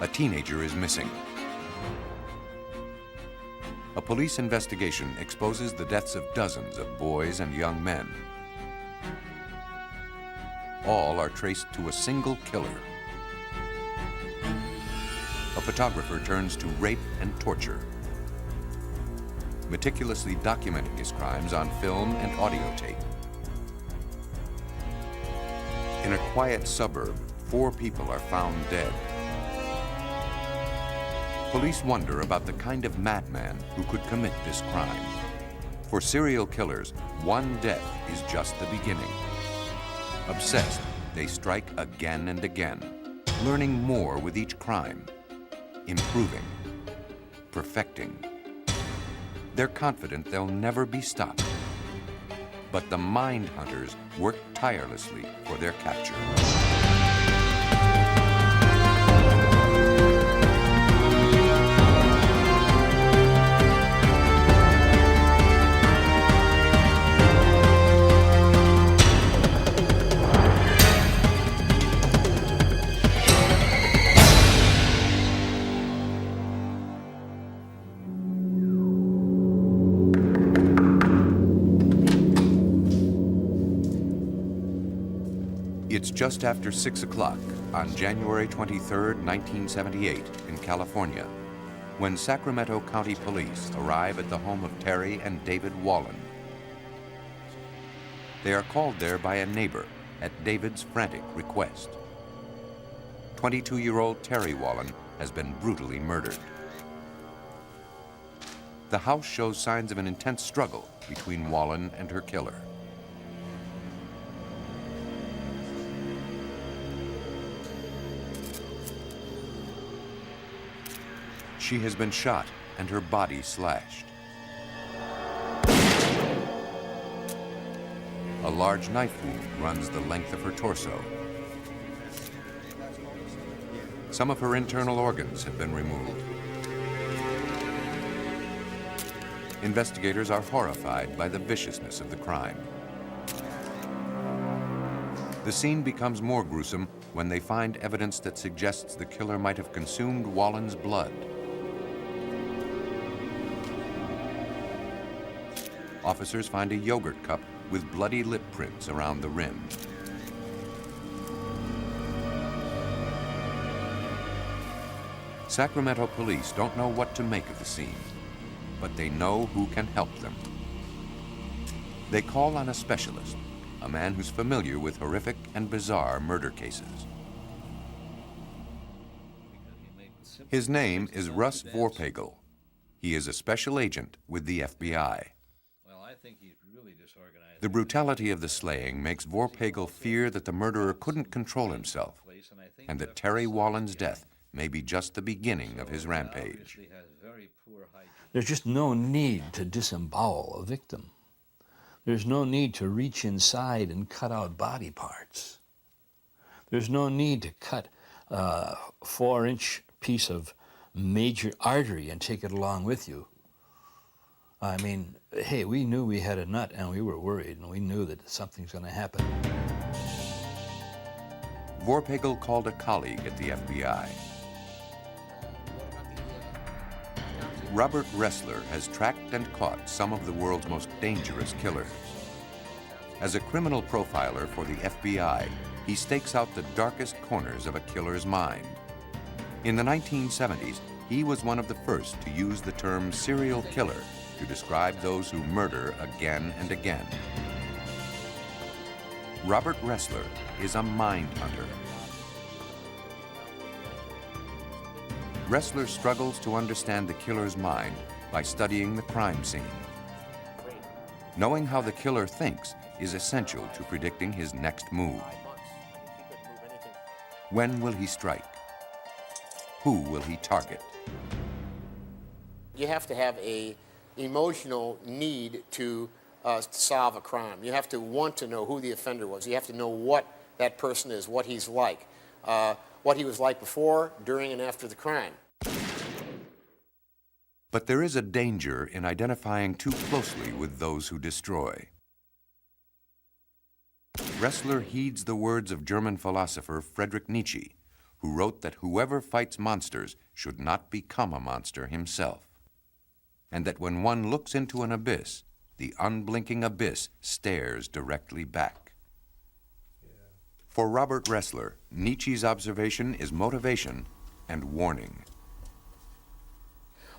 A teenager is missing. A police investigation exposes the deaths of dozens of boys and young men. All are traced to a single killer. A photographer turns to rape and torture, meticulously documenting his crimes on film and audio tape. In a quiet suburb, 4 people are found dead. Police wonder about the kind of madman who could commit this crime. For serial killers, one death is just the beginning. Obsessed, they strike again and again, learning more with each crime, improving, perfecting. They're confident they'll never be stopped. But the mind hunters work tirelessly for their capture. It's just after 6 o'clock on January 23, 1978, in California, when Sacramento County Police arrive at the home of Terry and David Wallen. They are called there by a neighbor at David's frantic request. 22-year-old Terry Wallen has been brutally murdered. The house shows signs of an intense struggle between Wallen and her killer. She has been shot and her body slashed. A large knife wound runs the length of her torso. Some of her internal organs have been removed. Investigators are horrified by the viciousness of the crime. The scene becomes more gruesome when they find evidence that suggests the killer might have consumed Wallen's blood. Officers find a yogurt cup with bloody lip prints around the rim. Sacramento police don't know what to make of the scene, but they know who can help them. They call on a specialist, a man who's familiar with horrific and bizarre murder cases. His name is Russ Vorpagel. He is a special agent with the FBI. The brutality of the slaying makes Vorpagel fear that the murderer couldn't control himself and that Terry Wallen's death may be just the beginning of his rampage. There's just no need to disembowel a victim. There's no need to reach inside and cut out body parts. There's no need to cut a 4-inch piece of major artery and take it along with you. I mean, hey, we knew we had a nut and we were worried and we knew that something's going to happen. Vorpagel called a colleague at the FBI. Robert Ressler has tracked and caught some of the world's most dangerous killers. As a criminal profiler for the FBI, he stakes out the darkest corners of a killer's mind. In the 1970s, he was one of the first to use the term serial killer to describe those who murder again and again. Robert Ressler is a mind hunter. Ressler struggles to understand the killer's mind by studying the crime scene. Knowing how the killer thinks is essential to predicting his next move. When will he strike? Who will he target? You have to have an emotional need to solve a crime. You have to want to know who the offender was. You have to know what that person is, what he's like, what he was like before, during, and after the crime. But there is a danger in identifying too closely with those who destroy. Ressler heeds the words of German philosopher Friedrich Nietzsche, who wrote that whoever fights monsters should not become a monster himself, and that when one looks into an abyss, the unblinking abyss stares directly back. For Robert Ressler, Nietzsche's observation is motivation and warning.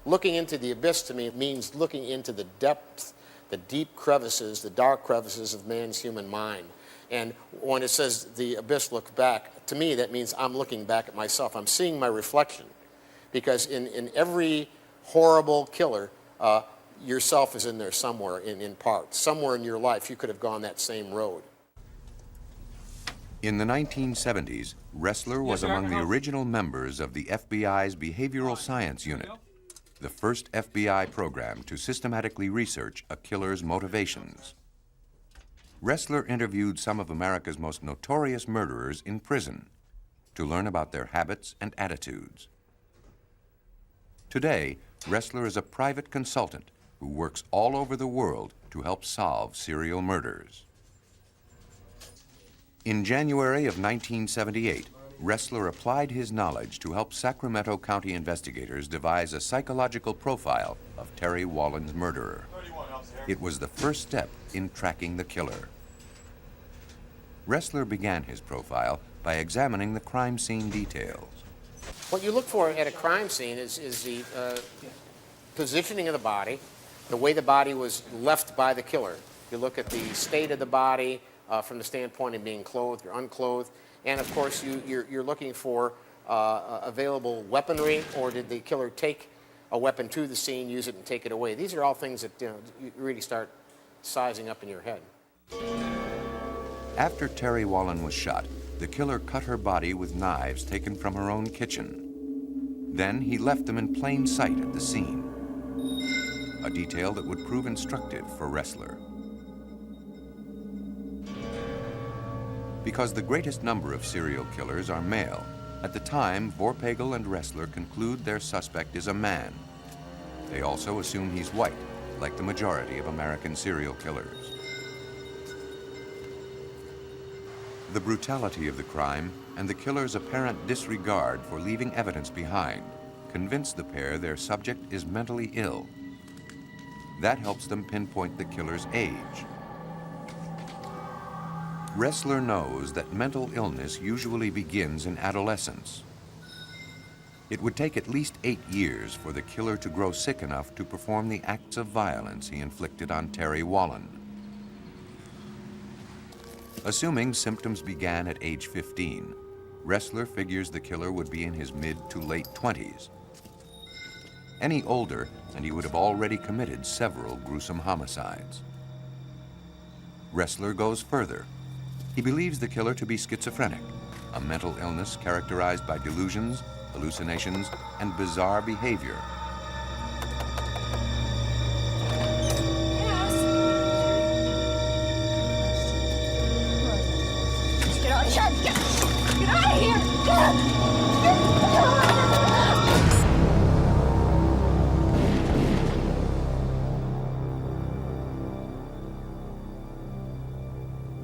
Looking into the abyss to me means looking into the depth, the deep crevices, the dark crevices of man's human mind. And when it says the abyss looks back, to me that means I'm looking back at myself. I'm seeing my reflection. Because in every horrible killer, yourself is in there somewhere in part. Somewhere in your life you could have gone that same road. In the 1970s, Ressler was among the original members of the FBI's Behavioral Science Unit, the first FBI program to systematically research a killer's motivations. Ressler interviewed some of America's most notorious murderers in prison to learn about their habits and attitudes. Today, Ressler is a private consultant who works all over the world to help solve serial murders. In January of 1978, Ressler applied his knowledge to help Sacramento County investigators devise a psychological profile of Terry Wallen's murderer. It was the first step in tracking the killer. Ressler began his profile by examining the crime scene details. What you look for at a crime scene is the positioning of the body, the way the body was left by the killer. You look at the state of the body from the standpoint of being clothed or unclothed, and of course you're looking for available weaponry, or did the killer take a weapon to the scene, use it, and take it away. These are all things that you really start sizing up in your head. After Terry Wallen was shot, the killer cut her body with knives taken from her own kitchen. Then he left them in plain sight at the scene, a detail that would prove instructive for Ressler. Because the greatest number of serial killers are male, at the time, Vorpagel and Ressler conclude their suspect is a man. They also assume he's white, like the majority of American serial killers. The brutality of the crime and the killer's apparent disregard for leaving evidence behind convince the pair their subject is mentally ill. That helps them pinpoint the killer's age. Ressler knows that mental illness usually begins in adolescence. It would take at least 8 years for the killer to grow sick enough to perform the acts of violence he inflicted on Terry Wallen. Assuming symptoms began at age 15, Ressler figures the killer would be in his mid to late 20s. Any older, and he would have already committed several gruesome homicides. Ressler goes further. He believes the killer to be schizophrenic, a mental illness characterized by delusions, hallucinations, and bizarre behavior. Get out of here! Get out of here!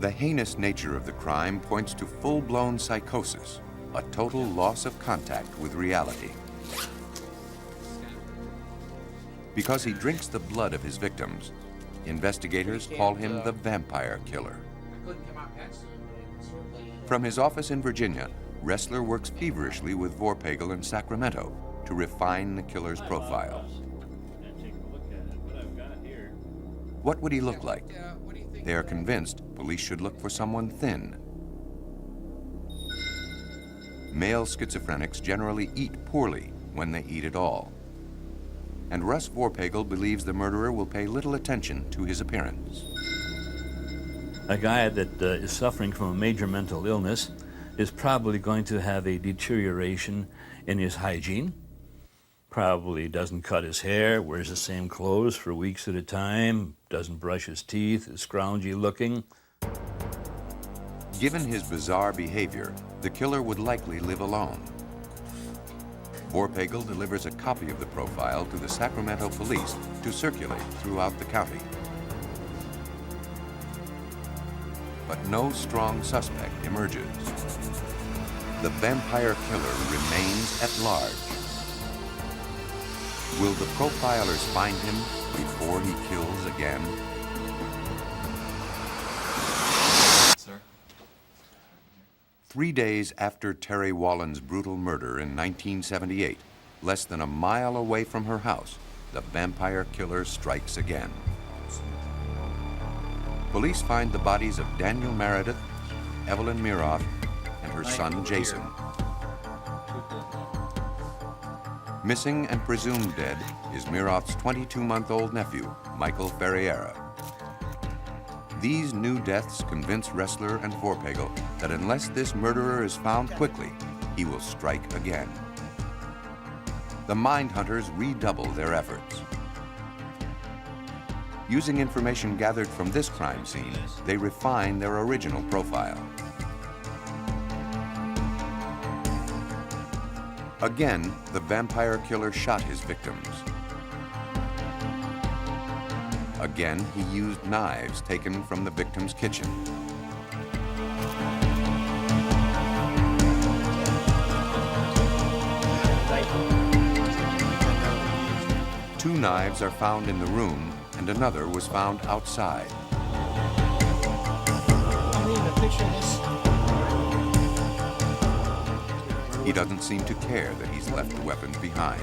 The heinous nature of the crime points to full-blown psychosis, a total loss of contact with reality. Because he drinks the blood of his victims, investigators call him the vampire killer. From his office in Virginia, Ressler works feverishly with Vorpagel in Sacramento to refine the killer's profile. What would he look like? They are convinced police should look for someone thin. Male schizophrenics generally eat poorly when they eat at all. And Russ Vorpagel believes the murderer will pay little attention to his appearance. A guy that is suffering from a major mental illness is probably going to have a deterioration in his hygiene. Probably doesn't cut his hair, wears the same clothes for weeks at a time, doesn't brush his teeth, is scroungy looking. Given his bizarre behavior, the killer would likely live alone. Vorpagel delivers a copy of the profile to the Sacramento police to circulate throughout the county. But no strong suspect emerges. the vampire killer remains at large. Will the profilers find him before he kills again? Sir? 3 days after Terry Wallen's brutal murder in 1978, less than a mile away from her house, the vampire killer strikes again. Police find the bodies of Daniel Meredith, Evelyn Miroff, and her son Jason. Missing and presumed dead is Miroff's 22-month-old nephew, Michael Ferriera. These new deaths convince Ressler and Vorpagel that unless this murderer is found quickly, he will strike again. The mind hunters redouble their efforts. Using information gathered from this crime scene, they refine their original profile. Again, the vampire killer shot his victims. Again, he used knives taken from the victim's kitchen. Two knives are found in the room, and another was found outside. He doesn't seem to care that he's left the weapons behind.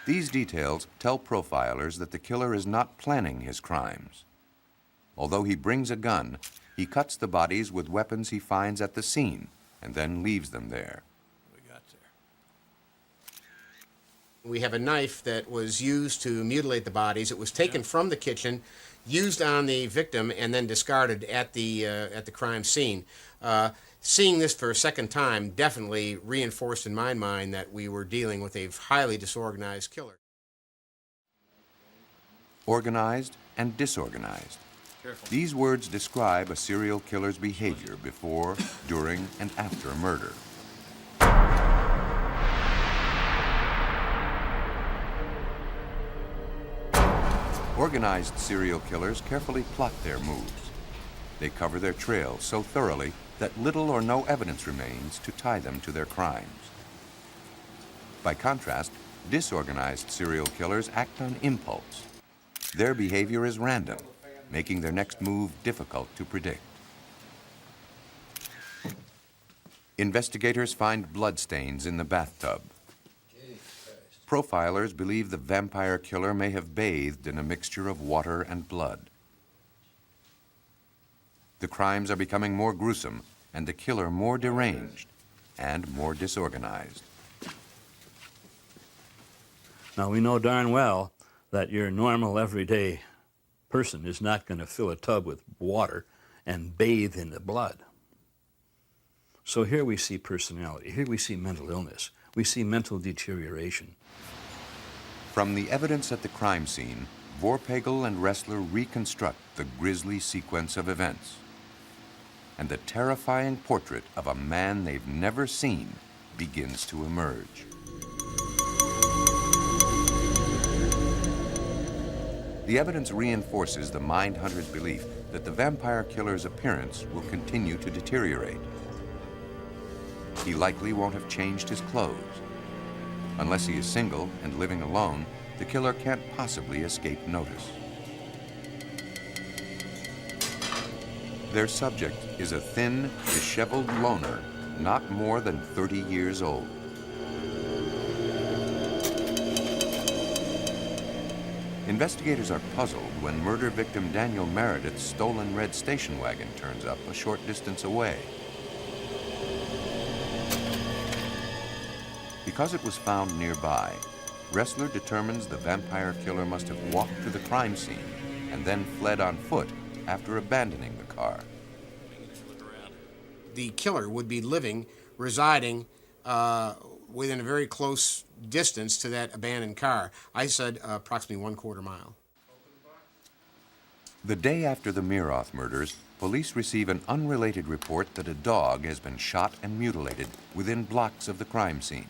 These details tell profilers that the killer is not planning his crimes. Although he brings a gun, he cuts the bodies with weapons he finds at the scene and then leaves them there. We have a knife that was used to mutilate the bodies. It was taken from the kitchen, used on the victim, and then discarded at the crime scene. Seeing this for a second time definitely reinforced in my mind that we were dealing with a highly disorganized killer. Organized and disorganized. Careful. These words describe a serial killer's behavior before, during, and after a murder. Organized serial killers carefully plot their moves. They cover their trail so thoroughly that little or no evidence remains to tie them to their crimes. By contrast, disorganized serial killers act on impulse. Their behavior is random, making their next move difficult to predict. Investigators find bloodstains in the bathtub. Profilers believe the vampire killer may have bathed in a mixture of water and blood. The crimes are becoming more gruesome and the killer more deranged and more disorganized. Now, we know darn well that your normal, everyday person is not going to fill a tub with water and bathe in the blood. So here we see personality. Here we see mental illness. We see mental deterioration. From the evidence at the crime scene, Vorpagel and Ressler reconstruct the grisly sequence of events. And the terrifying portrait of a man they've never seen begins to emerge. The evidence reinforces the mind hunter's belief that the vampire killer's appearance will continue to deteriorate. He likely won't have changed his clothes. Unless he is single and living alone, the killer can't possibly escape notice. Their subject is a thin, disheveled loner, not more than 30 years old. Investigators are puzzled when murder victim Daniel Meredith's stolen red station wagon turns up a short distance away. Because it was found nearby, Ressler determines the vampire killer must have walked to the crime scene and then fled on foot after abandoning the car. The killer would be residing within a very close distance to that abandoned car. I said approximately 1/4 mile. The day after the Miroth murders, police receive an unrelated report that a dog has been shot and mutilated within blocks of the crime scene.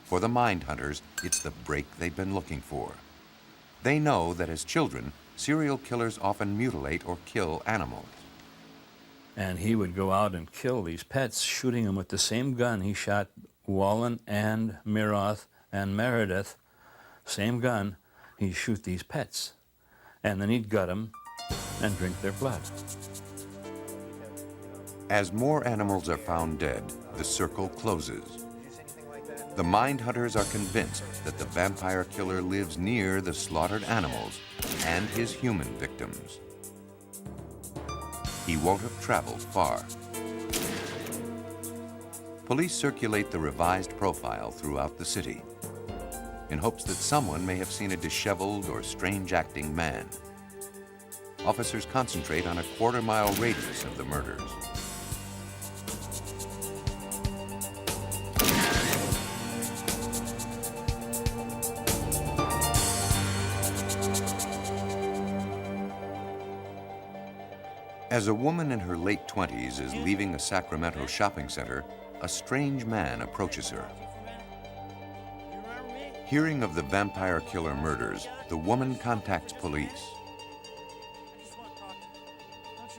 For the mind hunters, it's the break they've been looking for. They know that as children, serial killers often mutilate or kill animals. And he would go out and kill these pets, shooting them with the same gun he shot Wallen and Miroth and Meredith. Same gun, he'd shoot these pets. And then he'd gut them and drink their blood. As more animals are found dead, the circle closes. The mind hunters are convinced that the vampire killer lives near the slaughtered animals and his human victims. He won't have traveled far. Police circulate the revised profile throughout the city in hopes that someone may have seen a disheveled or strange-acting man. Officers concentrate on a quarter-mile radius of the murders. As a woman in her late 20s is leaving a Sacramento shopping center, a strange man approaches her. Hearing of the vampire killer murders, the woman contacts police.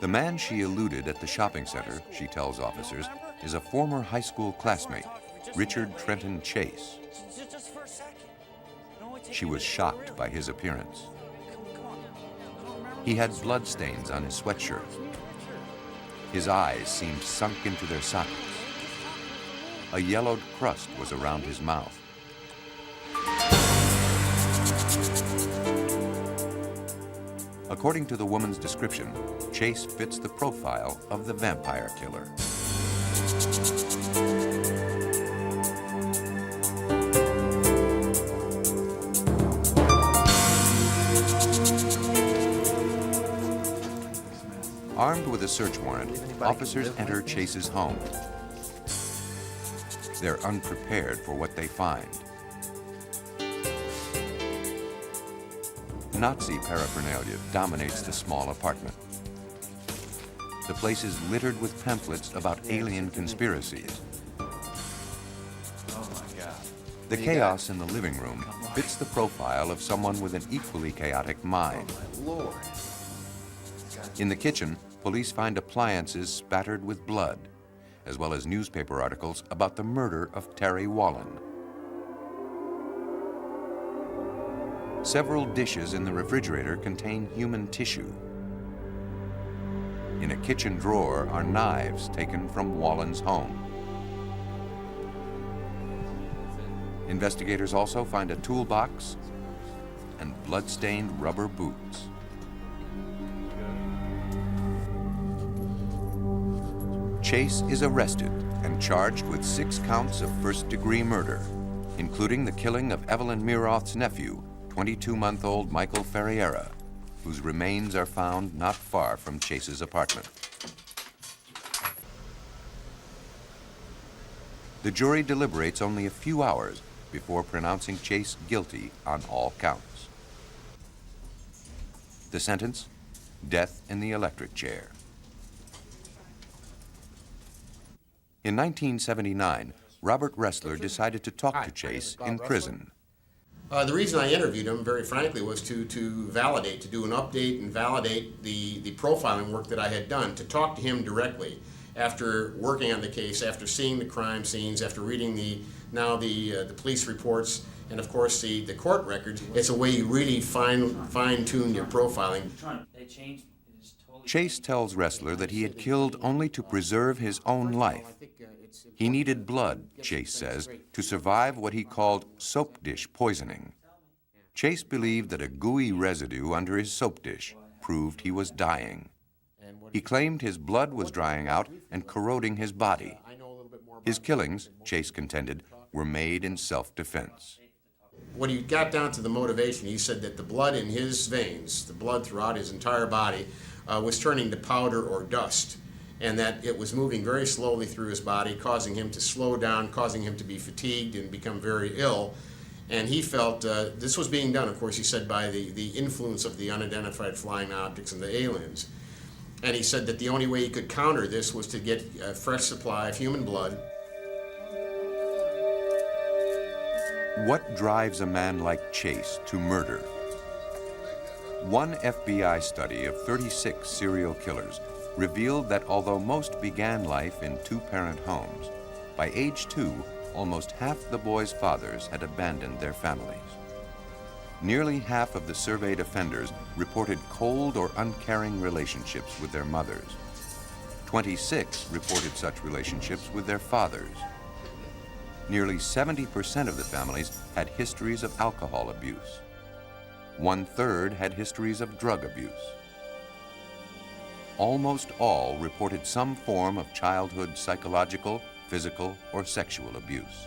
The man she eluded at the shopping center, she tells officers, is a former high school classmate, Richard Trenton Chase. She was shocked by his appearance. He had bloodstains on his sweatshirt. His eyes seemed sunk into their sockets. A yellowed crust was around his mouth. According to the woman's description, Chase fits the profile of the vampire killer. Armed with a search warrant, officers enter Chase's home. They're unprepared for what they find. Nazi paraphernalia dominates the small apartment. The place is littered with pamphlets about alien conspiracies. The chaos in the living room fits the profile of someone with an equally chaotic mind. In the kitchen, police find appliances spattered with blood, as well as newspaper articles about the murder of Terry Wallen. Several dishes in the refrigerator contain human tissue. In a kitchen drawer are knives taken from Wallen's home. Investigators also find a toolbox and blood-stained rubber boots. Chase is arrested and charged with 6 counts of first-degree murder, including the killing of Evelyn Miroth's nephew, 22-month-old Michael Ferreira, whose remains are found not far from Chase's apartment. The jury deliberates only a few hours before pronouncing Chase guilty on all counts. The sentence? Death in the electric chair. In 1979, Robert Ressler decided to talk to Chase in prison. The reason I interviewed him, very frankly, was to validate, to do an update and validate the profiling work that I had done, to talk to him directly after working on the case, after seeing the crime scenes, after reading the police reports, and of course the court records. It's a way you really fine-tune your profiling. Chase tells Ressler that he had killed only to preserve his own life. He needed blood, Chase says, to survive what he called soap dish poisoning. Chase believed that a gooey residue under his soap dish proved he was dying. He claimed his blood was drying out and corroding his body. His killings, Chase contended, were made in self-defense. When he got down to the motivation, he said that the blood in his veins, the blood throughout his entire body, was turning to powder or dust, and that it was moving very slowly through his body, causing him to slow down, causing him to be fatigued and become very ill. And he felt this was being done, of course, he said, by the influence of the unidentified flying objects and the aliens. And he said that the only way he could counter this was to get a fresh supply of human blood. What drives a man like Chase to murder? One FBI study of 36 serial killers revealed that although most began life in two-parent homes, by age 2, almost half the boys' fathers had abandoned their families. Nearly half of the surveyed offenders reported cold or uncaring relationships with their mothers. 26 reported such relationships with their fathers. Nearly 70% of the families had histories of alcohol abuse. 1/3 had histories of drug abuse. Almost all reported some form of childhood psychological, physical, or sexual abuse.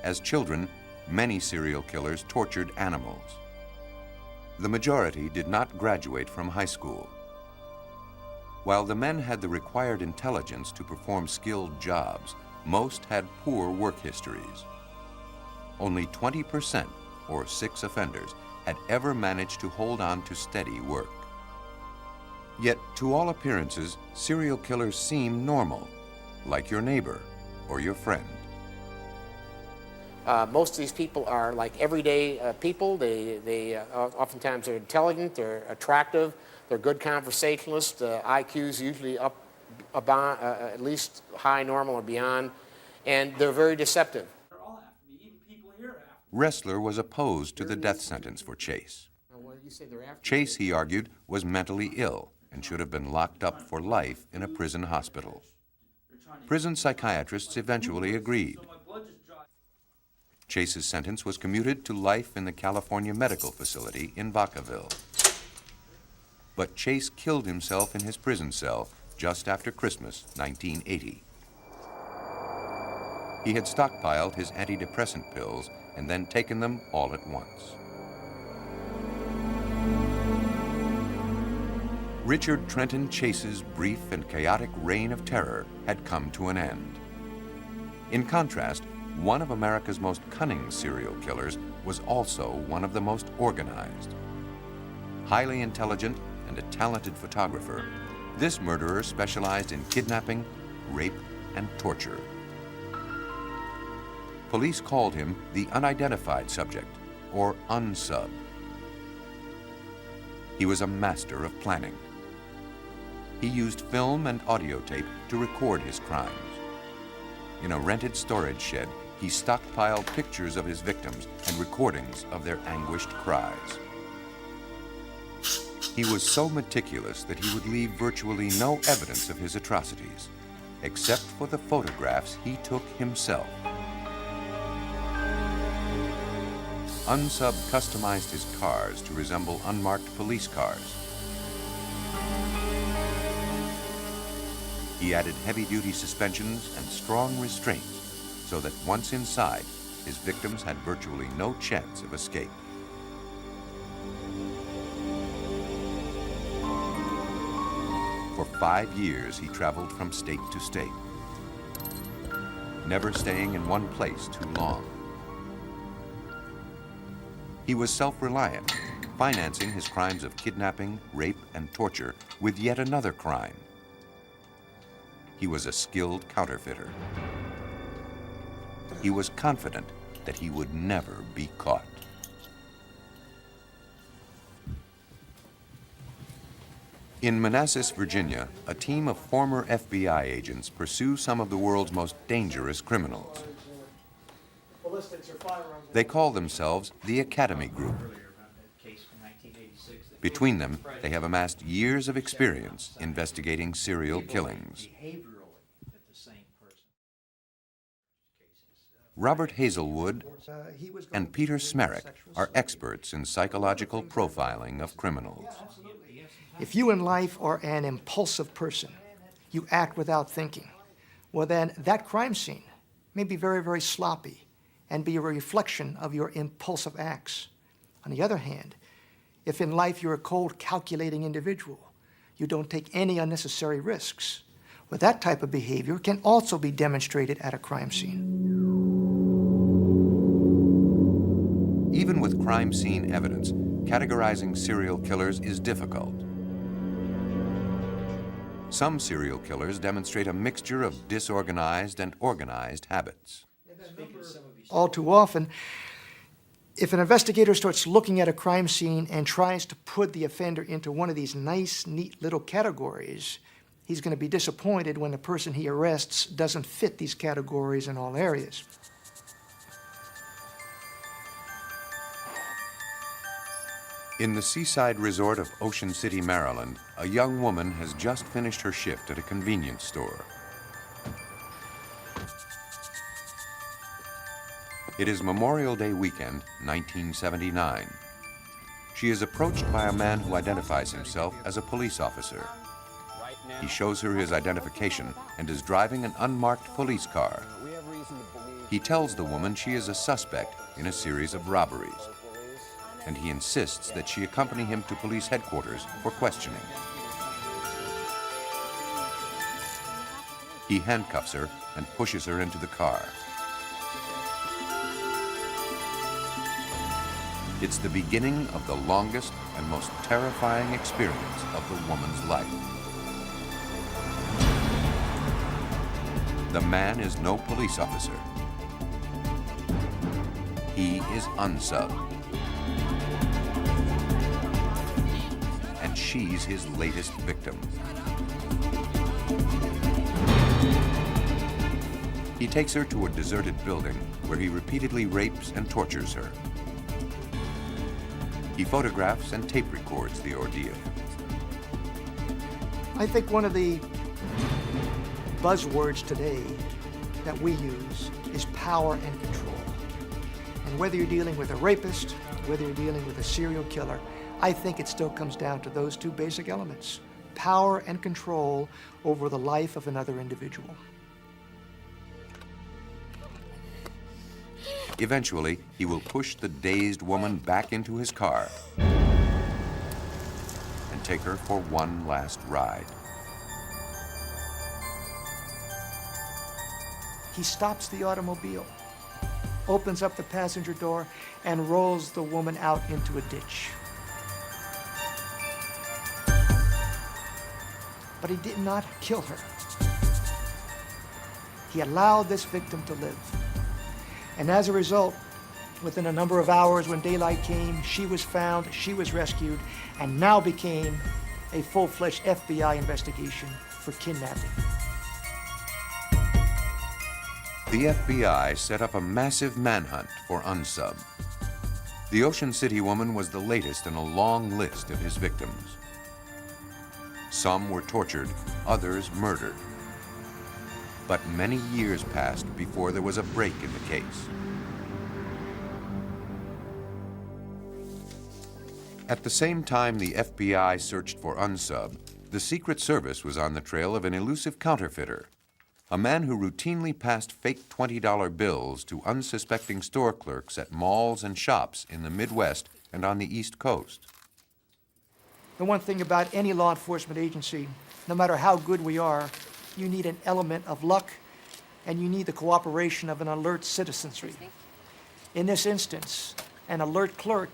As children, many serial killers tortured animals. The majority did not graduate from high school. While the men had the required intelligence to perform skilled jobs, most had poor work histories. Only 20%, or 6 offenders, had ever managed to hold on to steady work. Yet, to all appearances, serial killers seem normal, like your neighbor or your friend. Most of these people are like everyday people. They oftentimes are intelligent, they're attractive, they're good conversationalists. IQ's usually up about, at least high normal or beyond, and they're very deceptive. Ressler was opposed to the death sentence for Chase. Chase, he argued, was mentally ill and should have been locked up for life in a prison hospital. Prison psychiatrists eventually agreed. Chase's sentence was commuted to life in the California Medical Facility in Vacaville. But Chase killed himself in his prison cell just after Christmas, 1980. He had stockpiled his antidepressant pills and then taken them all at once. Richard Trenton Chase's brief and chaotic reign of terror had come to an end. In contrast, one of America's most cunning serial killers was also one of the most organized. Highly intelligent and a talented photographer, this murderer specialized in kidnapping, rape, and torture. Police called him the unidentified subject, or unsub. He was a master of planning. He used film and audio tape to record his crimes. In a rented storage shed, he stockpiled pictures of his victims and recordings of their anguished cries. He was so meticulous that he would leave virtually no evidence of his atrocities, except for the photographs he took himself. Unsub customized his cars to resemble unmarked police cars. He added heavy-duty suspensions and strong restraints so that once inside, his victims had virtually no chance of escape. For 5 years, he traveled from state to state, never staying in one place too long. He was self-reliant, financing his crimes of kidnapping, rape, and torture with yet another crime. He was a skilled counterfeiter. He was confident that he would never be caught. In Manassas, Virginia, a team of former FBI agents pursue some of the world's most dangerous criminals. They call themselves the Academy Group. Between them, they have amassed years of experience investigating serial killings. Robert Hazelwood and Peter Smerick are experts in psychological profiling of criminals. If you in life are an impulsive person, you act without thinking, well then that crime scene may be very, very sloppy and be a reflection of your impulsive acts. On the other hand, if in life you're a cold, calculating individual, you don't take any unnecessary risks, well that type of behavior can also be demonstrated at a crime scene. Even with crime scene evidence, categorizing serial killers is difficult. Some serial killers demonstrate a mixture of disorganized and organized habits. All too often, If an investigator starts looking at a crime scene and tries to put the offender into one of these nice, neat little categories, he's going to be disappointed when the person he arrests doesn't fit these categories in all areas. In the seaside resort of Ocean City, Maryland, a young woman has just finished her shift at a convenience store. It is Memorial Day weekend, 1979. She is approached by a man who identifies himself as a police officer. He shows her his identification and is driving an unmarked police car. He tells the woman she is a suspect in a series of robberies, and he insists that she accompany him to police headquarters for questioning. He handcuffs her and pushes her into the car. It's the beginning of the longest and most terrifying experience of the woman's life. The man is no police officer. He is unsub. And she's his latest victim. He takes her to a deserted building where he repeatedly rapes and tortures her. He photographs and tape records the ordeal. I think one of the buzzwords today that we use is power and control. And whether you're dealing with a rapist, whether you're dealing with a serial killer, I think it still comes down to those two basic elements: power and control over the life of another individual. Eventually, he will push the dazed woman back into his car and take her for one last ride. He stops the automobile, opens up the passenger door, and rolls the woman out into a ditch. But he did not kill her. He allowed this victim to live. And as a result, within a number of hours when daylight came, she was found, she was rescued, and now became a full-fledged FBI investigation for kidnapping. The FBI set up a massive manhunt for unsub. The Ocean City woman was the latest in a long list of his victims. Some were tortured, others murdered. But many years passed before there was a break in the case. At the same time the FBI searched for unsub, the Secret Service was on the trail of an elusive counterfeiter, a man who routinely passed fake $20 bills to unsuspecting store clerks at malls and shops in the Midwest and on the East Coast. The one thing about any law enforcement agency, no matter how good we are, you need an element of luck, and you need the cooperation of an alert citizenry. In this instance, an alert clerk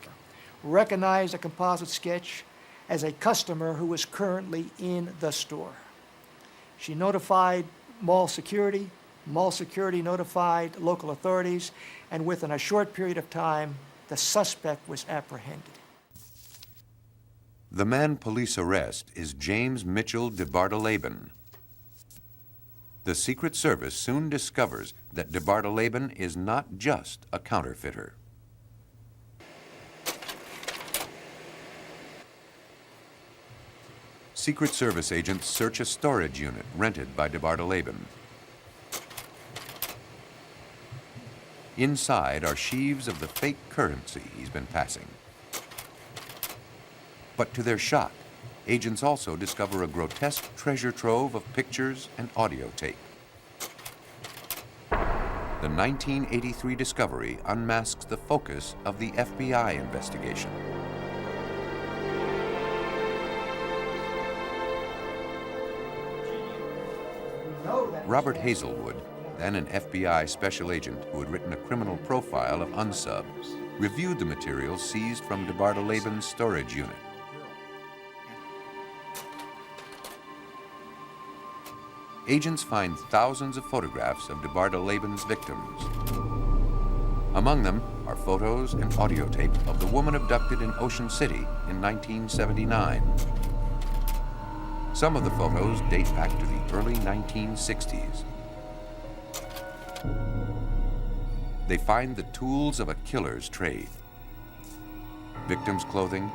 recognized a composite sketch as a customer who was currently in the store. She notified mall security notified local authorities, and within a short period of time, the suspect was apprehended. The man police arrest is James Mitchell DeBartoleben. The Secret Service soon discovers that DeBartoleben is not just a counterfeiter. Secret Service agents search a storage unit rented by DeBartoleben. Inside are sheaves of the fake currency he's been passing. But to their shock, agents also discover a grotesque treasure trove of pictures and audio tape. The 1983 discovery unmasks the focus of the FBI investigation. Robert Hazelwood, then an FBI special agent who had written a criminal profile of unsub, reviewed the materials seized from DeBartoleben's storage unit. Agents find thousands of photographs of DeBartoleben's victims. Among them are photos and audio tape of the woman abducted in Ocean City in 1979. Some of the photos date back to the early 1960s. They find the tools of a killer's trade. Victim's clothing,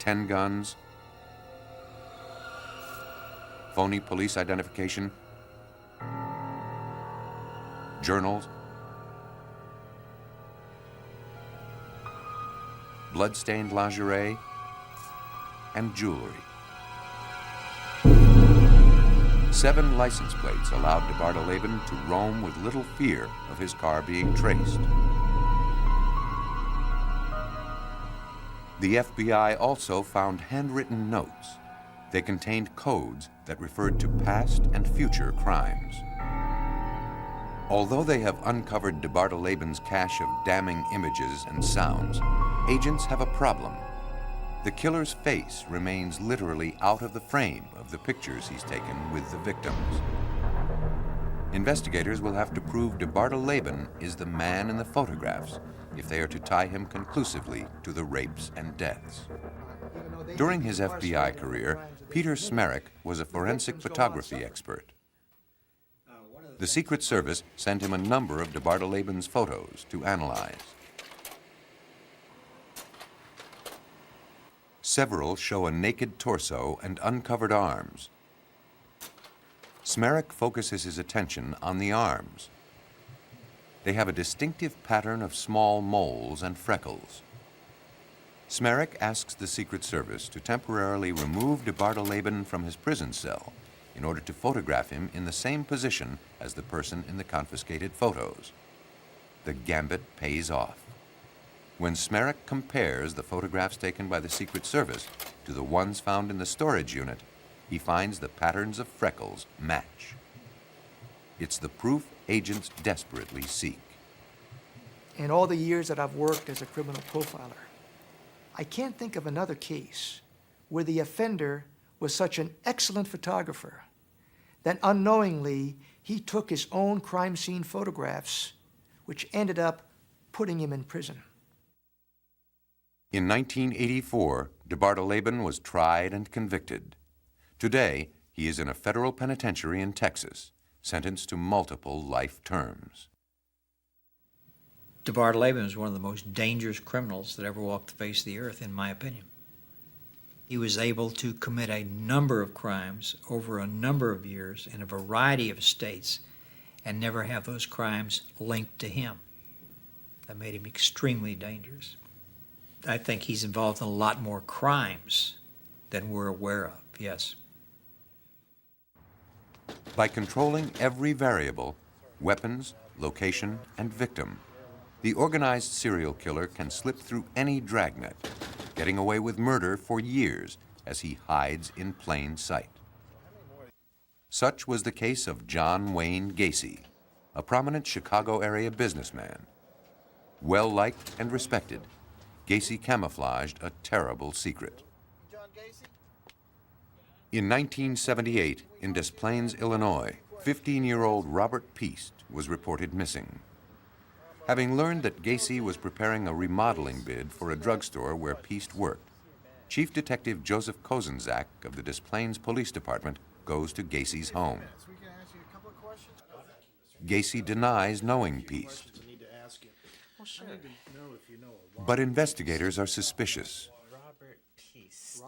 10 guns, phony police identification, journals, blood-stained lingerie, and jewelry. 7 license plates allowed DeBartoleben to roam with little fear of his car being traced. The FBI also found handwritten notes. They contained codes that referred to past and future crimes. Although they have uncovered DeBartoleben's cache of damning images and sounds, agents have a problem. The killer's face remains literally out of the frame of the pictures he's taken with the victims. Investigators will have to prove DeBartoleben is the man in the photographs if they are to tie him conclusively to the rapes and deaths. During his FBI career, Peter Smerek was a forensic photography expert. The Secret Service sent him a number of DeBartoleben's photos to analyze. Several show a naked torso and uncovered arms. Smerek focuses his attention on the arms. They have a distinctive pattern of small moles and freckles. Smerek asks the Secret Service to temporarily remove DeBartoleben from his prison cell in order to photograph him in the same position as the person in the confiscated photos. The gambit pays off. When Smerek compares the photographs taken by the Secret Service to the ones found in the storage unit, he finds the patterns of freckles match. It's the proof agents desperately seek. In all the years that I've worked as a criminal profiler, I can't think of another case where the offender was such an excellent photographer that unknowingly he took his own crime scene photographs, which ended up putting him in prison. In 1984, DeBartoleben was tried and convicted. Today, he is in a federal penitentiary in Texas, sentenced to multiple life terms. DeBartoleben was one of the most dangerous criminals that ever walked the face of the earth, in my opinion. He was able to commit a number of crimes over a number of years in a variety of states and never have those crimes linked to him. That made him extremely dangerous. I think he's involved in a lot more crimes than we're aware of, yes. By controlling every variable, weapons, location, and victim, the organized serial killer can slip through any dragnet, getting away with murder for years as he hides in plain sight. Such was the case of John Wayne Gacy, a prominent Chicago area businessman. Well-liked and respected, Gacy camouflaged a terrible secret. In 1978, in Des Plaines, Illinois, 15-year-old Robert Piest was reported missing. Having learned that Gacy was preparing a remodeling bid for a drugstore where Piest worked, Chief Detective Joseph Kozenzak of the Des Plaines Police Department goes to Gacy's home. Gacy denies knowing Piest. But investigators are suspicious.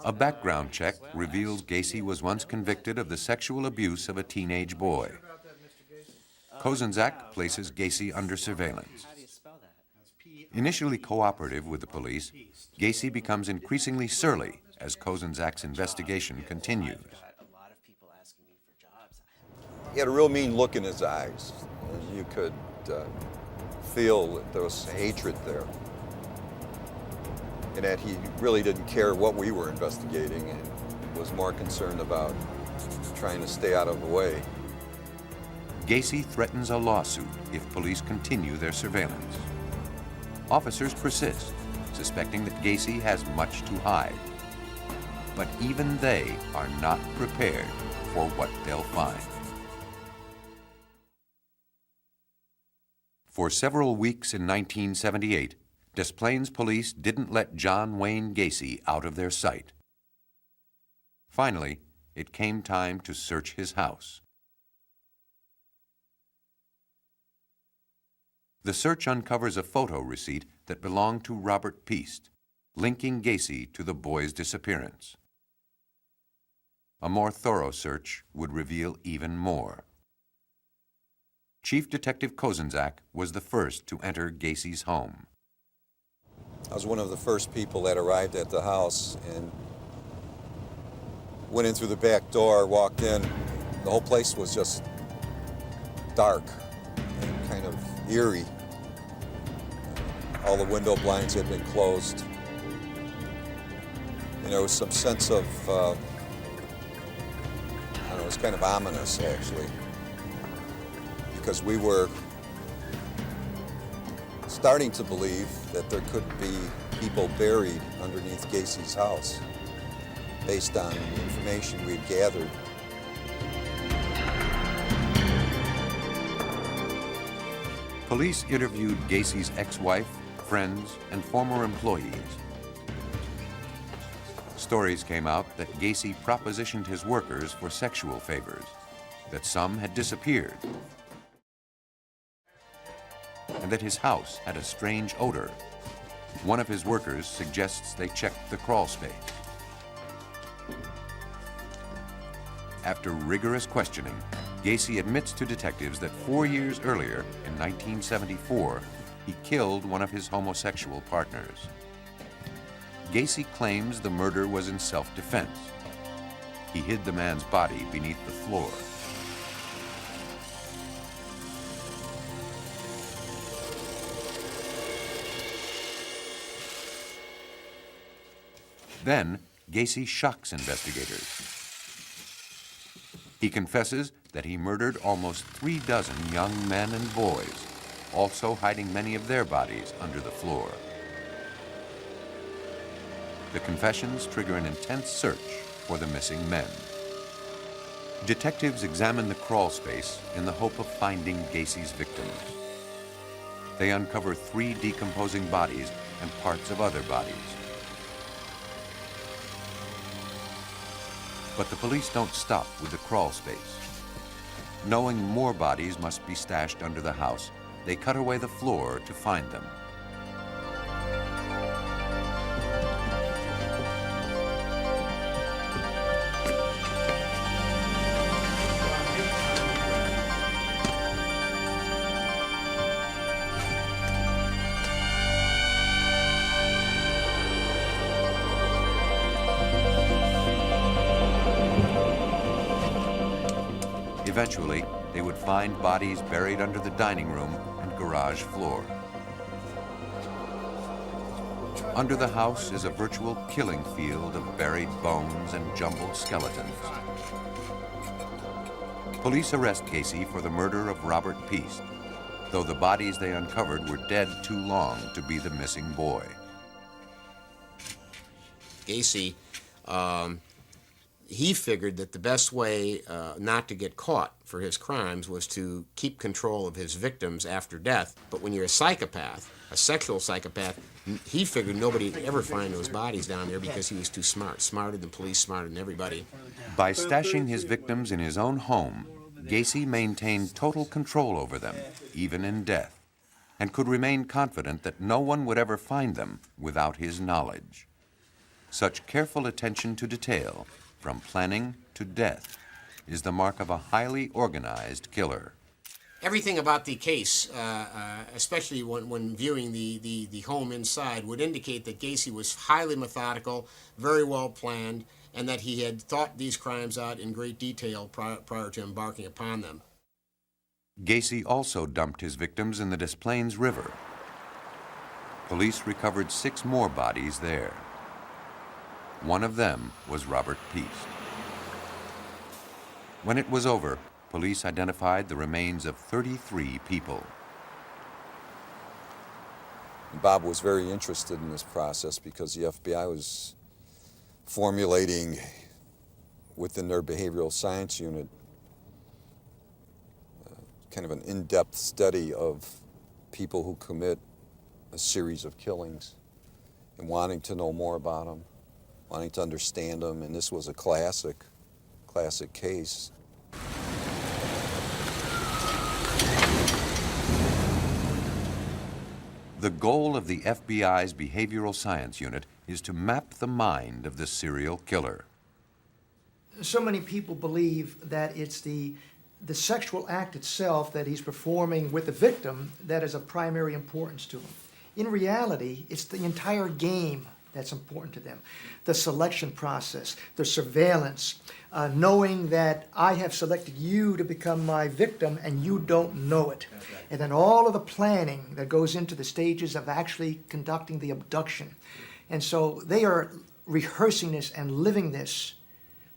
A background check reveals Gacy was once convicted of the sexual abuse of a teenage boy. Kozenzak places Gacy under surveillance. Initially cooperative with the police, Gacy becomes increasingly surly as Kozenzak's investigation continues. He had a real mean look in his eyes. You could feel that there was hatred there. And that he really didn't care what we were investigating and was more concerned about trying to stay out of the way. Gacy threatens a lawsuit if police continue their surveillance. Officers persist, suspecting that Gacy has much to hide. But even they are not prepared for what they'll find. For several weeks in 1978, Des Plaines police didn't let John Wayne Gacy out of their sight. Finally, it came time to search his house. The search uncovers a photo receipt that belonged to Robert Piest, linking Gacy to the boy's disappearance. A more thorough search would reveal even more. Chief Detective Kozenzak was the first to enter Gacy's home. I was one of the first people that arrived at the house and went in through the back door, walked in. The whole place was just dark and kind of eerie. All the window blinds had been closed. And there was some sense of, I don't know, it was kind of ominous actually, because we were starting to believe that there could be people buried underneath Gacy's house based on the information we'd gathered. Police interviewed Gacy's ex-wife, friends, and former employees. Stories came out that Gacy propositioned his workers for sexual favors, that some had disappeared, and that his house had a strange odor. One of his workers suggests they checked the crawl space. After rigorous questioning, Gacy admits to detectives that 4 years earlier, in 1974, he killed one of his homosexual partners. Gacy claims the murder was in self-defense. He hid the man's body beneath the floor. Then, Gacy shocks investigators. He confesses that he murdered almost 36 young men and boys, also hiding many of their bodies under the floor. The confessions trigger an intense search for the missing men. Detectives examine the crawl space in the hope of finding Gacy's victims. They uncover 3 decomposing bodies and parts of other bodies. But the police don't stop with the crawl space. Knowing more bodies must be stashed under the house, they cut away the floor to find them. Eventually, they would find bodies buried under the dining room and garage floor. Under the house is a virtual killing field of buried bones and jumbled skeletons. Police arrest Gacy for the murder of Robert Piest, though the bodies they uncovered were dead too long to be the missing boy. Gacy, he figured that the best way not to get caught for his crimes was to keep control of his victims after death. But when you're a psychopath, a sexual psychopath, he figured nobody would ever find those bodies down there because he was too smart, smarter than police, smarter than everybody. By stashing his victims in his own home, Gacy maintained total control over them, even in death, and could remain confident that no one would ever find them without his knowledge. Such careful attention to detail, from planning to death, is the mark of a highly organized killer. Everything about the case, especially when viewing the home inside, would indicate that Gacy was highly methodical, very well planned, and that he had thought these crimes out in great detail prior to embarking upon them. Gacy also dumped his victims in the Des Plaines River. Police recovered 6 more bodies there. One of them was Robert Piest. When it was over, police identified the remains of 33 people. Bob was very interested in this process because the FBI was formulating within their behavioral science unit kind of an in-depth study of people who commit a series of killings and wanting to know more about them, wanting to understand them, and this was a classic case. The goal of the FBI's Behavioral Science Unit is to map the mind of the serial killer. So many people believe that it's the sexual act itself that he's performing with the victim that is of primary importance to him. In reality, it's the entire game that's important to them. The selection process, the surveillance, knowing that I have selected you to become my victim and you don't know it. And then all of the planning that goes into the stages of actually conducting the abduction. And so they are rehearsing this and living this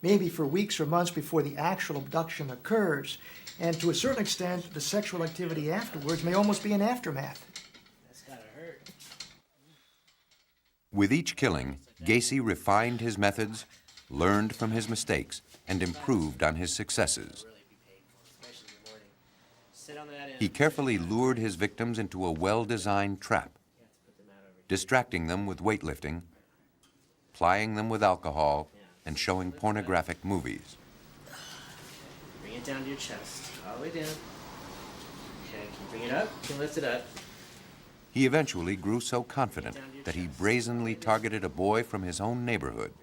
maybe for weeks or months before the actual abduction occurs. And to a certain extent, the sexual activity afterwards may almost be an aftermath. That's gotta hurt. With each killing, Gacy refined his methods, learned from his mistakes, and improved on his successes. He carefully lured his victims into a well-designed trap, distracting them with weightlifting, plying them with alcohol, and showing pornographic movies. Bring it down to your chest, all the way down. Okay, can you bring it up? Can you lift it up? He eventually grew so confident that he brazenly targeted a boy from his own neighborhood.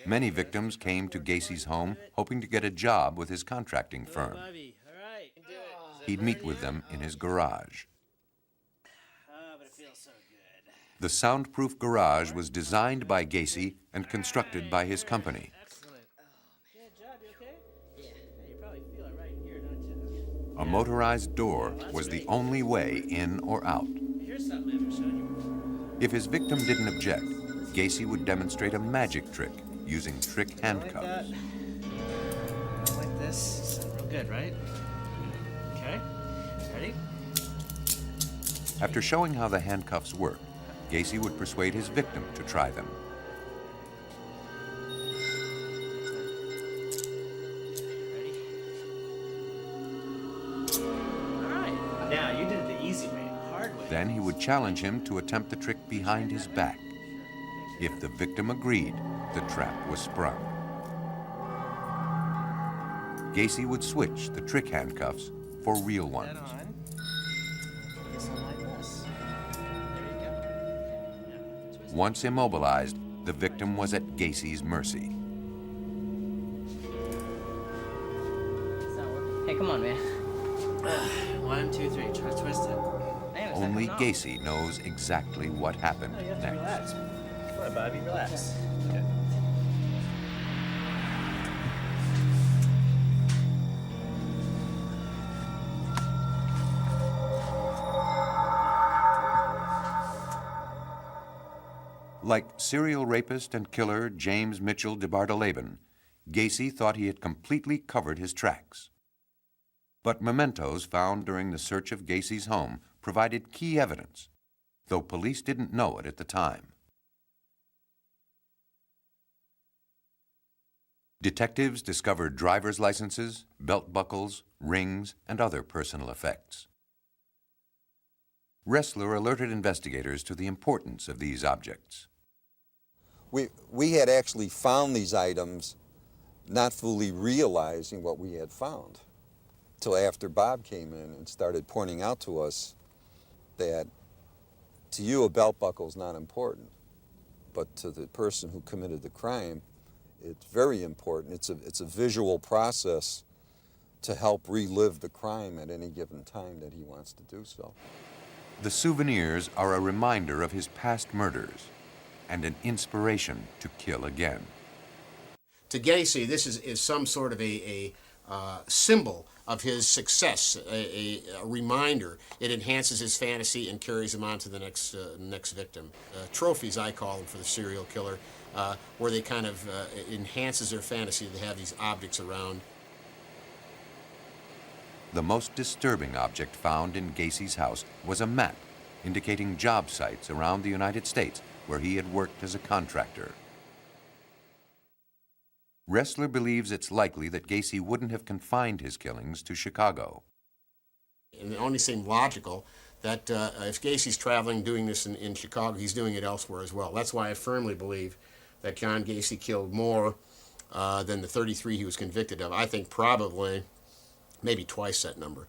Many victims came to Gacy's home hoping to get a job with his contracting firm. He'd meet with them in his garage. But it feels so good. The soundproof garage was designed by Gacy and constructed by his company. Excellent. Good job, you okay? Yeah. You probably feel it right here, don't you? A motorized door was the only way in or out. Here's something I haven't shown you. If his victim didn't object, Gacy would demonstrate a magic trick using trick Like handcuffs. that. Like this. Sound real good, right? Okay. Ready? After showing how the handcuffs work, Gacy would persuade his victim to try them. Ready? All right. Now, you did it the easy way, the hard way. Then he would challenge him to attempt the trick behind his back. If the victim agreed, the trap was sprung. Gacy would switch the trick handcuffs for real That ones. on. This one like this. There you go. Okay. Now, twist it. Once immobilized, the victim was at Gacy's mercy. It's not working. Hey, come on, man. 1, 2, 3. Try to twist it. Man, it's not Only coming off. Gacy knows exactly what happened Oh, you have to next. relax. Come on, Bobby, relax. Okay. Like serial rapist and killer James Mitchell DeBartoleben, Gacy thought he had completely covered his tracks. But mementos found during the search of Gacy's home provided key evidence, though police didn't know it at the time. Detectives discovered driver's licenses, belt buckles, rings, and other personal effects. Ressler alerted investigators to the importance of these objects. We had actually found these items not fully realizing what we had found till after Bob came in and started pointing out to us that to you a belt buckle is not important, but to the person who committed the crime, it's very important. It's a visual process to help relive the crime at any given time that he wants to do so. The souvenirs are a reminder of his past murders and an inspiration to kill again. To Gacy, this is some sort of a symbol of his success, a reminder. It enhances his fantasy and carries him on to the next victim. Trophies, I call them, for the serial killer, where they kind of enhances their fantasy to have these objects around. The most disturbing object found in Gacy's house was a map indicating job sites around the United States where he had worked as a contractor. Ressler believes it's likely that Gacy wouldn't have confined his killings to Chicago. And it only seemed logical that if Gacy's traveling, doing this in Chicago, he's doing it elsewhere as well. That's why I firmly believe that John Gacy killed more than the 33 he was convicted of. I think probably maybe twice that number.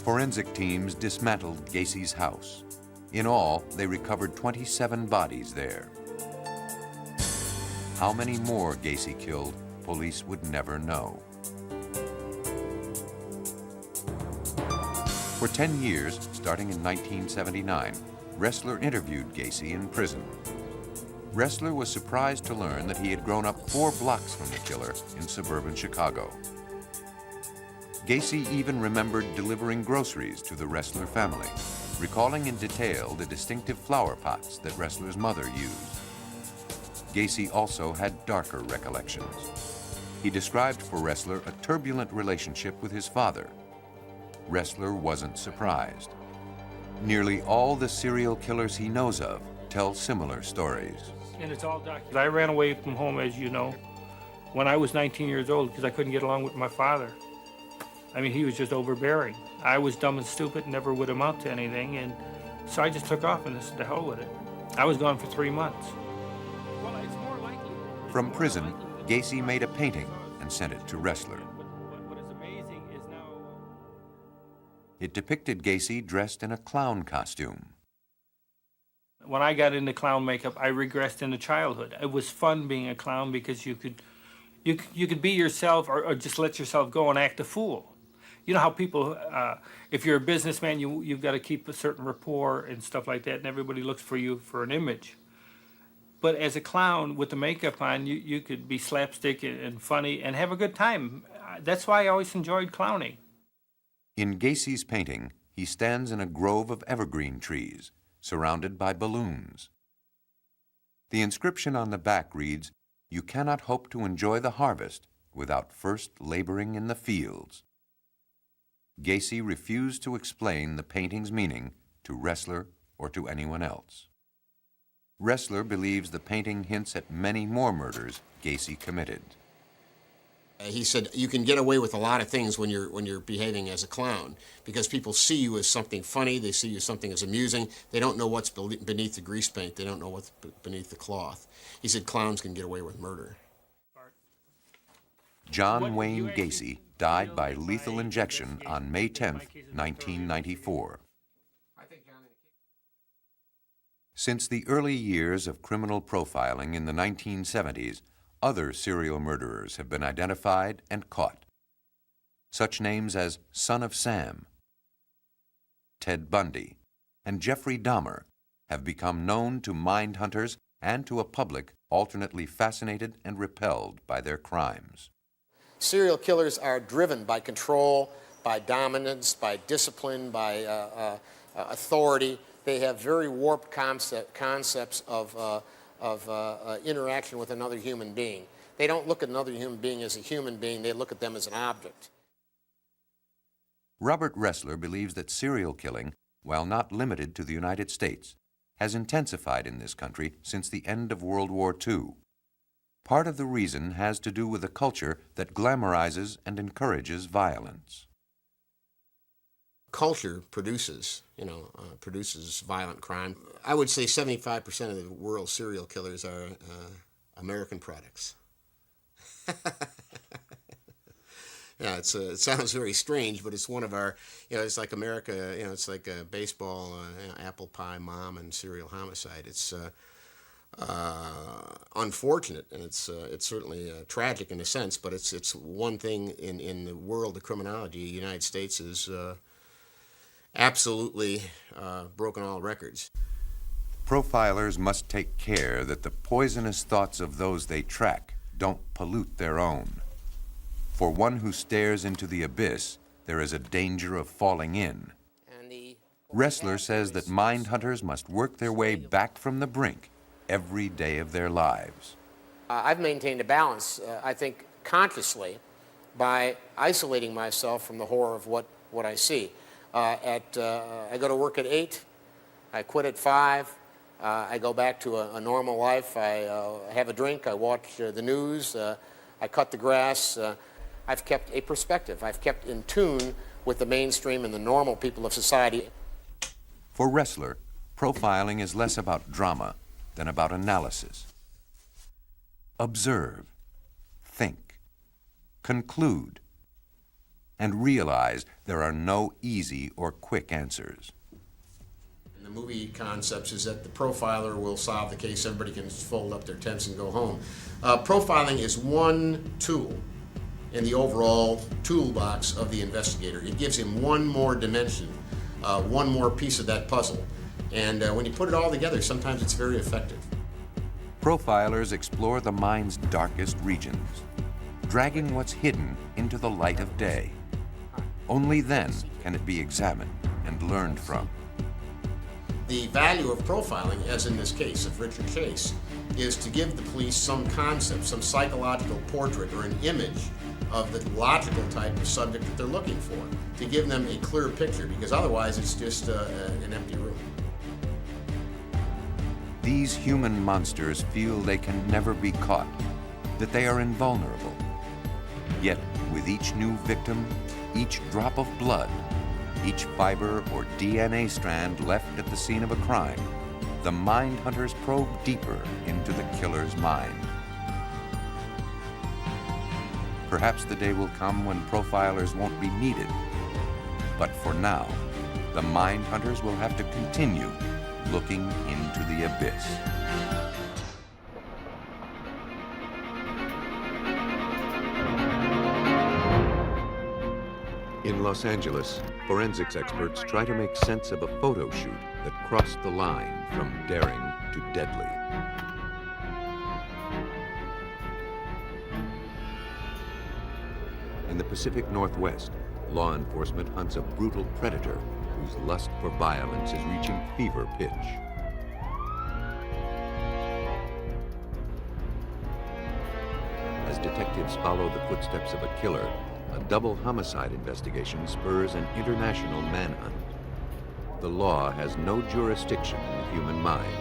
Forensic teams dismantled Gacy's house. In all, they recovered 27 bodies there. How many more Gacy killed, police would never know. For 10 years, starting in 1979, Ressler interviewed Gacy in prison. Ressler was surprised to learn that he had grown up 4 blocks from the killer in suburban Chicago. Gacy even remembered delivering groceries to the Ressler family, recalling in detail the distinctive flower pots that Ressler's mother used. Gacy also had darker recollections. He described for Ressler a turbulent relationship with his father. Ressler wasn't surprised. Nearly all the serial killers he knows of tell similar stories. And it's all documented. I ran away from home, as you know, when I was 19 years old because I couldn't get along with my father. I mean, he was just overbearing. I was dumb and stupid, never would amount to anything, and so I just took off and said, to hell with it. I was gone for 3 months. Well, it's more likely. From prison, Gacy made a painting and sent it to Ressler. What is amazing is now... It depicted Gacy dressed in a clown costume. When I got into clown makeup, I regressed into childhood. It was fun being a clown because you could be yourself or just let yourself go and act a fool. You know how people, if you're a businessman, you've got to keep a certain rapport and stuff like that, and everybody looks for you for an image. But as a clown with the makeup on, you could be slapstick and funny and have a good time. That's why I always enjoyed clowning. In Gacy's painting, he stands in a grove of evergreen trees, surrounded by balloons. The inscription on the back reads, "You cannot hope to enjoy the harvest without first laboring in the fields." Gacy refused to explain the painting's meaning to Ressler or to anyone else. Ressler believes the painting hints at many more murders Gacy committed. He said, you can get away with a lot of things when you're behaving as a clown because people see you as something funny, they see you as something as amusing, they don't know what's beneath the grease paint, they don't know what's beneath the cloth. He said clowns can get away with murder. John Wayne Gacy died by lethal injection on May 10, 1994. Since the early years of criminal profiling in the 1970s, other serial murderers have been identified and caught. Such names as Son of Sam, Ted Bundy, and Jeffrey Dahmer have become known to mind hunters and to a public alternately fascinated and repelled by their crimes. Serial killers are driven by control, by dominance, by discipline, by authority. They have very warped concepts of interaction with another human being. They don't look at another human being as a human being, they look at them as an object. Robert Ressler believes that serial killing, while not limited to the United States, has intensified in this country since the end of World War II. Part of the reason has to do with a culture that glamorizes and encourages violence. Culture produces violent crime. I would say 75% of the world's serial killers are American products. Yeah, it sounds very strange, but it's one of our, it's like America, it's like a baseball, apple pie mom and serial homicide. It's unfortunate, and it's certainly tragic in a sense, but it's one thing in the world of criminology. The United States is absolutely broken all records. Profilers must take care that the poisonous thoughts of those they track don't pollute their own. For one who stares into the abyss, there is a danger of falling in. Ressler says that mind hunters must work their way back from the brink every day of their lives. I've maintained a balance, I think, consciously by isolating myself from the horror of what I see. I go to work at 8, I quit at 5, I go back to a normal life, I have a drink, I watch the news, I cut the grass. I've kept a perspective. I've kept in tune with the mainstream and the normal people of society. For Ressler, profiling is less about drama than about analysis. Observe, think, conclude, and realize there are no easy or quick answers. The movie concepts is that the profiler will solve the case, everybody can fold up their tents and go home. Profiling is one tool in the overall toolbox of the investigator. It gives him one more dimension, one more piece of that puzzle. And when you put it all together, sometimes it's very effective. Profilers explore the mind's darkest regions, dragging what's hidden into the light of day. Only then can it be examined and learned from. The value of profiling, as in this case of Richard Chase, is to give the police some concept, some psychological portrait or an image of the logical type of subject that they're looking for, to give them a clear picture, because otherwise it's just an empty room. These human monsters feel they can never be caught, that they are invulnerable. Yet, with each new victim, each drop of blood, each fiber or DNA strand left at the scene of a crime, the mind hunters probe deeper into the killer's mind. Perhaps the day will come when profilers won't be needed. But for now, the mind hunters will have to continue looking into the abyss. In Los Angeles, forensics experts try to make sense of a photo shoot that crossed the line from daring to deadly. In the Pacific Northwest, law enforcement hunts a brutal predator whose lust for violence is reaching fever pitch. As detectives follow the footsteps of a killer, a double homicide investigation spurs an international manhunt. The law has no jurisdiction in the human mind,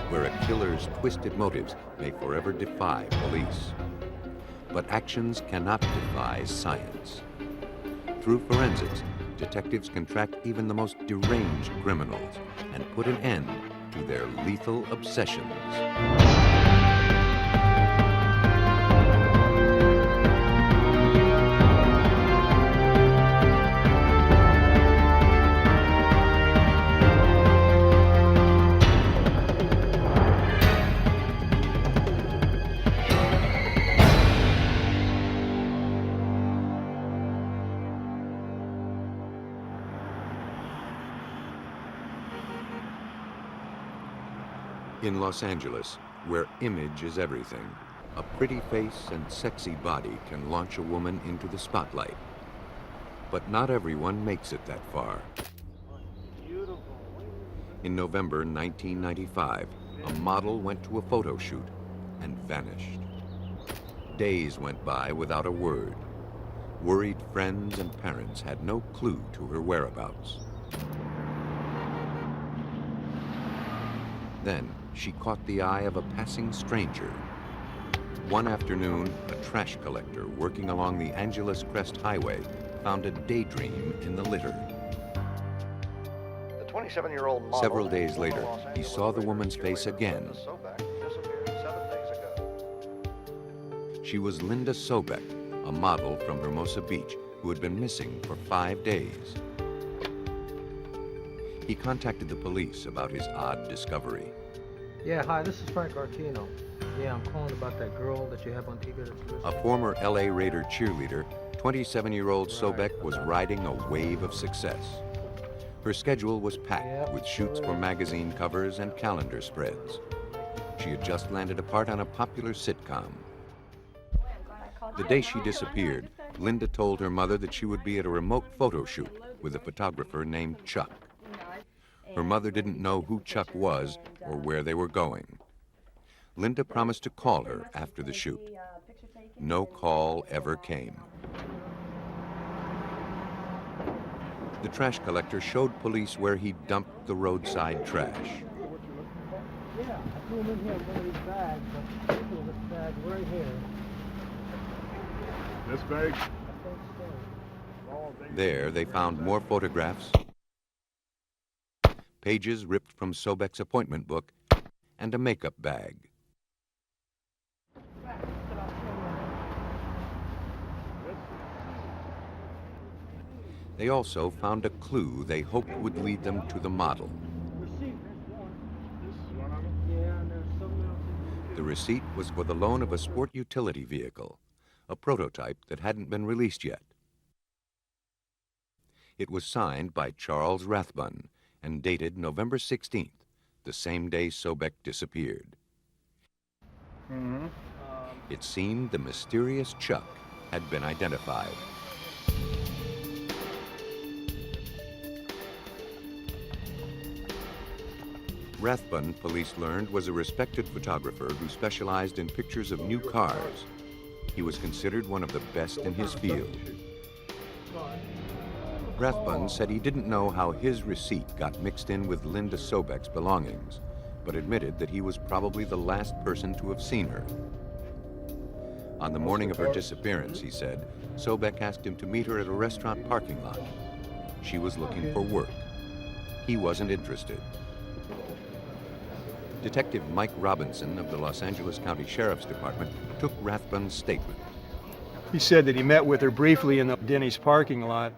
where a killer's twisted motives may forever defy police. But actions cannot defy science. Through forensics, detectives can track even the most deranged criminals and put an end to their lethal obsessions. In Los Angeles, where image is everything, a pretty face and sexy body can launch a woman into the spotlight. But not everyone makes it that far. In November 1995, a model went to a photo shoot and vanished. Days went by without a word. Worried friends and parents had no clue to her whereabouts. Then, she caught the eye of a passing stranger. One afternoon, a trash collector working along the Angeles Crest Highway found a daydream in the litter. The 27-year-old model. Several days later, he saw the woman's face again. Disappeared 7 days ago. She was Linda Sobek, a model from Hermosa Beach who had been missing for 5 days. He contacted the police about his odd discovery. Yeah, hi, this is Frank Artino. Yeah, I'm calling about that girl that you have on TV. A former LA Raider cheerleader, 27-year-old Sobek was riding a wave of success. Her schedule was packed with shoots for magazine covers and calendar spreads. She had just landed a part on a popular sitcom. The day she disappeared, Linda told her mother that she would be at a remote photo shoot with a photographer named Chuck. Her mother didn't know who Chuck was or where they were going. Linda promised to call her after the shoot. No call ever came. The trash collector showed police where he dumped the roadside trash. Yeah, I threw him in here with one of these bags, but this bag right here. This bag? There, they found more photographs, pages ripped from Sobek's appointment book, and a makeup bag. They also found a clue they hoped would lead them to the model. The receipt was for the loan of a sport utility vehicle, a prototype that hadn't been released yet. It was signed by Charles Rathbun and dated November 16th, the same day Sobek disappeared. It seemed the mysterious Chuck had been identified. Rathbun, police learned, was a respected photographer who specialized in pictures of new cars. He was considered one of the best in his field. Rathbun said he didn't know how his receipt got mixed in with Linda Sobek's belongings, but admitted that he was probably the last person to have seen her. On the morning of her disappearance, he said, Sobek asked him to meet her at a restaurant parking lot. She was looking for work. He wasn't interested. Detective Mike Robinson of the Los Angeles County Sheriff's Department took Rathbun's statement. He said that he met with her briefly in the Denny's parking lot,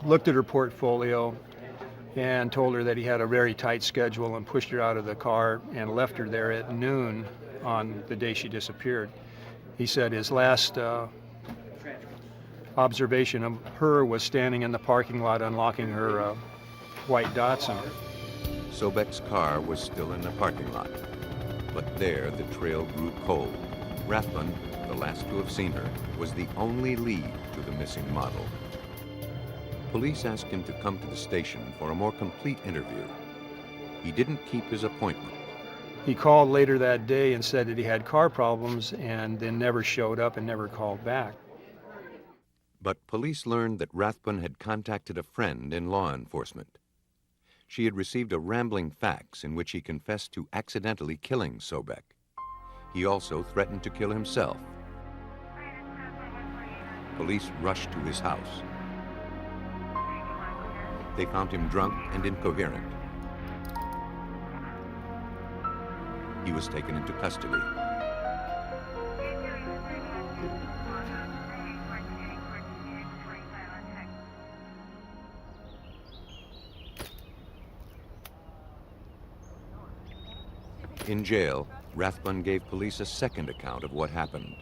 looked at her portfolio, and told her that he had a very tight schedule and pushed her out of the car and left her there at noon on the day she disappeared. He said his last observation of her was standing in the parking lot unlocking her white Datsun. Sobek's car was still in the parking lot, but there the trail grew cold. Rathbun, the last to have seen her, was the only lead to the missing model. Police asked him to come to the station for a more complete interview. He didn't keep his appointment. He called later that day and said that he had car problems and then never showed up and never called back. But police learned that Rathbun had contacted a friend in law enforcement. She had received a rambling fax in which he confessed to accidentally killing Sobek. He also threatened to kill himself. Police rushed to his house. They found him drunk and incoherent. He was taken into custody. In jail, Rathbun gave police a second account of what happened.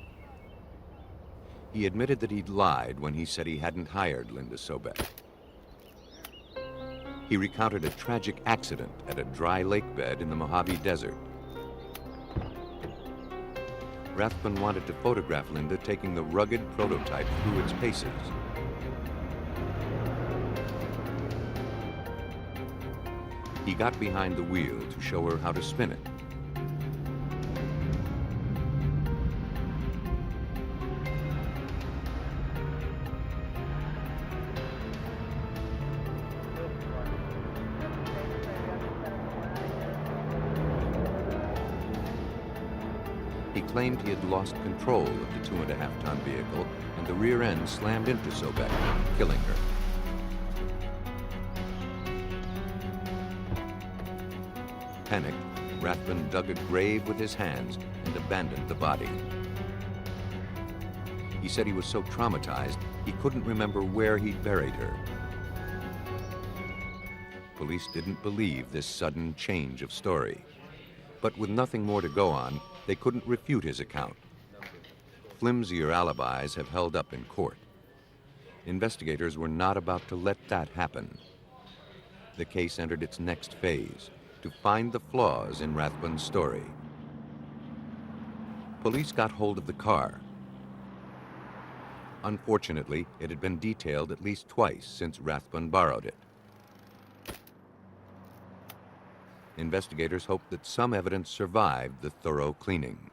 He admitted that he'd lied when he said he hadn't hired Linda Sobek. He recounted a tragic accident at a dry lake bed in the Mojave Desert. Rathbun wanted to photograph Linda taking the rugged prototype through its paces. He got behind the wheel to show her how to spin it. He claimed he had lost control of the 2.5-ton vehicle, and the rear end slammed into Sobek, killing her. Panicked, Rathbun dug a grave with his hands and abandoned the body. He said he was so traumatized, he couldn't remember where he'd buried her. Police didn't believe this sudden change of story. But with nothing more to go on, they couldn't refute his account. Flimsier alibis have held up in court. Investigators were not about to let that happen. The case entered its next phase, to find the flaws in Rathbun's story. Police got hold of the car. Unfortunately, it had been detailed at least twice since Rathbun borrowed it. Investigators hoped that some evidence survived the thorough cleaning.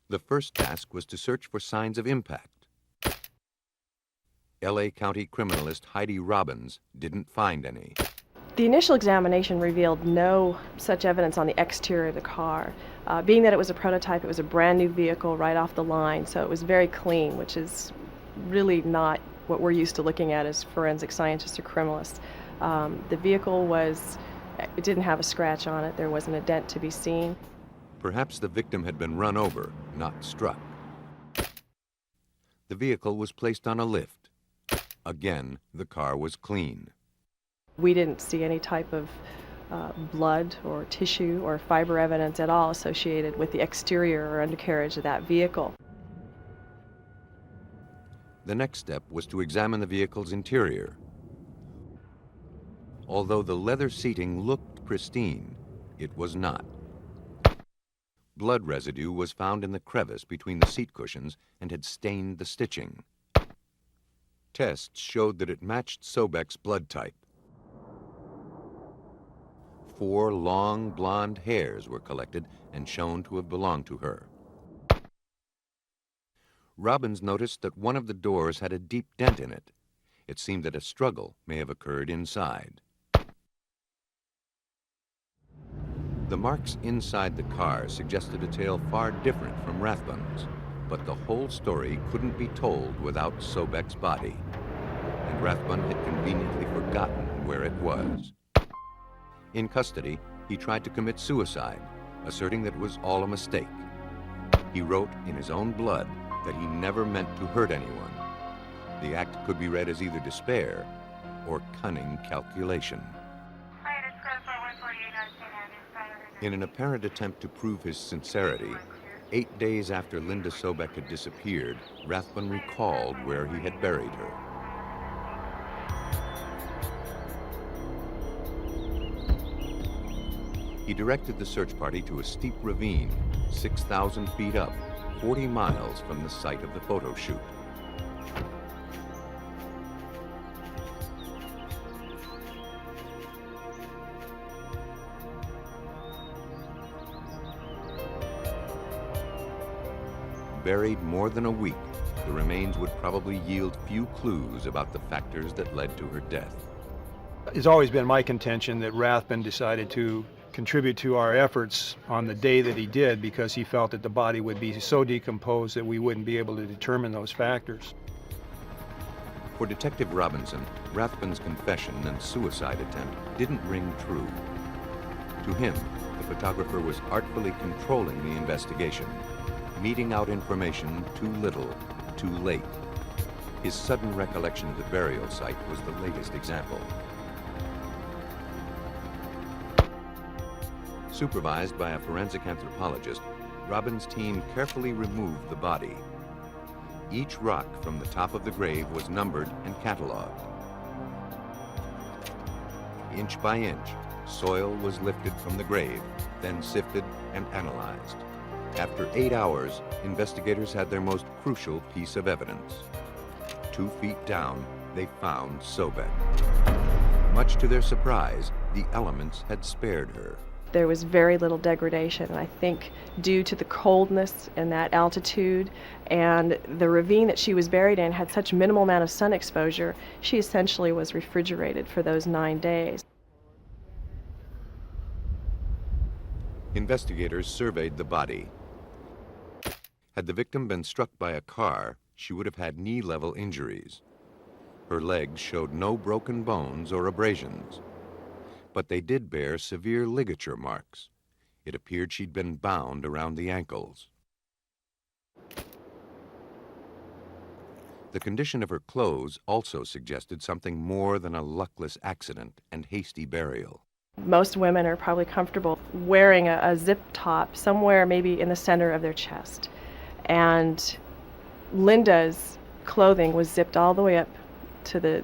The first task was to search for signs of impact. LA County criminalist Heidi Robbins didn't find any. The initial examination revealed no such evidence on the exterior of the car. Being that it was a prototype, it was a brand new vehicle right off the line, so it was very clean, which is really not what we're used to looking at as forensic scientists or criminalists. The vehicle it didn't have a scratch on it. There wasn't a dent to be seen. Perhaps the victim had been run over, not struck. The vehicle was placed on a lift. Again, the car was clean. We didn't see any type of blood or tissue or fiber evidence at all associated with the exterior or undercarriage of that vehicle. The next step was to examine the vehicle's interior. Although the leather seating looked pristine, it was not. Blood residue was found in the crevice between the seat cushions and had stained the stitching. Tests showed that it matched Sobek's blood type. 4 long blonde hairs were collected and shown to have belonged to her. Robbins noticed that one of the doors had a deep dent in it. It seemed that a struggle may have occurred inside. The marks inside the car suggested a tale far different from Rathbun's, but the whole story couldn't be told without Sobek's body, and Rathbun had conveniently forgotten where it was. In custody, he tried to commit suicide, asserting that it was all a mistake. He wrote in his own blood that he never meant to hurt anyone. The act could be read as either despair or cunning calculation. In an apparent attempt to prove his sincerity, 8 days after Linda Sobek had disappeared, Rathbun recalled where he had buried her. He directed the search party to a steep ravine, 6,000 feet up, 40 miles from the site of the photo shoot. Buried more than a week, the remains would probably yield few clues about the factors that led to her death. It's always been my contention that Rathbun decided to contribute to our efforts on the day that he did because he felt that the body would be so decomposed that we wouldn't be able to determine those factors. For Detective Robinson, Rathbun's confession and suicide attempt didn't ring true. To him, the photographer was artfully controlling the investigation, meting out information too little, too late. His sudden recollection of the burial site was the latest example. Supervised by a forensic anthropologist, Robin's team carefully removed the body. Each rock from the top of the grave was numbered and cataloged. Inch by inch, soil was lifted from the grave, then sifted and analyzed. After 8 hours, investigators had their most crucial piece of evidence. 2 feet down, they found Sobek. Much to their surprise, the elements had spared her. There was very little degradation, and I think due to the coldness and that altitude and the ravine that she was buried in had such minimal amount of sun exposure, she essentially was refrigerated for those 9 days. Investigators surveyed the body. Had the victim been struck by a car, she would have had knee-level injuries. Her legs showed no broken bones or abrasions, but they did bear severe ligature marks. It appeared she'd been bound around the ankles. The condition of her clothes also suggested something more than a luckless accident and hasty burial. Most women are probably comfortable wearing a zip top somewhere maybe in the center of their chest. And Linda's clothing was zipped all the way up to the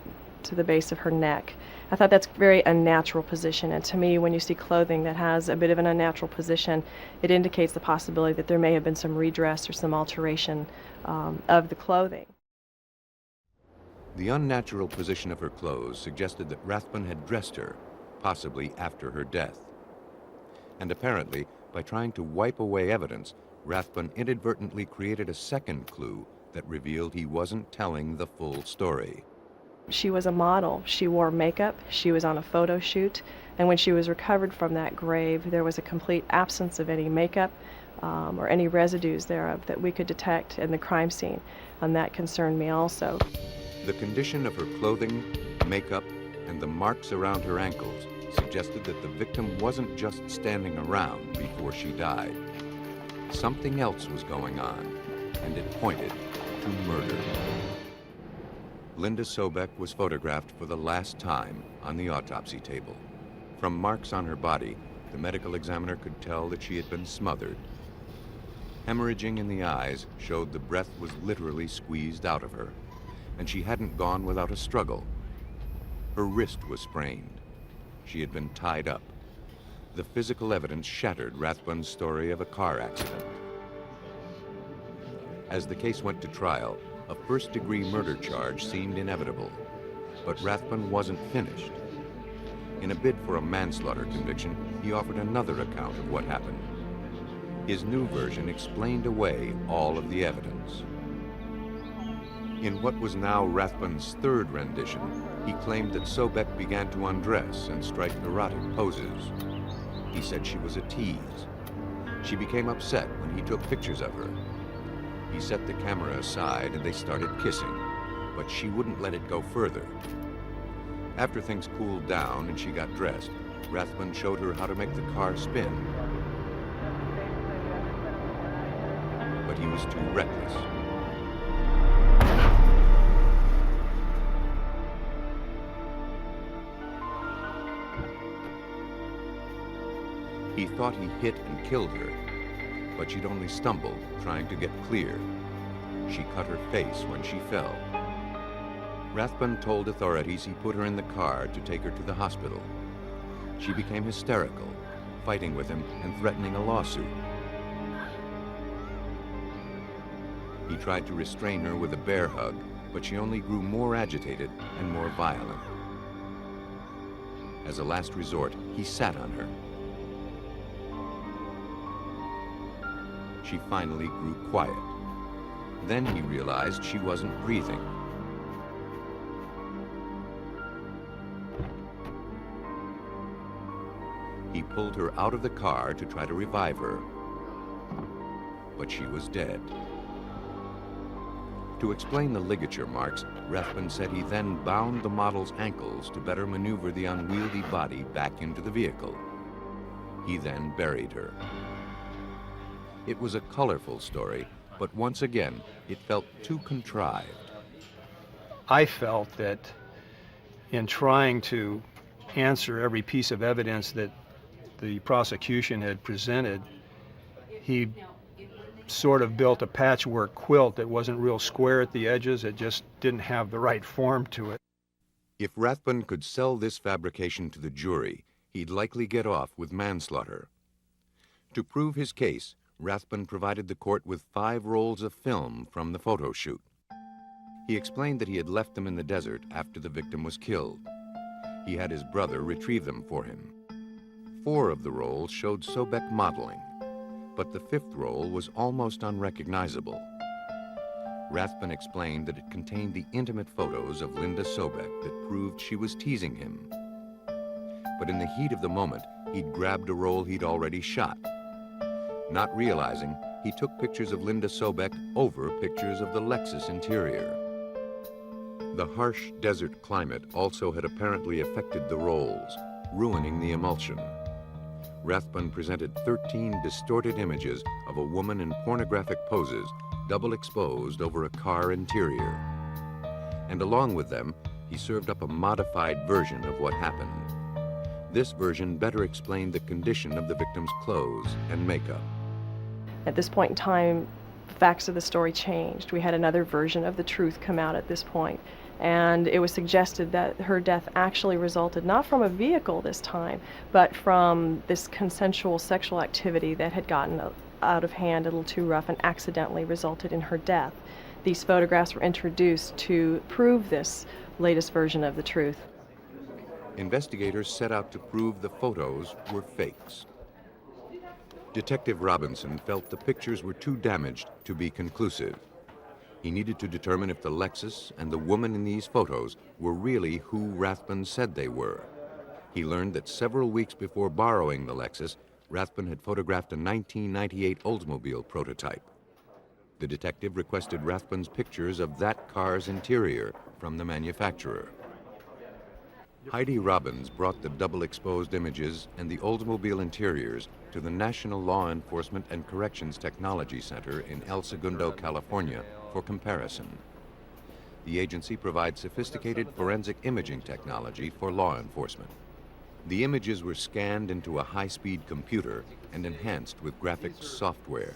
base of her neck. I thought that's a very unnatural position, and to me, when you see clothing that has a bit of an unnatural position, it indicates the possibility that there may have been some redress or some alteration of the clothing. The unnatural position of her clothes suggested that Rathbun had dressed her, possibly after her death. And apparently, by trying to wipe away evidence, Rathbun inadvertently created a second clue that revealed he wasn't telling the full story. She was a model. She wore makeup. She was on a photo shoot. And when she was recovered from that grave, there was a complete absence of any makeup, or any residues thereof that we could detect in the crime scene, and that concerned me also. The condition of her clothing, makeup, and the marks around her ankles suggested that the victim wasn't just standing around before she died. Something else was going on, and it pointed to murder. Linda Sobek was photographed for the last time on the autopsy table. From marks on her body, the medical examiner could tell that she had been smothered. Hemorrhaging in the eyes showed the breath was literally squeezed out of her, and she hadn't gone without a struggle. Her wrist was sprained. She had been tied up. The physical evidence shattered Rathbun's story of a car accident. As the case went to trial, a first-degree murder charge seemed inevitable, but Rathbun wasn't finished. In a bid for a manslaughter conviction, he offered another account of what happened. His new version explained away all of the evidence. In what was now Rathbun's third rendition, he claimed that Sobek began to undress and strike erotic poses. He said she was a tease. She became upset when he took pictures of her. He set the camera aside and they started kissing, but she wouldn't let it go further. After things cooled down and she got dressed, Rathbun showed her how to make the car spin. But he was too reckless. He thought he hit and killed her, but she'd only stumbled, trying to get clear. She cut her face when she fell. Rathbun told authorities he put her in the car to take her to the hospital. She became hysterical, fighting with him and threatening a lawsuit. He tried to restrain her with a bear hug, but she only grew more agitated and more violent. As a last resort, he sat on her. She finally grew quiet. Then he realized she wasn't breathing. He pulled her out of the car to try to revive her, but she was dead. To explain the ligature marks, Rathbun said he then bound the model's ankles to better maneuver the unwieldy body back into the vehicle. He then buried her. It was a colorful story, but once again, it felt too contrived. I felt that in trying to answer every piece of evidence that the prosecution had presented, he sort of built a patchwork quilt that wasn't real square at the edges. It just didn't have the right form to it. If Rathbun could sell this fabrication to the jury, he'd likely get off with manslaughter. To prove his case, Rathbun provided the court with 5 rolls of film from the photo shoot. He explained that he had left them in the desert after the victim was killed. He had his brother retrieve them for him. 4 of the rolls showed Sobek modeling, but the 5th roll was almost unrecognizable. Rathbun explained that it contained the intimate photos of Linda Sobek that proved she was teasing him. But in the heat of the moment, he'd grabbed a roll he'd already shot. Not realizing, he took pictures of Linda Sobek over pictures of the Lexus interior. The harsh desert climate also had apparently affected the rolls, ruining the emulsion. Rathbun presented 13 distorted images of a woman in pornographic poses, double exposed over a car interior. And along with them, he served up a modified version of what happened. This version better explained the condition of the victim's clothes and makeup. At this point in time, the facts of the story changed. We had another version of the truth come out at this point, and it was suggested that her death actually resulted not from a vehicle this time, but from this consensual sexual activity that had gotten out of hand, a little too rough, and accidentally resulted in her death. These photographs were introduced to prove this latest version of the truth. Investigators set out to prove the photos were fakes. Detective Robinson felt the pictures were too damaged to be conclusive. He needed to determine if the Lexus and the woman in these photos were really who Rathbun said they were. He learned that several weeks before borrowing the Lexus, Rathbun had photographed a 1998 Oldsmobile prototype. The detective requested Rathbun's pictures of that car's interior from the manufacturer. Heidi Robbins brought the double-exposed images and the Oldsmobile interiors to the National Law Enforcement and Corrections Technology Center in El Segundo, California, for comparison. The agency provides sophisticated forensic imaging technology for law enforcement. The images were scanned into a high-speed computer and enhanced with graphics software.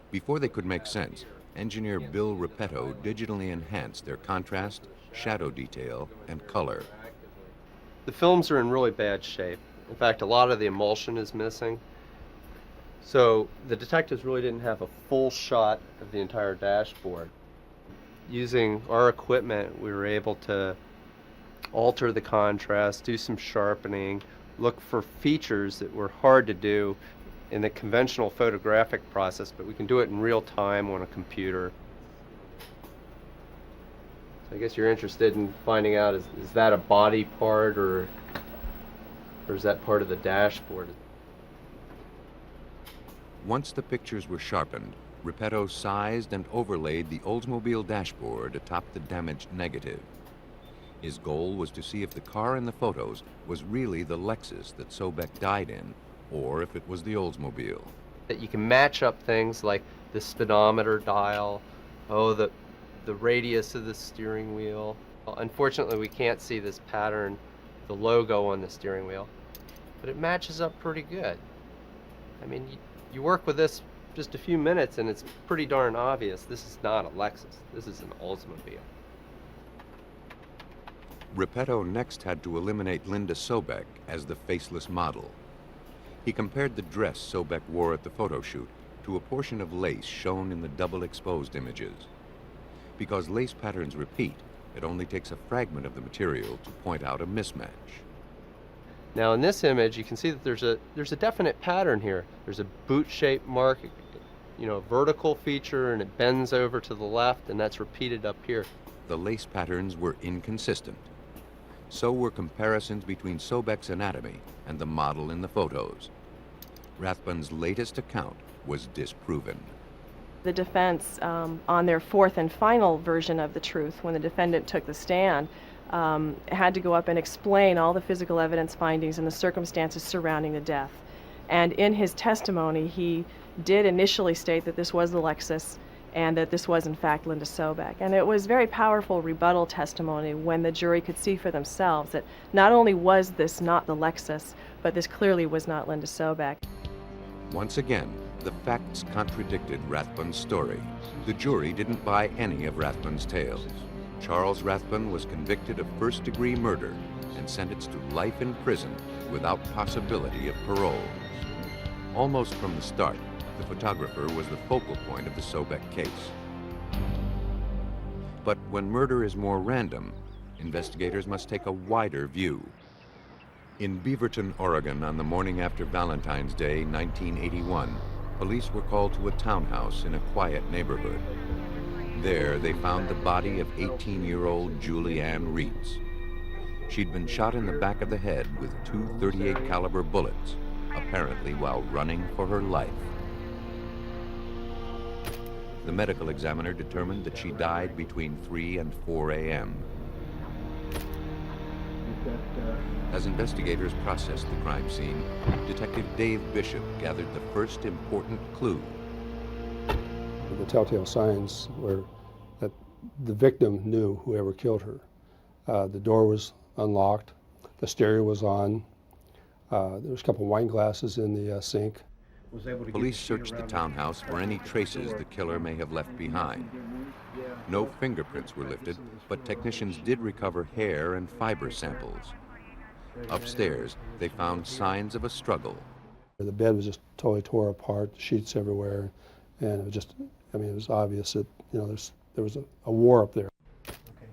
Before they could make sense, engineer Bill Repetto digitally enhanced their contrast, shadow detail, and color. The films are in really bad shape. In fact, a lot of the emulsion is missing. So the detectives really didn't have a full shot of the entire dashboard. Using our equipment, we were able to alter the contrast, do some sharpening, look for features that were hard to do in the conventional photographic process, but we can do it in real time on a computer. So I guess you're interested in finding out, is that a body part or is that part of the dashboard? Once the pictures were sharpened, Repetto sized and overlaid the Oldsmobile dashboard atop the damaged negative. His goal was to see if the car in the photos was really the Lexus that Sobek died in, or if it was the Oldsmobile. That you can match up things like the speedometer dial, the radius of the steering wheel. Unfortunately, we can't see this pattern, the logo on the steering wheel, but it matches up pretty good. I mean, you work with this just a few minutes and it's pretty darn obvious this is not a Lexus, this is an Oldsmobile. Repetto next had to eliminate Linda Sobek as the faceless model. He compared the dress Sobek wore at the photo shoot to a portion of lace shown in the double-exposed images. Because lace patterns repeat, it only takes a fragment of the material to point out a mismatch. Now in this image, you can see that there's a definite pattern here. There's a boot-shaped mark, a vertical feature, and it bends over to the left, and that's repeated up here. The lace patterns were inconsistent. So were comparisons between Sobek's anatomy and the model in the photos. Rathbun's latest account was disproven. The defense, on their fourth and final version of the truth, when the defendant took the stand, had to go up and explain all the physical evidence findings and the circumstances surrounding the death. And in his testimony, he did initially state that this was the Lexus and that this was in fact Linda Sobek. And it was very powerful rebuttal testimony when the jury could see for themselves that not only was this not the Lexus, but this clearly was not Linda Sobek. Once again, the facts contradicted Rathbun's story. The jury didn't buy any of Rathbun's tales. Charles Rathbun was convicted of first-degree murder and sentenced to life in prison without possibility of parole. Almost from the start, the photographer was the focal point of the Sobek case. But when murder is more random, investigators must take a wider view. In Beaverton, Oregon, on the morning after Valentine's Day, 1981, police were called to a townhouse in a quiet neighborhood. There, they found the body of 18-year-old Julie Ann Reitz. She'd been shot in the back of the head with two .38 caliber bullets, apparently while running for her life. The medical examiner determined that she died between 3 and 4 a.m. As investigators processed the crime scene, Detective Dave Bishop gathered the first important clue. The telltale signs were that the victim knew whoever killed her. The door was unlocked, the stereo was on, there was a couple wine glasses in the sink. Police searched the townhouse for any traces the killer may have left behind. No fingerprints were lifted, but technicians did recover hair and fiber samples. Upstairs, they found signs of a struggle. The bed was just totally tore apart, sheets everywhere, and it was just, it was obvious that, there was a war up there.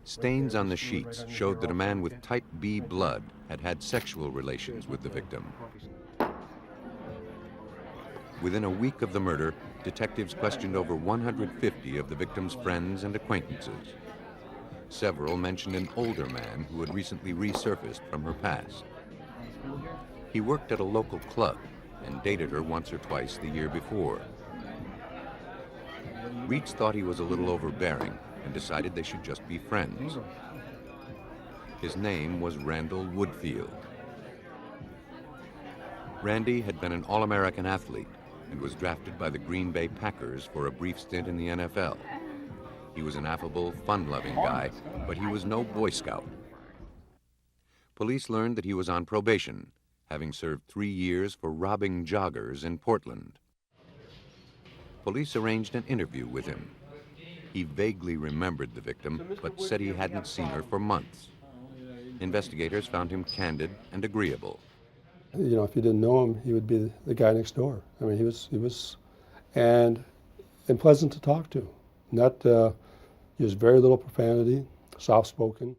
Stains on the sheets showed that a man with type B blood had had sexual relations with the victim. Within a week of the murder, detectives questioned over 150 of the victim's friends and acquaintances. Several mentioned an older man who had recently resurfaced from her past. He worked at a local club and dated her once or twice the year before. Reitz thought he was a little overbearing and decided they should just be friends. His name was Randall Woodfield. Randy had been an All-American athlete and was drafted by the Green Bay Packers for a brief stint in the NFL. He was an affable, fun-loving guy, but he was no Boy Scout. Police learned that he was on probation, having served 3 years for robbing joggers in Portland. Police arranged an interview with him. He vaguely remembered the victim, but said he hadn't seen her for months. Investigators found him candid and agreeable. You know, if you didn't know him, he would be the guy next door. I mean, he was, and pleasant to talk to. Not, used very little profanity, soft-spoken.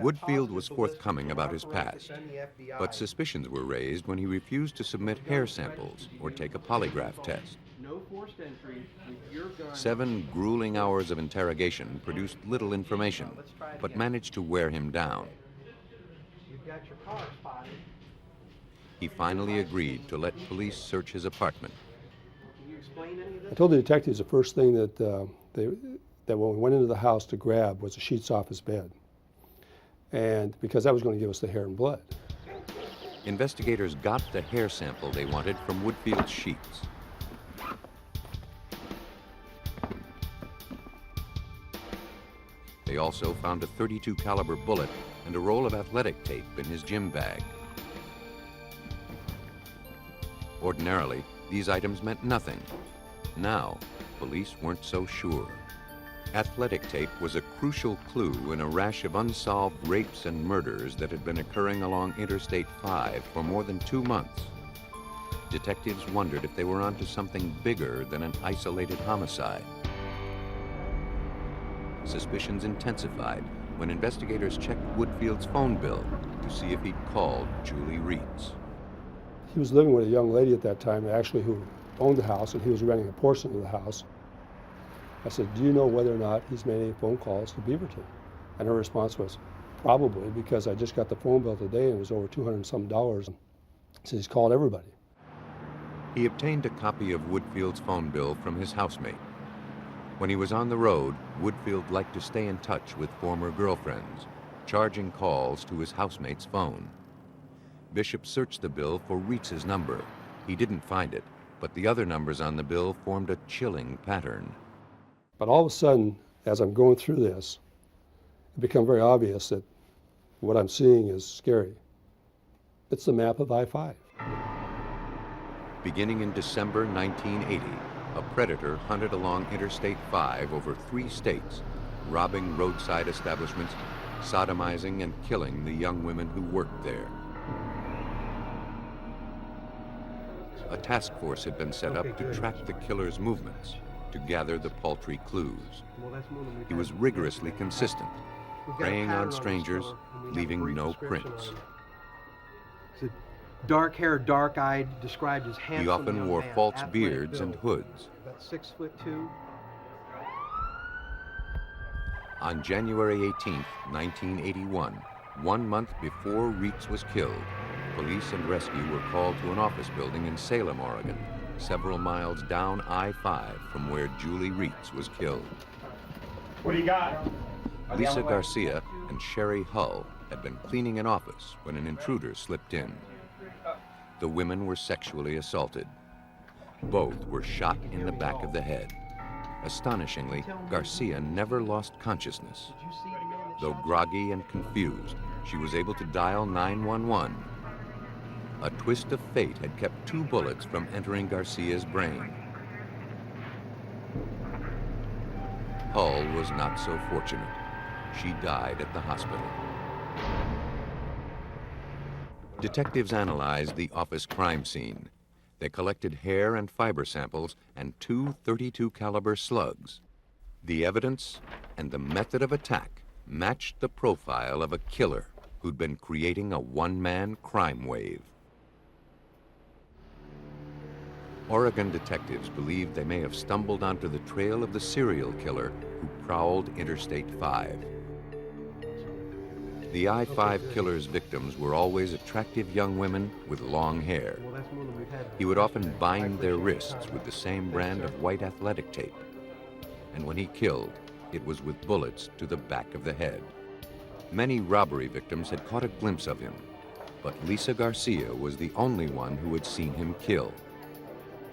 Woodfield was forthcoming about his past, but suspicions were raised when he refused to submit hair samples or take a polygraph test. 7 grueling hours of interrogation produced little information, but managed to wear him down. He finally agreed to let police search his apartment. I told the detectives the first thing that that when we went into the house to grab was the sheets off his bed, and because that was going to give us the hair and blood. Investigators got the hair sample they wanted from Woodfield's sheets. They also found a .32 caliber bullet and a roll of athletic tape in his gym bag. Ordinarily, these items meant nothing. Now, police weren't so sure. Athletic tape was a crucial clue in a rash of unsolved rapes and murders that had been occurring along Interstate 5 for more than 2 months. Detectives wondered if they were onto something bigger than an isolated homicide. Suspicions intensified when investigators checked Woodfield's phone bill to see if he'd called Julie Reitz. He was living with a young lady at that time, actually, who owned the house, and he was renting a portion of the house. I said, do you know whether or not he's made any phone calls to Beaverton? And her response was, probably, because I just got the phone bill today and it was over $200 and some. So he's called everybody. He obtained a copy of Woodfield's phone bill from his housemate. When he was on the road, Woodfield liked to stay in touch with former girlfriends, charging calls to his housemate's phone. Bishop searched the bill for Reitz's number. He didn't find it, but the other numbers on the bill formed a chilling pattern. But all of a sudden, as I'm going through this, it became very obvious that what I'm seeing is scary. It's the map of I-5. Beginning in December 1980, a predator hunted along Interstate 5 over 3 states, robbing roadside establishments, sodomizing and killing the young women who worked there. A task force had been set up to track the killer's movements, to gather the paltry clues. He was rigorously consistent, preying on strangers, leaving no prints. Dark hair, dark-eyed, described as handsome. He often wore false beards and hoods. About 6'2". On January 18, 1981, 1 month before Reitz was killed, police and rescue were called to an office building in Salem, Oregon, several miles down I-5 from where Julie Reitz was killed. What do you got? Lisa Garcia and Sherry Hull had been cleaning an office when an intruder slipped in. The women were sexually assaulted. Both were shot in the back of the head. Astonishingly, Garcia never lost consciousness. Though groggy and confused, she was able to dial 911. A twist of fate had kept 2 bullets from entering Garcia's brain. Hull was not so fortunate. She died at the hospital. Detectives analyzed the office crime scene. They collected hair and fiber samples and 2 .32 caliber slugs. The evidence and the method of attack matched the profile of a killer who'd been creating a one-man crime wave. Oregon detectives believed they may have stumbled onto the trail of the serial killer who prowled Interstate 5. The I-5 killer's victims were always attractive young women with long hair. He would often bind their wrists with the same brand of white athletic tape. And when he killed, it was with bullets to the back of the head. Many robbery victims had caught a glimpse of him, but Lisa Garcia was the only one who had seen him kill.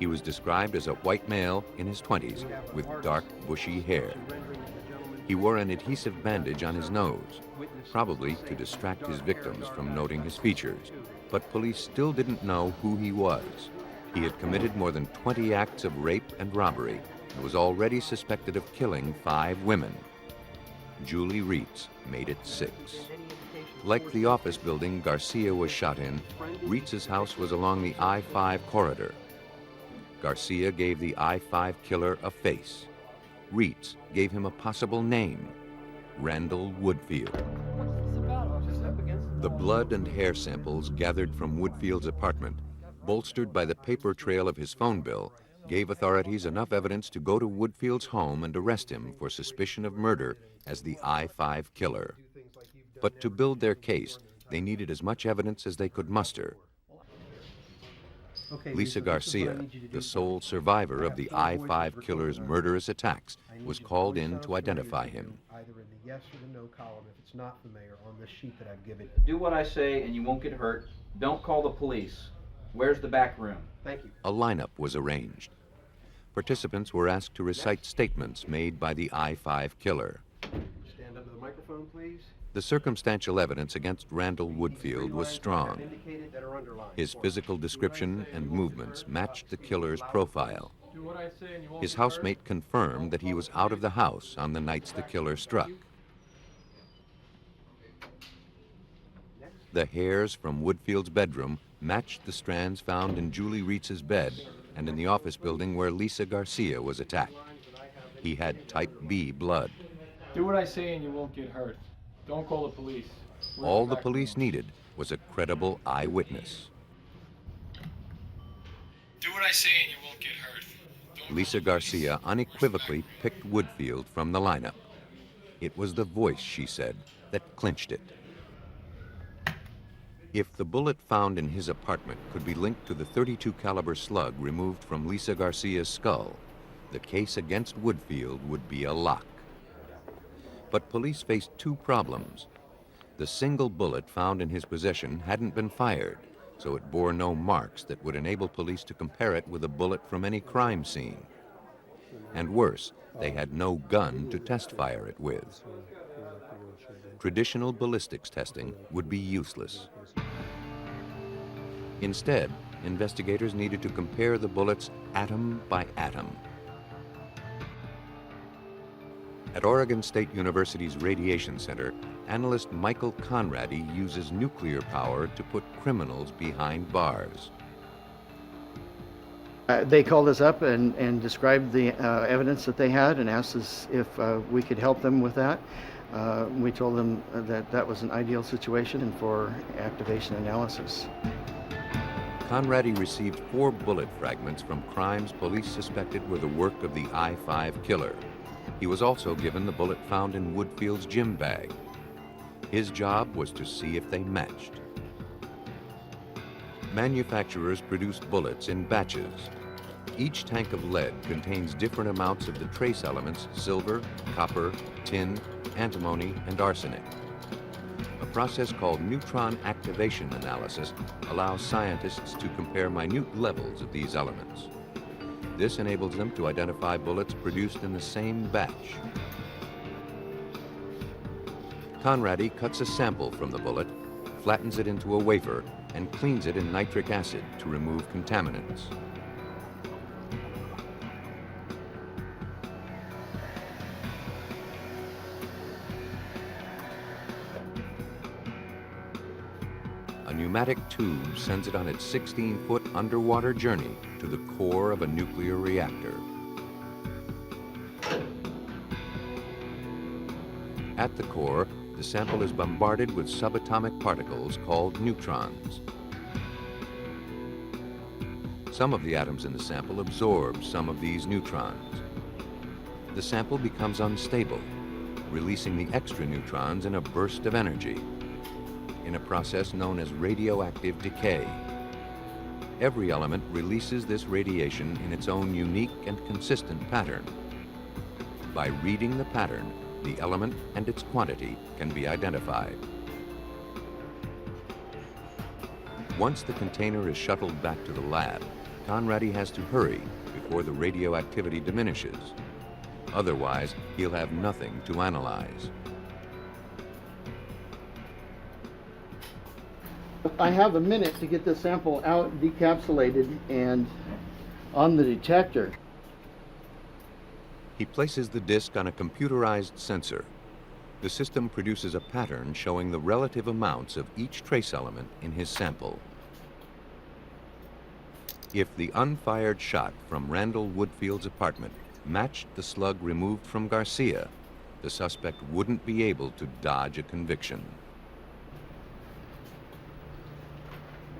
He was described as a white male in his 20s with dark, bushy hair. He wore an adhesive bandage on his nose, probably to distract his victims from noting his features. But police still didn't know who he was. He had committed more than 20 acts of rape and robbery and was already suspected of killing 5 women. Julie Reitz made it 6. Like the office building Garcia was shot in, Reitz's house was along the I-5 corridor. Garcia gave the I-5 killer a face. Reitz gave him a possible name, Randall Woodfield. The blood and hair samples gathered from Woodfield's apartment, bolstered by the paper trail of his phone bill, gave authorities enough evidence to go to Woodfield's home and arrest him for suspicion of murder as the I-5 killer. But to build their case, they needed as much evidence as they could muster. Lisa Garcia, the sole survivor of the I-5 killer's murderous attacks, was called in to identify him. Either in the yes or the no column, if it's not the mayor, on this sheet that I've given. Do what I say and you won't get hurt. Don't call the police. Where's the back room? Thank you. A lineup was arranged. Participants were asked to recite statements made by the I-5 killer. Stand up to the microphone, please. The circumstantial evidence against Randall Woodfield was strong. His physical description and movements matched the killer's profile. His housemate confirmed that he was out of the house on the nights the killer struck. The hairs from Woodfield's bedroom matched the strands found in Julie Reitz's bed and in the office building where Lisa Garcia was attacked. He had type B blood. Do what I say and you won't get hurt. Don't call the police. All the police needed was a credible eyewitness. Do what I say and you won't get hurt. Lisa Garcia unequivocally picked Woodfield from the lineup. It was the voice, she said, that clinched it. If the bullet found in his apartment could be linked to the .32 caliber slug removed from Lisa Garcia's skull, the case against Woodfield would be a lock. But police faced 2 problems. The single bullet found in his possession hadn't been fired, so it bore no marks that would enable police to compare it with a bullet from any crime scene. And worse, they had no gun to test fire it with. Traditional ballistics testing would be useless. Instead, investigators needed to compare the bullets atom by atom. At Oregon State University's Radiation Center, analyst Michael Conradi uses nuclear power to put criminals behind bars. They called us up and described the evidence that they had and asked us if we could help them with that. We told them that that was an ideal situation and for activation analysis. Conradi received 4 bullet fragments from crimes police suspected were the work of the I-5 killer. He was also given the bullet found in Woodfield's gym bag. His job was to see if they matched. Manufacturers produced bullets in batches. Each tank of lead contains different amounts of the trace elements silver, copper, tin, antimony, and arsenic. A process called neutron activation analysis allows scientists to compare minute levels of these elements. This enables them to identify bullets produced in the same batch. Conradi cuts a sample from the bullet, flattens it into a wafer, and cleans it in nitric acid to remove contaminants. A pneumatic tube sends it on its 16-foot underwater journey to the core of a nuclear reactor. At the core, the sample is bombarded with subatomic particles called neutrons. Some of the atoms in the sample absorb some of these neutrons. The sample becomes unstable, releasing the extra neutrons in a burst of energy. in a process known as radioactive decay. Every element releases this radiation in its own unique and consistent pattern. By reading the pattern, the element and its quantity can be identified. Once the container is shuttled back to the lab, Conradi has to hurry before the radioactivity diminishes. Otherwise, he'll have nothing to analyze. I have a minute to get the sample out, decapsulated, and on the detector. He places the disc on a computerized sensor. The system produces a pattern showing the relative amounts of each trace element in his sample. If the unfired shot from Randall Woodfield's apartment matched the slug removed from Garcia, the suspect wouldn't be able to dodge a conviction.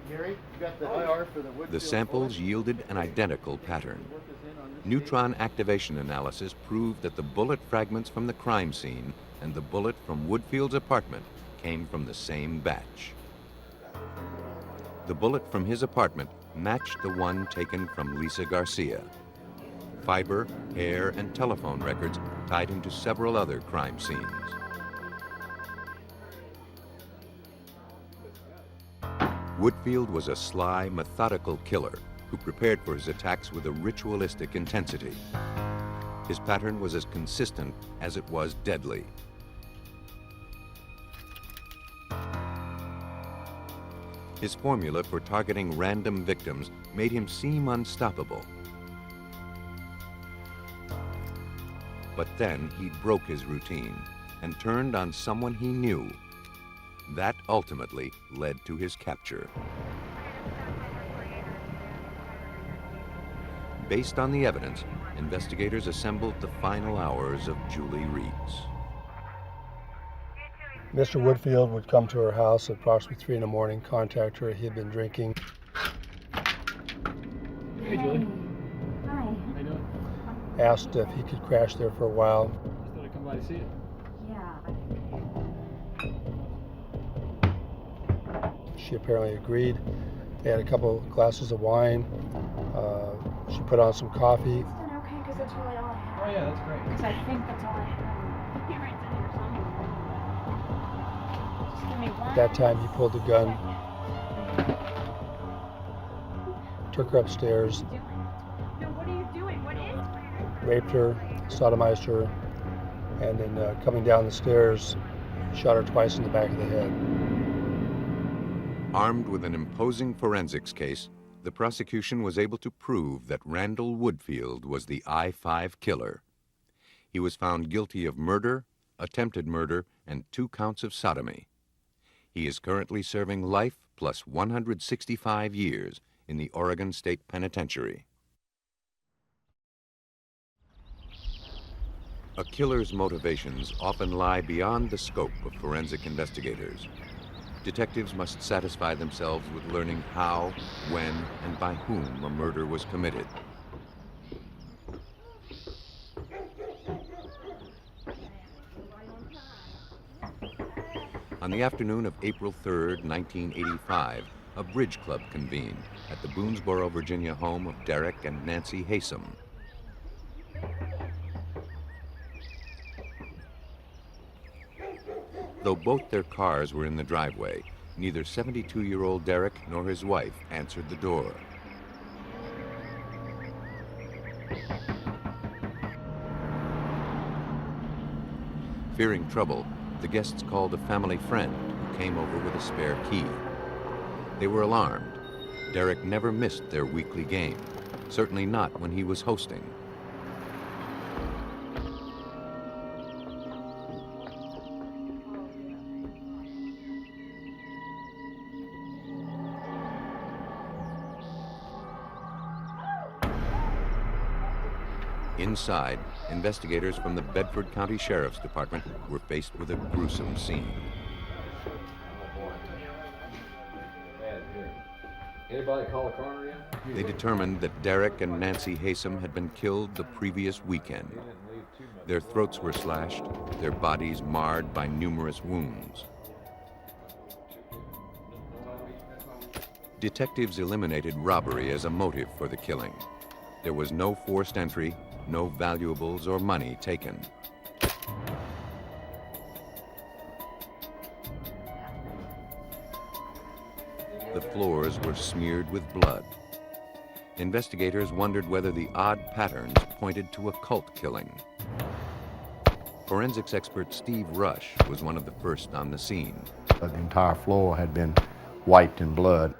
Gary, you got the IR for the Woodfield. The samples yielded an identical pattern. Neutron activation analysis proved that the bullet fragments from the crime scene and the bullet from Woodfield's apartment came from the same batch. The bullet from his apartment matched the one taken from Lisa Garcia. Fiber, hair, and telephone records tied him to several other crime scenes. Woodfield was a sly, methodical killer who prepared for his attacks with a ritualistic intensity. His pattern was as consistent as it was deadly. His formula for targeting random victims made him seem unstoppable. But then he broke his routine and turned on someone he knew. That ultimately led to his capture. Based on the evidence, investigators assembled the final hours of Julie Reed's. Mr. Woodfield would come to her house at approximately 3 in the morning, contact her. He had been drinking. Hey, Julie. Hi. How you doing? Asked if he could crash there for a while. Just thought I'd come by to see you. Yeah. She apparently agreed. They had a couple glasses of wine. She put on some coffee. It's been okay because that's really all I have. Oh, yeah, that's great. Because I think that's all I have. He writes in here somewhere. Just give me one. At that time, he pulled the gun, took her upstairs, No, what are you doing? What is? raped her, sodomized her, and then coming down the stairs, shot her twice in the back of the head. Armed with an imposing forensics case, the prosecution was able to prove that Randall Woodfield was the I-5 killer. He was found guilty of murder, attempted murder, and 2 counts of sodomy. He is currently serving life plus 165 years in the Oregon State Penitentiary. A killer's motivations often lie beyond the scope of forensic investigators. Detectives must satisfy themselves with learning how, when, and by whom a murder was committed. On the afternoon of April 3rd, 1985, a bridge club convened at the Boonsboro, Virginia home of Derek and Nancy Haysom. Though both their cars were in the driveway, neither 72-year-old Derek nor his wife answered the door. Fearing trouble, the guests called a family friend who came over with a spare key. They were alarmed. Derek never missed their weekly game, certainly not when he was hosting. Inside, investigators from the Bedford County Sheriff's Department were faced with a gruesome scene. Anybody call a coroner yet? They determined that Derek and Nancy Haysom had been killed the previous weekend. Their throats were slashed, their bodies marred by numerous wounds. Detectives eliminated robbery as a motive for the killing. There was no forced entry, no valuables or money taken. The floors were smeared with blood. Investigators wondered whether the odd patterns pointed to a cult killing. Forensics expert Steve Rush was one of the first on the scene. The entire floor had been wiped in blood.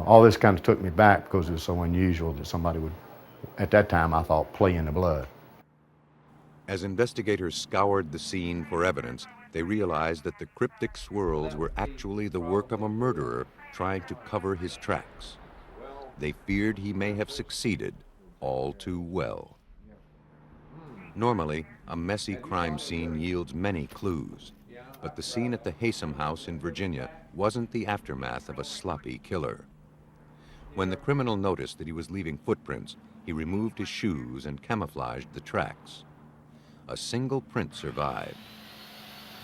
All this kind of took me back because it was so unusual that somebody would, at that time I thought, play in the blood. As investigators scoured the scene for evidence, they realized that the cryptic swirls were actually the work of a murderer trying to cover his tracks. They feared he may have succeeded all too well. Normally, a messy crime scene yields many clues, but the scene at the Haysom house in Virginia wasn't the aftermath of a sloppy killer. When the criminal noticed that he was leaving footprints, he removed his shoes and camouflaged the tracks. A single print survived.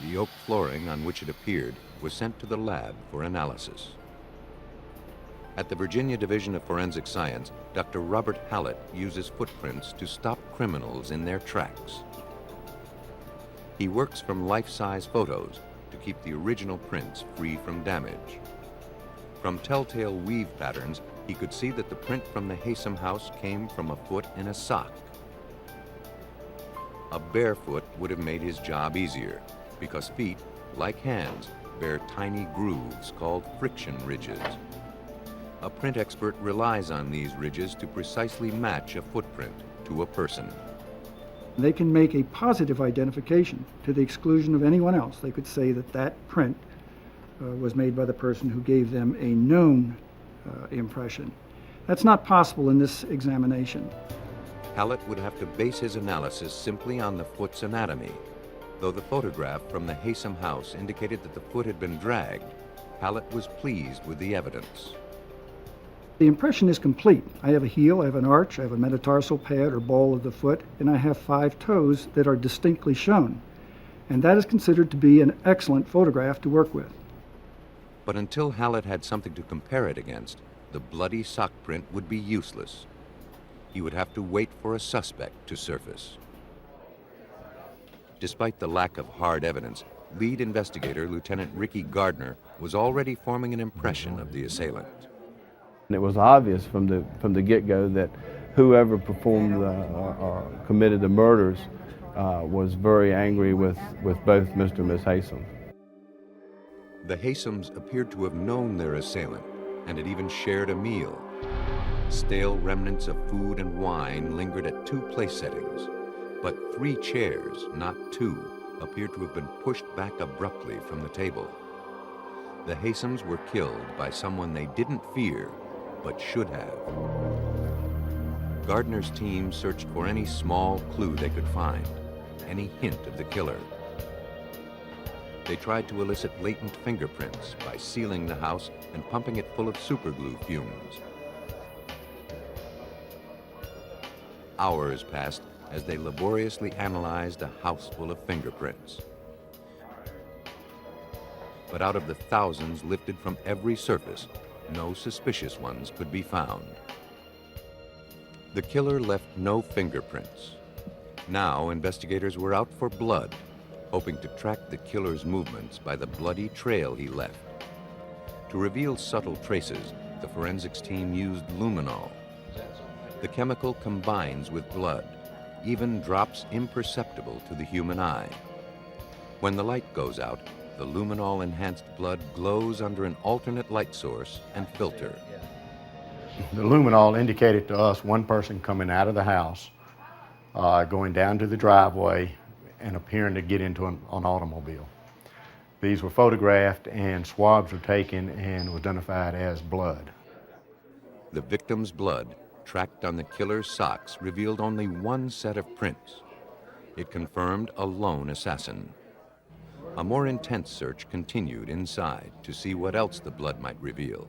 The oak flooring on which it appeared was sent to the lab for analysis. At the Virginia Division of Forensic Science, Dr. Robert Hallett uses footprints to stop criminals in their tracks. He works from life-size photos to keep the original prints free from damage. From telltale weave patterns, he could see that the print from the Haysom house came from a foot in a sock. A bare foot would have made his job easier, because feet, like hands, bear tiny grooves called friction ridges. A print expert relies on these ridges to precisely match a footprint to a person. They can make a positive identification to the exclusion of anyone else. They could say that that print was made by the person who gave them a known impression. That's not possible in this examination. Hallett would have to base his analysis simply on the foot's anatomy. Though the photograph from the Haysom house indicated that the foot had been dragged, Hallett was pleased with the evidence. The impression is complete. I have a heel, I have an arch, I have a metatarsal pad or ball of the foot, and I have 5 toes that are distinctly shown. And that is considered to be an excellent photograph to work with. But until Hallett had something to compare it against, the bloody sock print would be useless. He would have to wait for a suspect to surface. Despite the lack of hard evidence, lead investigator Lieutenant Ricky Gardner was already forming an impression of the assailant. It was obvious from the get-go that whoever performed or committed the murders was very angry with both Mr. and Miss Haysom. The Haysoms appeared to have known their assailant and had even shared a meal. Stale remnants of food and wine lingered at 2 place settings, but 3 chairs, not 2, appeared to have been pushed back abruptly from the table. The Haysoms were killed by someone they didn't fear, but should have. Gardner's team searched for any small clue they could find, any hint of the killer. They tried to elicit latent fingerprints by sealing the house and pumping it full of superglue fumes. Hours passed as they laboriously analyzed a house full of fingerprints. But out of the thousands lifted from every surface, no suspicious ones could be found. The killer left no fingerprints. Now investigators were out for blood, hoping to track the killer's movements by the bloody trail he left. To reveal subtle traces, the forensics team used luminol. The chemical combines with blood, even drops imperceptible to the human eye. When the light goes out, the luminol-enhanced blood glows under an alternate light source and filter. The luminol indicated to us one person coming out of the house, going down to the driveway, and appearing to get into an automobile. These were photographed and swabs were taken and was identified as blood. The victim's blood, tracked on the killer's socks, revealed only one set of prints. It confirmed a lone assassin. A more intense search continued inside to see what else the blood might reveal.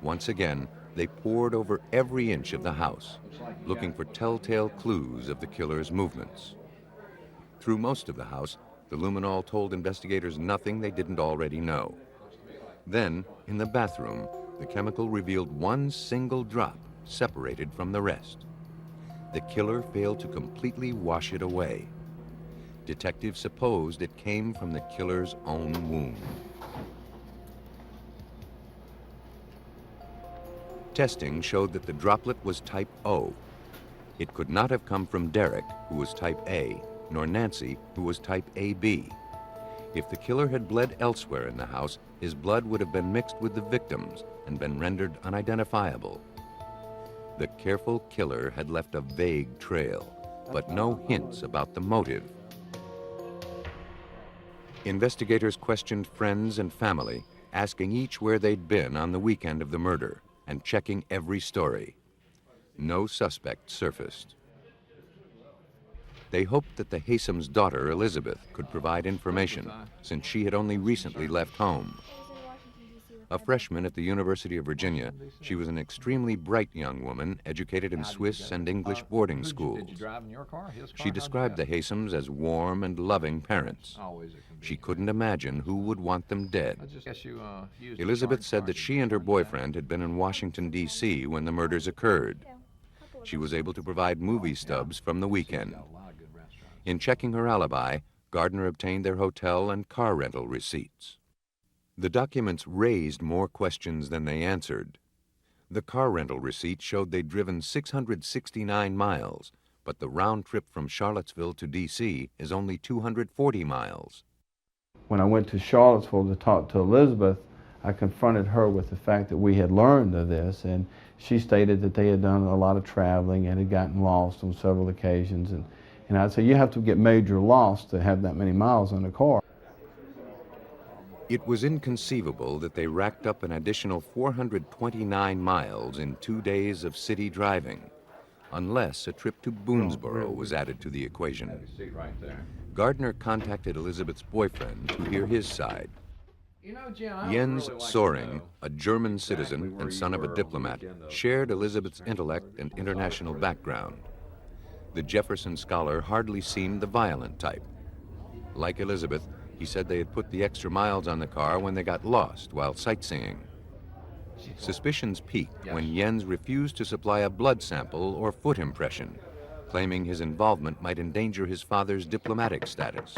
Once again, they pored over every inch of the house, looking for telltale clues of the killer's movements. Through most of the house, the luminol told investigators nothing they didn't already know. Then, in the bathroom, the chemical revealed one single drop separated from the rest. The killer failed to completely wash it away. Detectives supposed it came from the killer's own wound. Testing showed that the droplet was type O. It could not have come from Derek, who was type A, nor Nancy, who was type AB. If the killer had bled elsewhere in the house, his blood would have been mixed with the victim's and been rendered unidentifiable. The careful killer had left a vague trail, but no hints about the motive. Investigators questioned friends and family, asking each where they'd been on the weekend of the murder and checking every story. No suspect surfaced. They hoped that the Haysom's daughter, Elizabeth, could provide information, since she had only recently left home. A freshman at the University of Virginia, she was an extremely bright young woman, educated in Swiss and English boarding schools. She described the Haysoms as warm and loving parents. She couldn't imagine who would want them dead. Elizabeth said that she and her boyfriend had been in Washington, D.C. when the murders occurred. She was able to provide movie stubs from the weekend. In checking her alibi, Gardner obtained their hotel and car rental receipts. The documents raised more questions than they answered. The car rental receipt showed they'd driven 669 miles, but the round trip from Charlottesville to D.C. is only 240 miles. When I went to Charlottesville to talk to Elizabeth, I confronted her with the fact that we had learned of this, and she stated that they had done a lot of traveling and had gotten lost on several occasions. And I'd say, you have to get major lost to have that many miles in a car. It was inconceivable that they racked up an additional 429 miles in 2 days of city driving, unless a trip to Boonsboro was added to the equation. Gardner contacted Elizabeth's boyfriend to hear his side. Jens Soring, a German citizen and son of a diplomat, shared Elizabeth's intellect and international background. The Jefferson scholar hardly seemed the violent type. Like Elizabeth, he said they had put the extra miles on the car when they got lost while sightseeing. Suspicions peaked when Jens refused to supply a blood sample or foot impression, claiming his involvement might endanger his father's diplomatic status.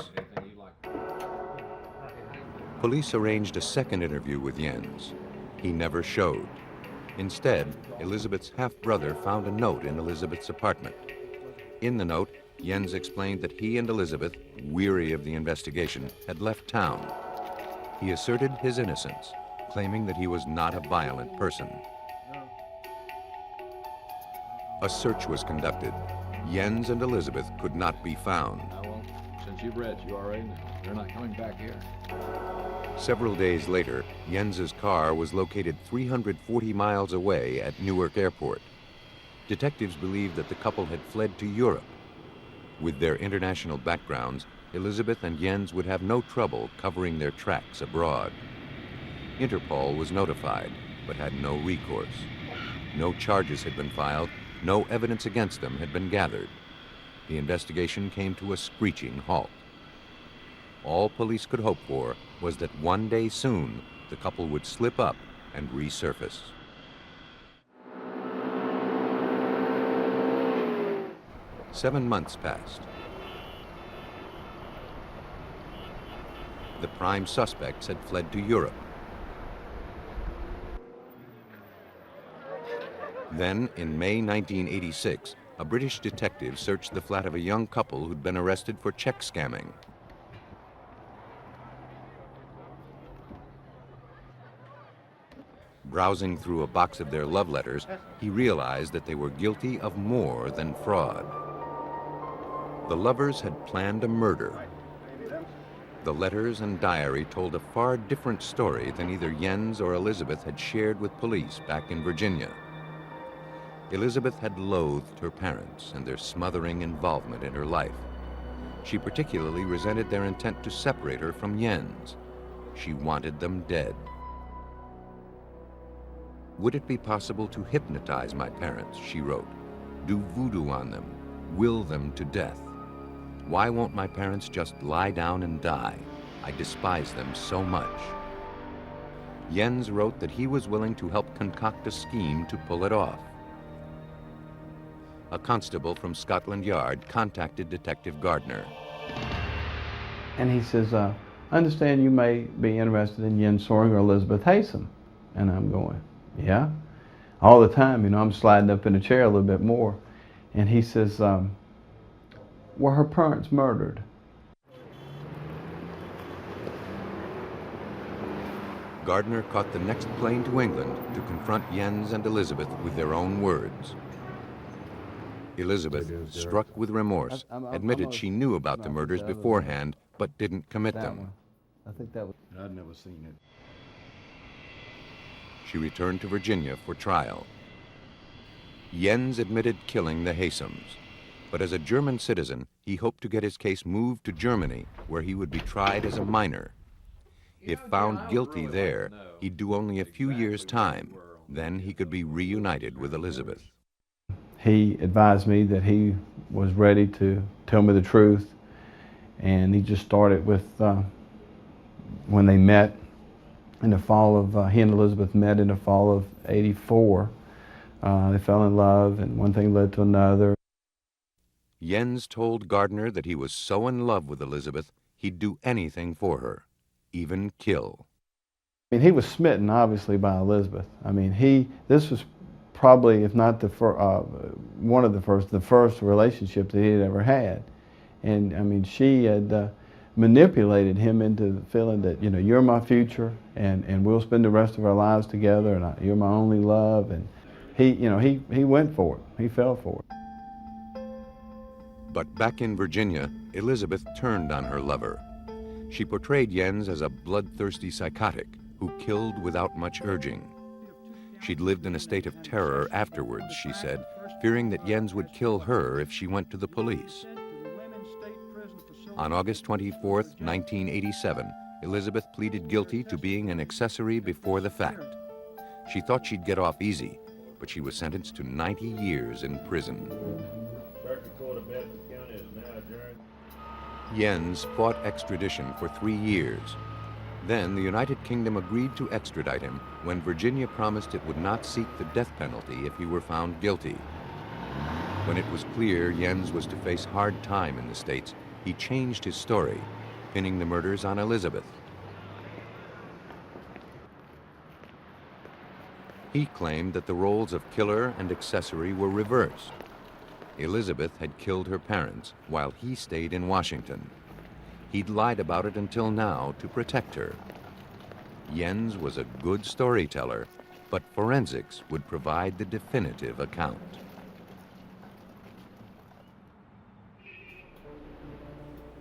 Police arranged a second interview with Jens. He never showed. Instead, Elizabeth's half-brother found a note in Elizabeth's apartment. In the note, Jens explained that he and Elizabeth, weary of the investigation, had left town. He asserted his innocence, claiming that he was not a violent person. A search was conducted. Jens and Elizabeth could not be found. Well, since you've read, you already know. They're not coming back here. Several days later, Jens's car was located 340 miles away at Newark Airport. Detectives believed that the couple had fled to Europe. With their international backgrounds, Elizabeth and Jens would have no trouble covering their tracks abroad. Interpol was notified, but had no recourse. No charges had been filed, no evidence against them had been gathered. The investigation came to a screeching halt. All police could hope for was that one day soon, the couple would slip up and resurface. Seven months passed. The prime suspects had fled to Europe. Then, in May 1986, a British detective searched the flat of a young couple who'd been arrested for check scamming. Browsing through a box of their love letters, he realized that they were guilty of more than fraud. The lovers had planned a murder. The letters and diary told a far different story than either Jens or Elizabeth had shared with police back in Virginia. Elizabeth had loathed her parents and their smothering involvement in her life. She particularly resented their intent to separate her from Jens. She wanted them dead. Would it be possible to hypnotize my parents, she wrote, do voodoo on them, will them to death? Why won't my parents just lie down and die? I despise them so much. Jens wrote that he was willing to help concoct a scheme to pull it off. A constable from Scotland Yard contacted Detective Gardner. And he says, I understand you may be interested in Jens Soring or Elizabeth Haysom. And I'm going, yeah? All the time, you know, I'm sliding up in the chair a little bit more. And he says, were her parents murdered? Gardner caught the next plane to England to confront Jens and Elizabeth with their own words. Elizabeth, struck with remorse, admitted she knew about the murders beforehand, but didn't commit them. I think that was... I'd never seen it. She returned to Virginia for trial. Jens admitted killing the Haysoms, but as a German citizen, he hoped to get his case moved to Germany, where he would be tried as a minor. If found guilty there, he'd do only a few years' time. Then he could be reunited with Elizabeth. He advised me that he was ready to tell me the truth, and he just started with when they met in the fall of, he and Elizabeth met in the fall of '84. They fell in love, and one thing led to another. Jens told Gardner that he was so in love with Elizabeth, he'd do anything for her, even kill. I mean, he was smitten, obviously, by Elizabeth. I mean, this was probably, if not the one of the first relationship that he had ever had. And I mean, she had manipulated him into feeling that, you know, you're my future, and we'll spend the rest of our lives together, and you're my only love. And he went for it. He fell for it. But back in Virginia, Elizabeth turned on her lover. She portrayed Jens as a bloodthirsty psychotic who killed without much urging. She'd lived in a state of terror afterwards, she said, fearing that Jens would kill her if she went to the police. On August 24, 1987, Elizabeth pleaded guilty to being an accessory before the fact. She thought she'd get off easy, but she was sentenced to 90 years in prison. Jens fought extradition for 3 years. Then the United Kingdom agreed to extradite him when Virginia promised it would not seek the death penalty if he were found guilty. When it was clear Jens was to face hard time in the States, he changed his story, pinning the murders on Elizabeth. He claimed that the roles of killer and accessory were reversed. Elizabeth had killed her parents while he stayed in Washington. He'd lied about it until now to protect her. Jens was a good storyteller, but forensics would provide the definitive account.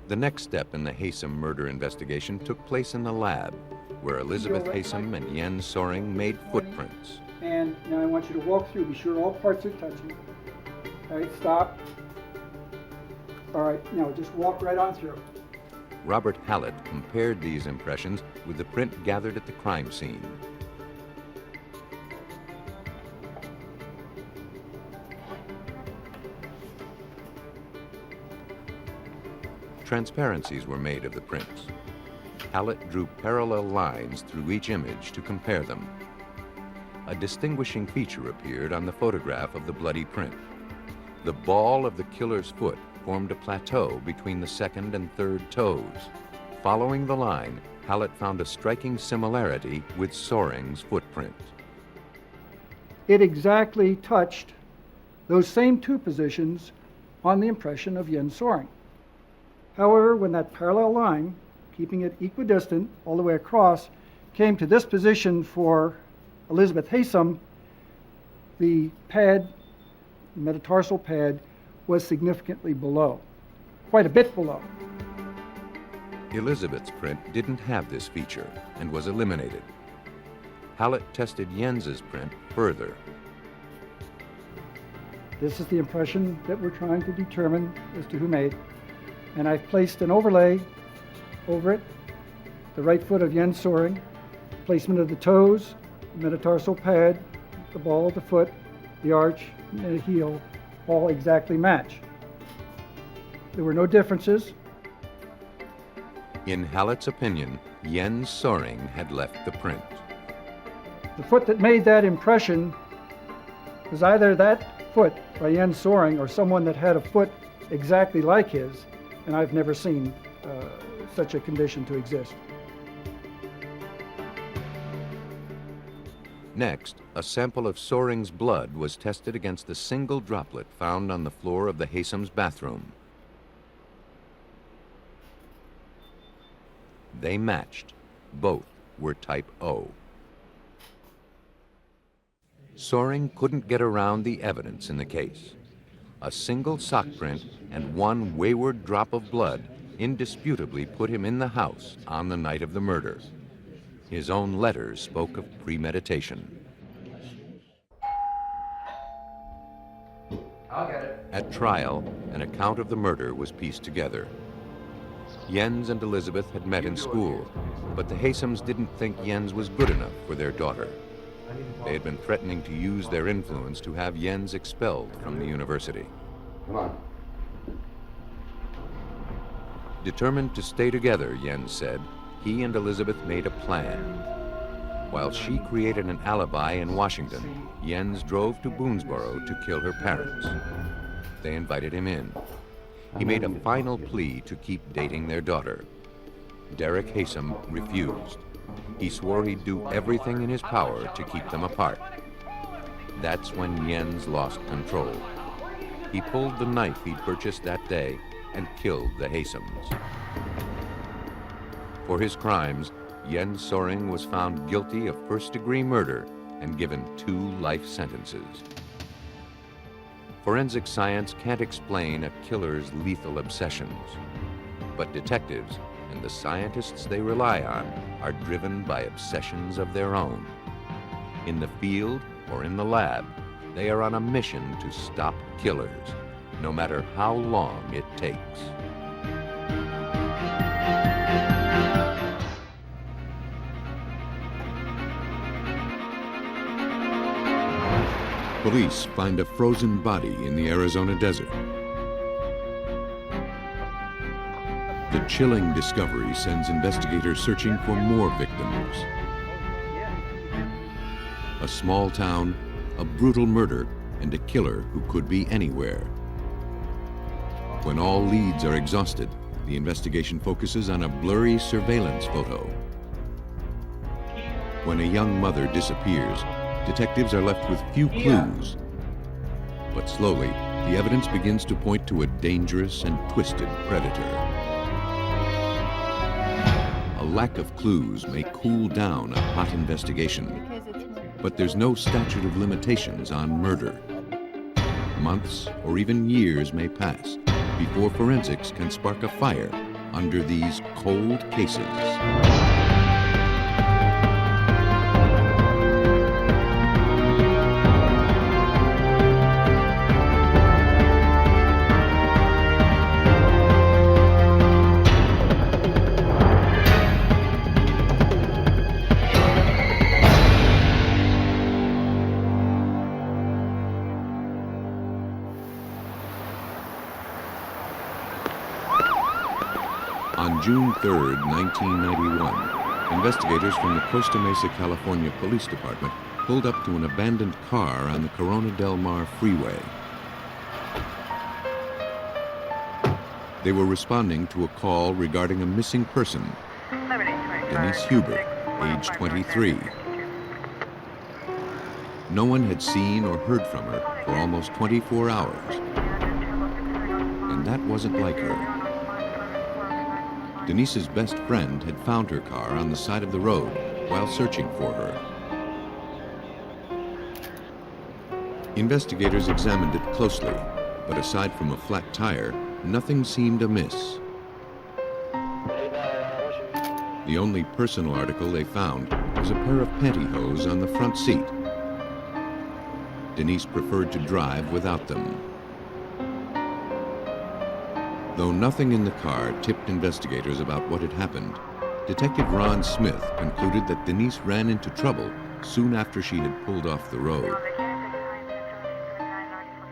The next step in the Haysom murder investigation took place in the lab, where Elizabeth Haysom and Jens Soring made footprints. And now I want you to walk through, be sure all parts are touching. All right, stop. All right, now just walk right on through. Robert Hallett compared these impressions with the print gathered at the crime scene. Transparencies were made of the prints. Hallett drew parallel lines through each image to compare them. A distinguishing feature appeared on the photograph of the bloody print. The ball of the killer's foot formed a plateau between the second and third toes. Following the line, Hallett found a striking similarity with Soring's footprint. It exactly touched those same two positions on the impression of Jens Soring. However, when that parallel line, keeping it equidistant all the way across, came to this position for Elizabeth Haysom, the pad, metatarsal pad, was significantly below, quite a bit below. Elizabeth's print didn't have this feature and was eliminated. Hallett tested Jens's print further. This is the impression that we're trying to determine as to who made. And I've placed an overlay over it, the right foot of Jens Soring, placement of the toes, metatarsal pad, the ball of the foot, the arch, and the heel, all exactly match. There were no differences. In Hallett's opinion, Jens Soring had left the print. The foot that made that impression was either that foot by Jens Soring or someone that had a foot exactly like his, and I've never seen such a condition to exist. Next, a sample of Soring's blood was tested against the single droplet found on the floor of the Haysom's bathroom. They matched. Both were type O. Soring couldn't get around the evidence in the case. A single sock print and one wayward drop of blood indisputably put him in the house on the night of the murder. His own letters spoke of premeditation. I'll get it. At trial, an account of the murder was pieced together. Jens and Elizabeth had met in school, but the Haysoms didn't think Jens was good enough for their daughter. They had been threatening to use their influence to have Jens expelled from the university. Come on. Determined to stay together, Jens said, he and Elizabeth made a plan. While she created an alibi in Washington, Jens drove to Boonsboro to kill her parents. They invited him in. He made a final plea to keep dating their daughter. Derek Haysom refused. He swore he'd do everything in his power to keep them apart. That's when Jens lost control. He pulled the knife he'd purchased that day and killed the Haysoms. For his crimes, Jens Soring was found guilty of first-degree murder and given 2 life sentences. Forensic science can't explain a killer's lethal obsessions, but detectives and the scientists they rely on are driven by obsessions of their own. In the field or in the lab, they are on a mission to stop killers, no matter how long it takes. Police find a frozen body in the Arizona desert. The chilling discovery sends investigators searching for more victims. A small town, a brutal murder, and a killer who could be anywhere. When all leads are exhausted, the investigation focuses on a blurry surveillance photo. When a young mother disappears, detectives are left with few clues. But slowly, the evidence begins to point to a dangerous and twisted predator. A lack of clues may cool down a hot investigation, but there's no statute of limitations on murder. Months or even years may pass before forensics can spark a fire under these cold cases. On June 3, 1991, investigators from the Costa Mesa, California Police Department pulled up to an abandoned car on the Corona del Mar freeway. They were responding to a call regarding a missing person, Denise Huber, age 23. No one had seen or heard from her for almost 24 hours, and that wasn't like her. Denise's best friend had found her car on the side of the road while searching for her. Investigators examined it closely, but aside from a flat tire, nothing seemed amiss. The only personal article they found was a pair of pantyhose on the front seat. Denise preferred to drive without them. Though nothing in the car tipped investigators about what had happened, Detective Ron Smith concluded that Denise ran into trouble soon after she had pulled off the road.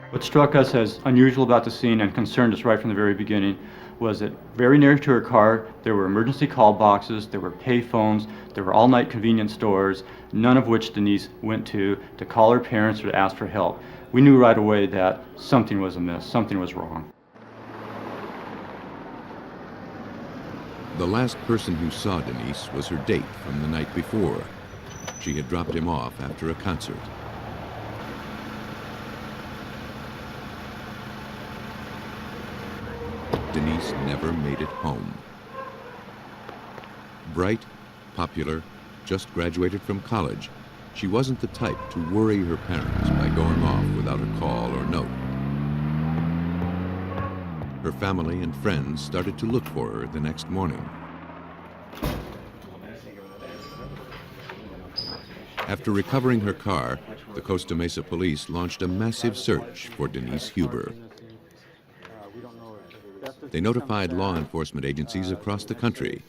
What struck us as unusual about the scene and concerned us right from the very beginning was that very near to her car, there were emergency call boxes, there were pay phones, there were all-night convenience stores, none of which Denise went to call her parents or to ask for help. We knew right away that something was amiss, something was wrong. The last person who saw Denise was her date from the night before. She had dropped him off after a concert. Denise never made it home. Bright, popular, just graduated from college, she wasn't the type to worry her parents by going off without a call or note. Her family and friends started to look for her the next morning. After recovering her car, the Costa Mesa police launched a massive search for Denise Huber. They notified law enforcement agencies across the country.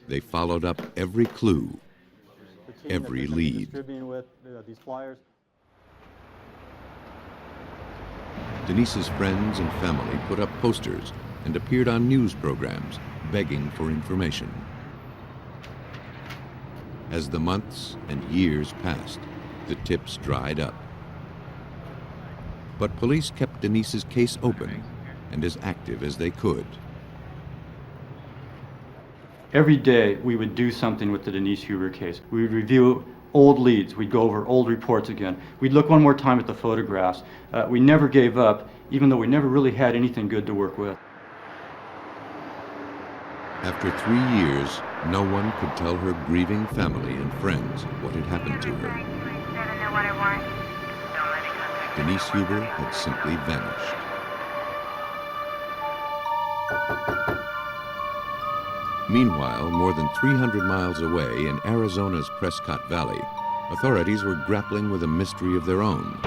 They followed up every clue, every lead. Denise's friends and family put up posters and appeared on news programs begging for information. As the months and years passed, the tips dried up. But police kept Denise's case open and as active as they could. Every day we would do something with the Denise Huber case. We would review old leads, we'd go over old reports again. We'd look one more time at the photographs. We never gave up, even though we never really had anything good to work with. After 3 years, no one could tell her grieving family and friends what had happened to her. Denise Huber had simply vanished. Meanwhile, more than 300 miles away in Arizona's Prescott Valley, authorities were grappling with a mystery of their own.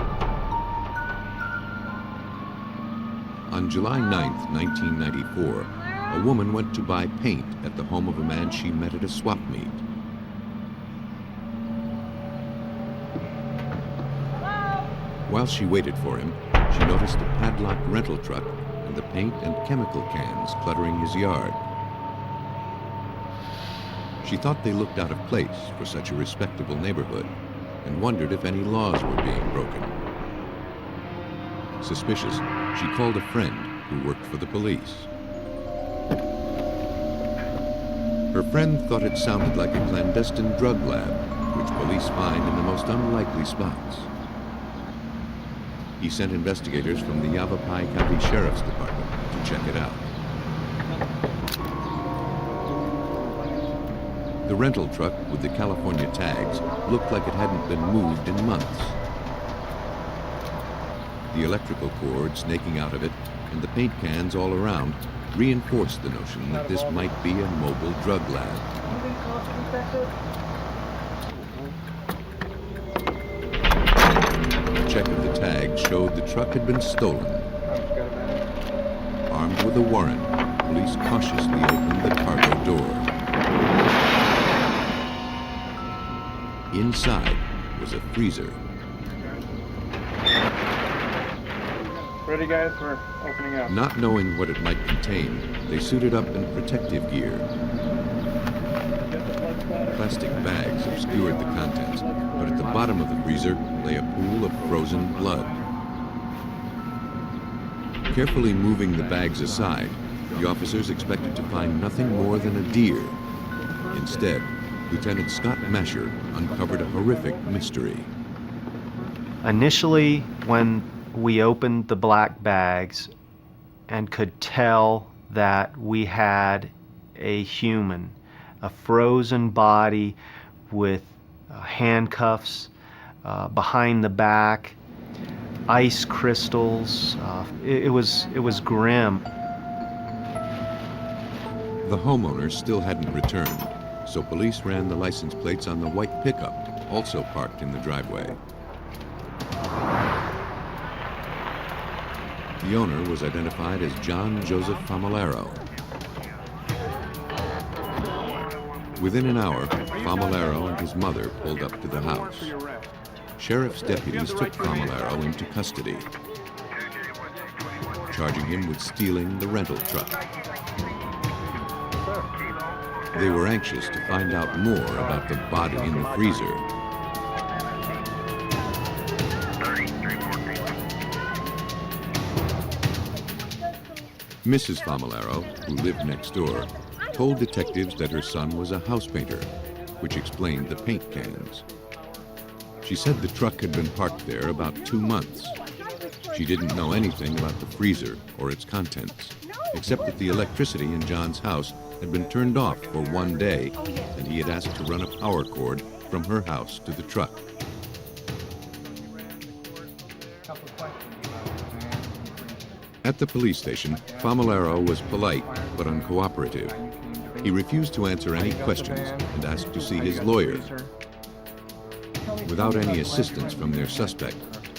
On July 9th, 1994, a woman went to buy paint at the home of a man she met at a swap meet. While she waited for him, she noticed a padlocked rental truck and the paint and chemical cans cluttering his yard. She thought they looked out of place for such a respectable neighborhood and wondered if any laws were being broken. Suspicious, she called a friend who worked for the police. Her friend thought it sounded like a clandestine drug lab, which police find in the most unlikely spots. He sent investigators from the Yavapai County Sheriff's Department to check it out. The rental truck with the California tags looked like it hadn't been moved in months. The electrical cord snaking out of it and the paint cans all around reinforced the notion that this might be a mobile drug lab. A check of the tag showed the truck had been stolen. Armed with a warrant, police cautiously opened the cargo door. Inside was a freezer. Ready, guys? We're opening up. Not knowing what it might contain, they suited up in protective gear. Plastic bags obscured the contents, but at the bottom of the freezer lay a pool of frozen blood. Carefully moving the bags aside, the officers expected to find nothing more than a deer. Instead, Lieutenant Scott Masher uncovered a horrific mystery. Initially, when we opened the black bags and could tell that we had a human, a frozen body with handcuffs behind the back, ice crystals. It was grim. The homeowner still hadn't returned, so police ran the license plates on the white pickup, also parked in the driveway. The owner was identified as John Joseph Famolaro. Within an hour, Famolaro and his mother pulled up to the house. Sheriff's deputies took Famolaro into custody. charging him with stealing the rental truck. They were anxious to find out more about the body in the freezer. Mrs. Famolaro, who lived next door, told detectives that her son was a house painter, which explained the paint cans. She said the truck had been parked there about 2 months. She didn't know anything about the freezer or its contents, except that the electricity in John's house had been turned off for 1 day, and he had asked to run a power cord from her house to the truck. At the police station, Famolaro was polite but uncooperative. He refused to answer any questions and asked to see his lawyer. Without any assistance from their suspect,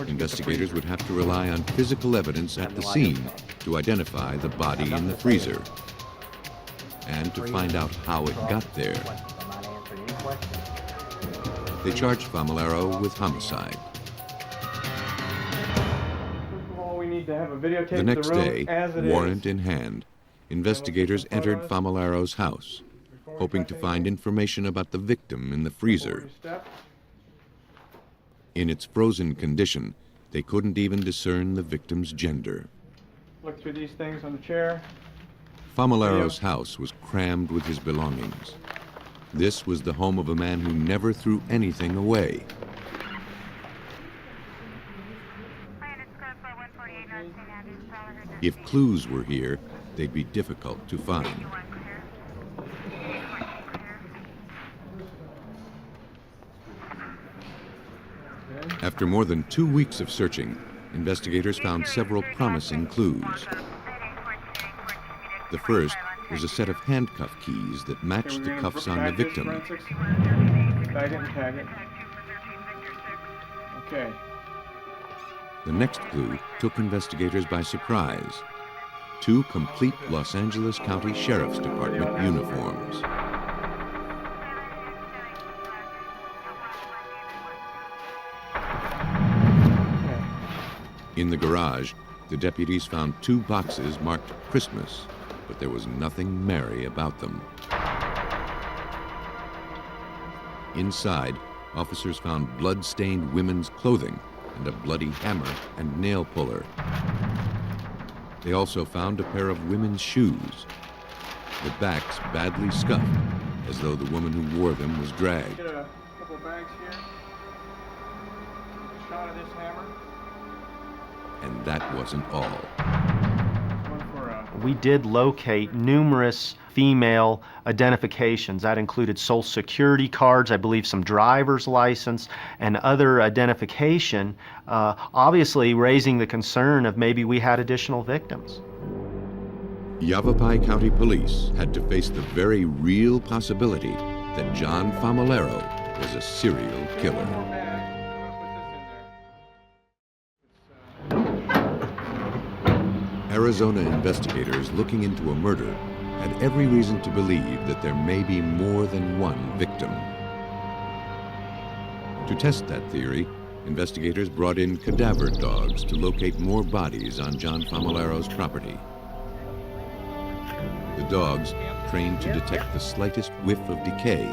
investigators would have to rely on physical evidence at the scene to identify the body in the freezer and to find out how it got there. They charged Famolaro with homicide. The next day, warrant in hand, investigators entered Famolaro's house, hoping to find information about the victim in the freezer. In its frozen condition, they couldn't even discern the victim's gender. Look through these things on the chair. Famolaro's house was crammed with his belongings. This was the home of a man who never threw anything away. If clues were here, they'd be difficult to find. After more than 2 weeks of searching, investigators found several promising clues. The first was a set of handcuff keys that matched the cuffs on the victim. Bag it and tag it. Okay. The next clue took investigators by surprise. 2 complete Los Angeles County Sheriff's Department uniforms. In the garage, the deputies found 2 boxes marked Christmas, but there was nothing merry about them. Inside, officers found blood-stained women's clothing and a bloody hammer and nail puller. They also found a pair of women's shoes, the backs badly scuffed, as though the woman who wore them was dragged. Get a couple bags here. A shot of this hammer. And that wasn't all. We did locate numerous female identifications. That included Social Security cards, I believe some driver's license, and other identification, obviously raising the concern of maybe we had additional victims. Yavapai County Police had to face the very real possibility that John Famolaro was a serial killer. Arizona investigators looking into a murder had every reason to believe that there may be more than one victim. To test that theory, investigators brought in cadaver dogs to locate more bodies on John Famolaro's property. The dogs, trained to detect the slightest whiff of decay,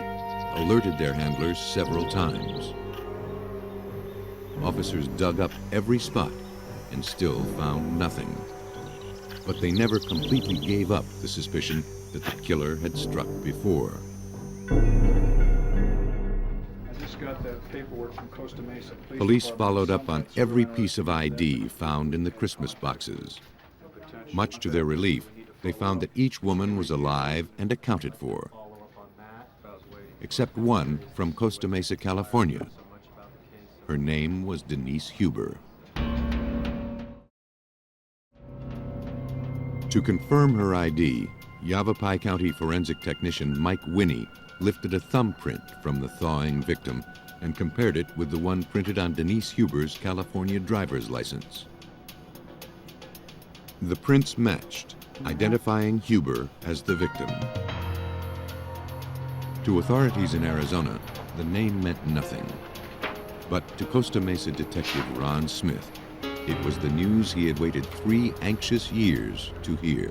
alerted their handlers several times. Officers dug up every spot and still found nothing. But they never completely gave up the suspicion that the killer had struck before. I just got the paperwork from Costa Mesa. Police followed up on every piece of ID found in the Christmas boxes. Much to their relief, they found that each woman was alive and accounted for, except one from Costa Mesa, California. Her name was Denise Huber. To confirm her ID, Yavapai County forensic technician Mike Winnie lifted a thumbprint from the thawing victim and compared it with the one printed on Denise Huber's California driver's license. The prints matched, identifying Huber as the victim. To authorities in Arizona, the name meant nothing. But to Costa Mesa detective Ron Smith, It was the news he had waited 3 anxious years to hear.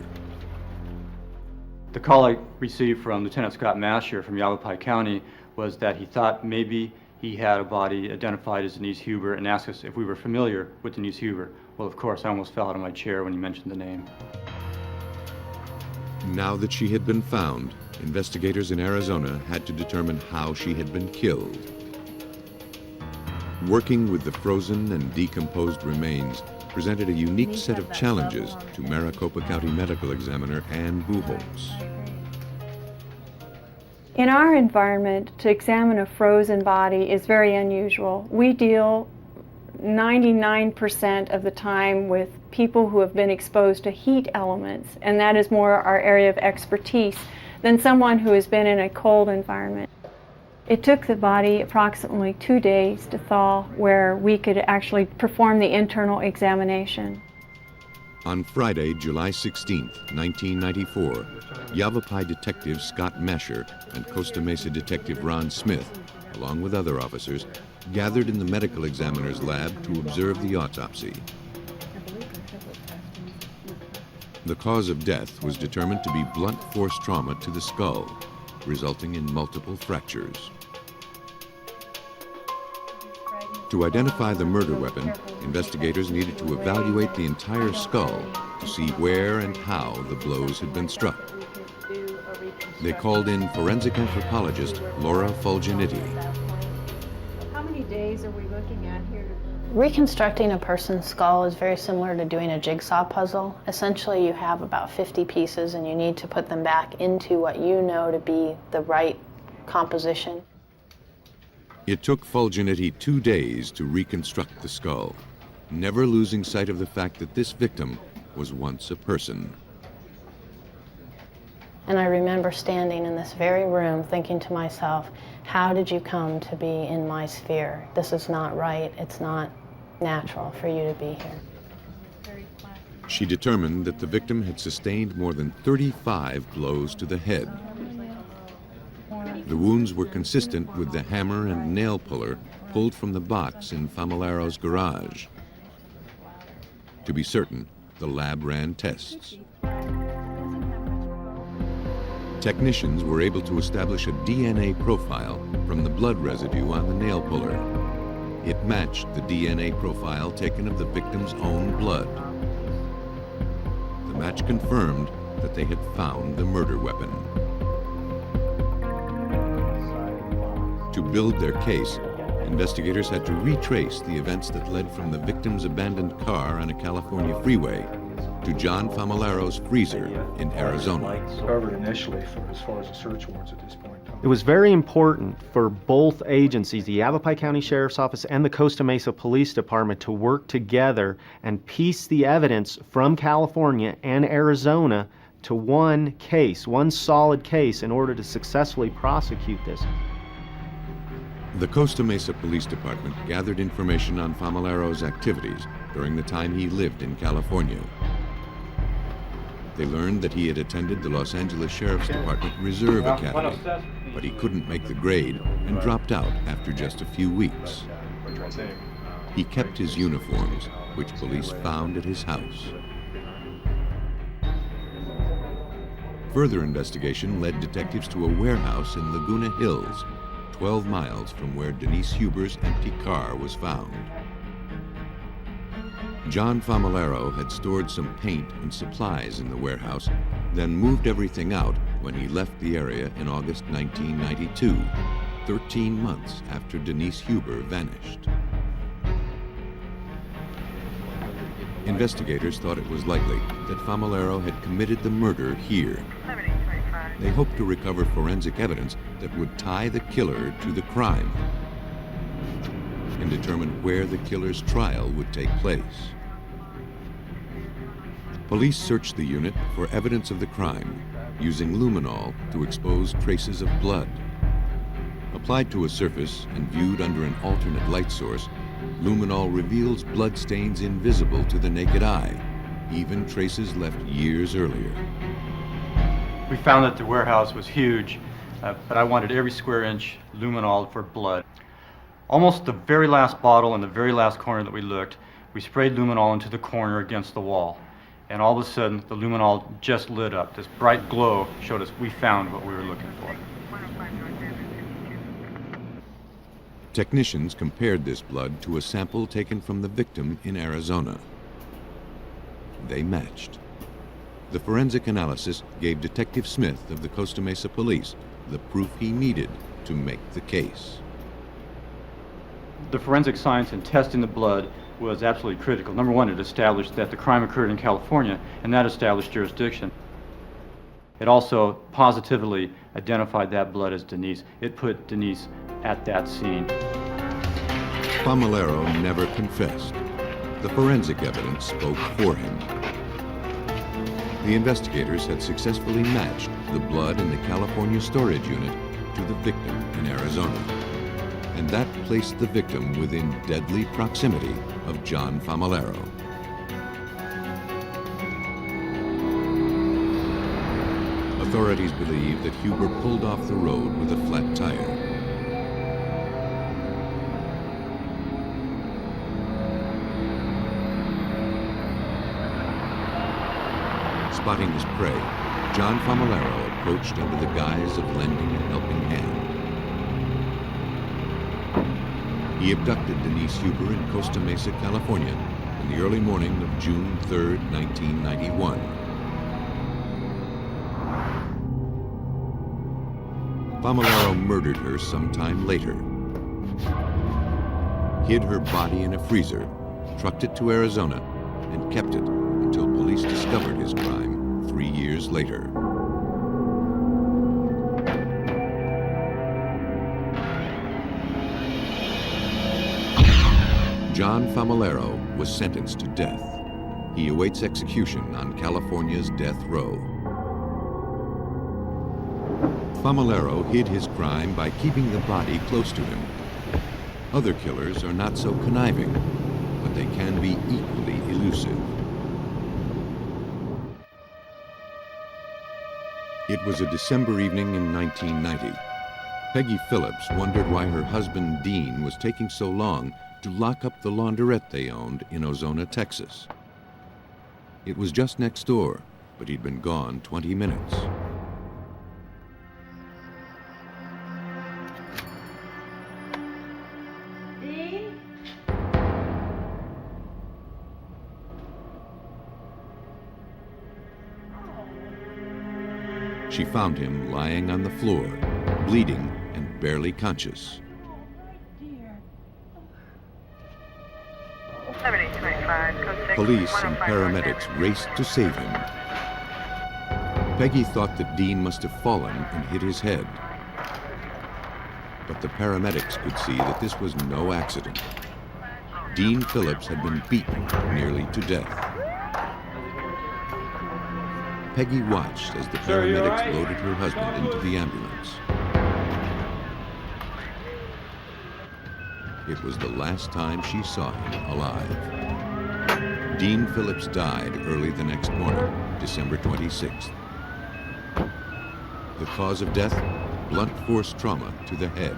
The call I received from Lieutenant Scott Masher from Yavapai County was that he thought maybe he had a body identified as Denise Huber and asked us if we were familiar with Denise Huber. Well, of course, I almost fell out of my chair when he mentioned the name. Now that she had been found, investigators in Arizona had to determine how she had been killed. Working with the frozen and decomposed remains presented a unique set of challenges to Maricopa County Medical Examiner Ann Buchholz. In our environment, to examine a frozen body is very unusual. We deal 99% of the time with people who have been exposed to heat elements, and that is more our area of expertise than someone who has been in a cold environment. It took the body approximately 2 days to thaw, where we could actually perform the internal examination. On Friday, July 16, 1994, Yavapai detective Scott Masher and Costa Mesa detective Ron Smith, along with other officers, gathered in the medical examiner's lab to observe the autopsy. The cause of death was determined to be blunt force trauma to the skull, resulting in multiple fractures. To identify the murder weapon, investigators needed to evaluate the entire skull to see where and how the blows had been struck. They called in forensic anthropologist Laura Fulginitti. How many days are we looking at here? Reconstructing a person's skull is very similar to doing a jigsaw puzzle. Essentially, you have about 50 pieces and you need to put them back into what you know to be the right composition. It took Fulginitti 2 days to reconstruct the skull, never losing sight of the fact that this victim was once a person. And I remember standing in this very room thinking to myself, how did you come to be in my sphere? This is not right. It's not natural for you to be here. She determined that the victim had sustained more than 35 blows to the head. The wounds were consistent with the hammer and nail puller pulled from the box in Familaro's garage. To be certain, the lab ran tests. Technicians were able to establish a DNA profile from the blood residue on the nail puller. It matched the DNA profile taken of the victim's own blood. The match confirmed that they had found the murder weapon. To build their case, investigators had to retrace the events that led from the victim's abandoned car on a California freeway to John Familaro's freezer in Arizona. Covered initially for as far as the search warrants at this point. It was very important for both agencies, the Yavapai County Sheriff's Office and the Costa Mesa Police Department, to work together and piece the evidence from California and Arizona to one case, one solid case, in order to successfully prosecute this. The Costa Mesa Police Department gathered information on Familaro's activities during the time he lived in California. They learned that he had attended the Los Angeles Sheriff's Department Reserve Academy, but he couldn't make the grade and dropped out after just a few weeks. He kept his uniforms, which police found at his house. Further investigation led detectives to a warehouse in Laguna Hills, 12 miles from where Denise Huber's empty car was found. John Familaro had stored some paint and supplies in the warehouse, then moved everything out when he left the area in August 1992, 13 months after Denise Huber vanished. Investigators thought it was likely that Familaro had committed the murder here. They hoped to recover forensic evidence that would tie the killer to the crime and determine where the killer's trial would take place. Police searched the unit for evidence of the crime, using luminol to expose traces of blood. Applied to a surface and viewed under an alternate light source, luminol reveals blood stains invisible to the naked eye, even traces left years earlier. We found that the warehouse was huge, but I wanted every square inch luminol for blood. Almost the very last bottle in the very last corner that we looked We sprayed luminol into the corner against the wall, and all of a sudden the luminol just lit up. This bright glow showed us we found what we were looking for. Technicians compared this blood to a sample taken from the victim in Arizona. They matched. The forensic analysis gave Detective Smith of the Costa Mesa Police the proof he needed to make the case. The forensic science in testing the blood was absolutely critical. Number one, it established that the crime occurred in California, and that established jurisdiction. It also positively identified that blood as Denise. It put Denise at that scene. Famularo never confessed. The forensic evidence spoke for him. The investigators had successfully matched the blood in the California storage unit to the victim in Arizona, and that placed the victim within deadly proximity of John Famularo. Authorities believe that Huber pulled off the road with a flat tire. Spotting his prey, John Famularo approached under the guise of lending a helping hand. He abducted Denise Huber in Costa Mesa, California, in the early morning of June 3, 1991. Famularo murdered her sometime later, hid her body in a freezer, trucked it to Arizona, and kept it until police discovered his crime 3 years later. John Famularo was sentenced to death. He awaits execution on California's death row. Famularo hid his crime by keeping the body close to him. Other killers are not so conniving, but they can be equally elusive. It was a December evening in 1990. Peggy Phillips wondered why her husband Dean was taking so long to lock up the laundrette they owned in Ozona, Texas. It was just next door, but he'd been gone 20 minutes. Dean? She found him lying on the floor, bleeding and barely conscious. Police and paramedics raced to save him. Peggy thought that Dean must have fallen and hit his head. But the paramedics could see that this was no accident. Dean Phillips had been beaten nearly to death. Peggy watched as the paramedics loaded her husband into the ambulance. It was the last time she saw him alive. Dean Phillips died early the next morning, December 26th. The cause of death? Blunt force trauma to the head.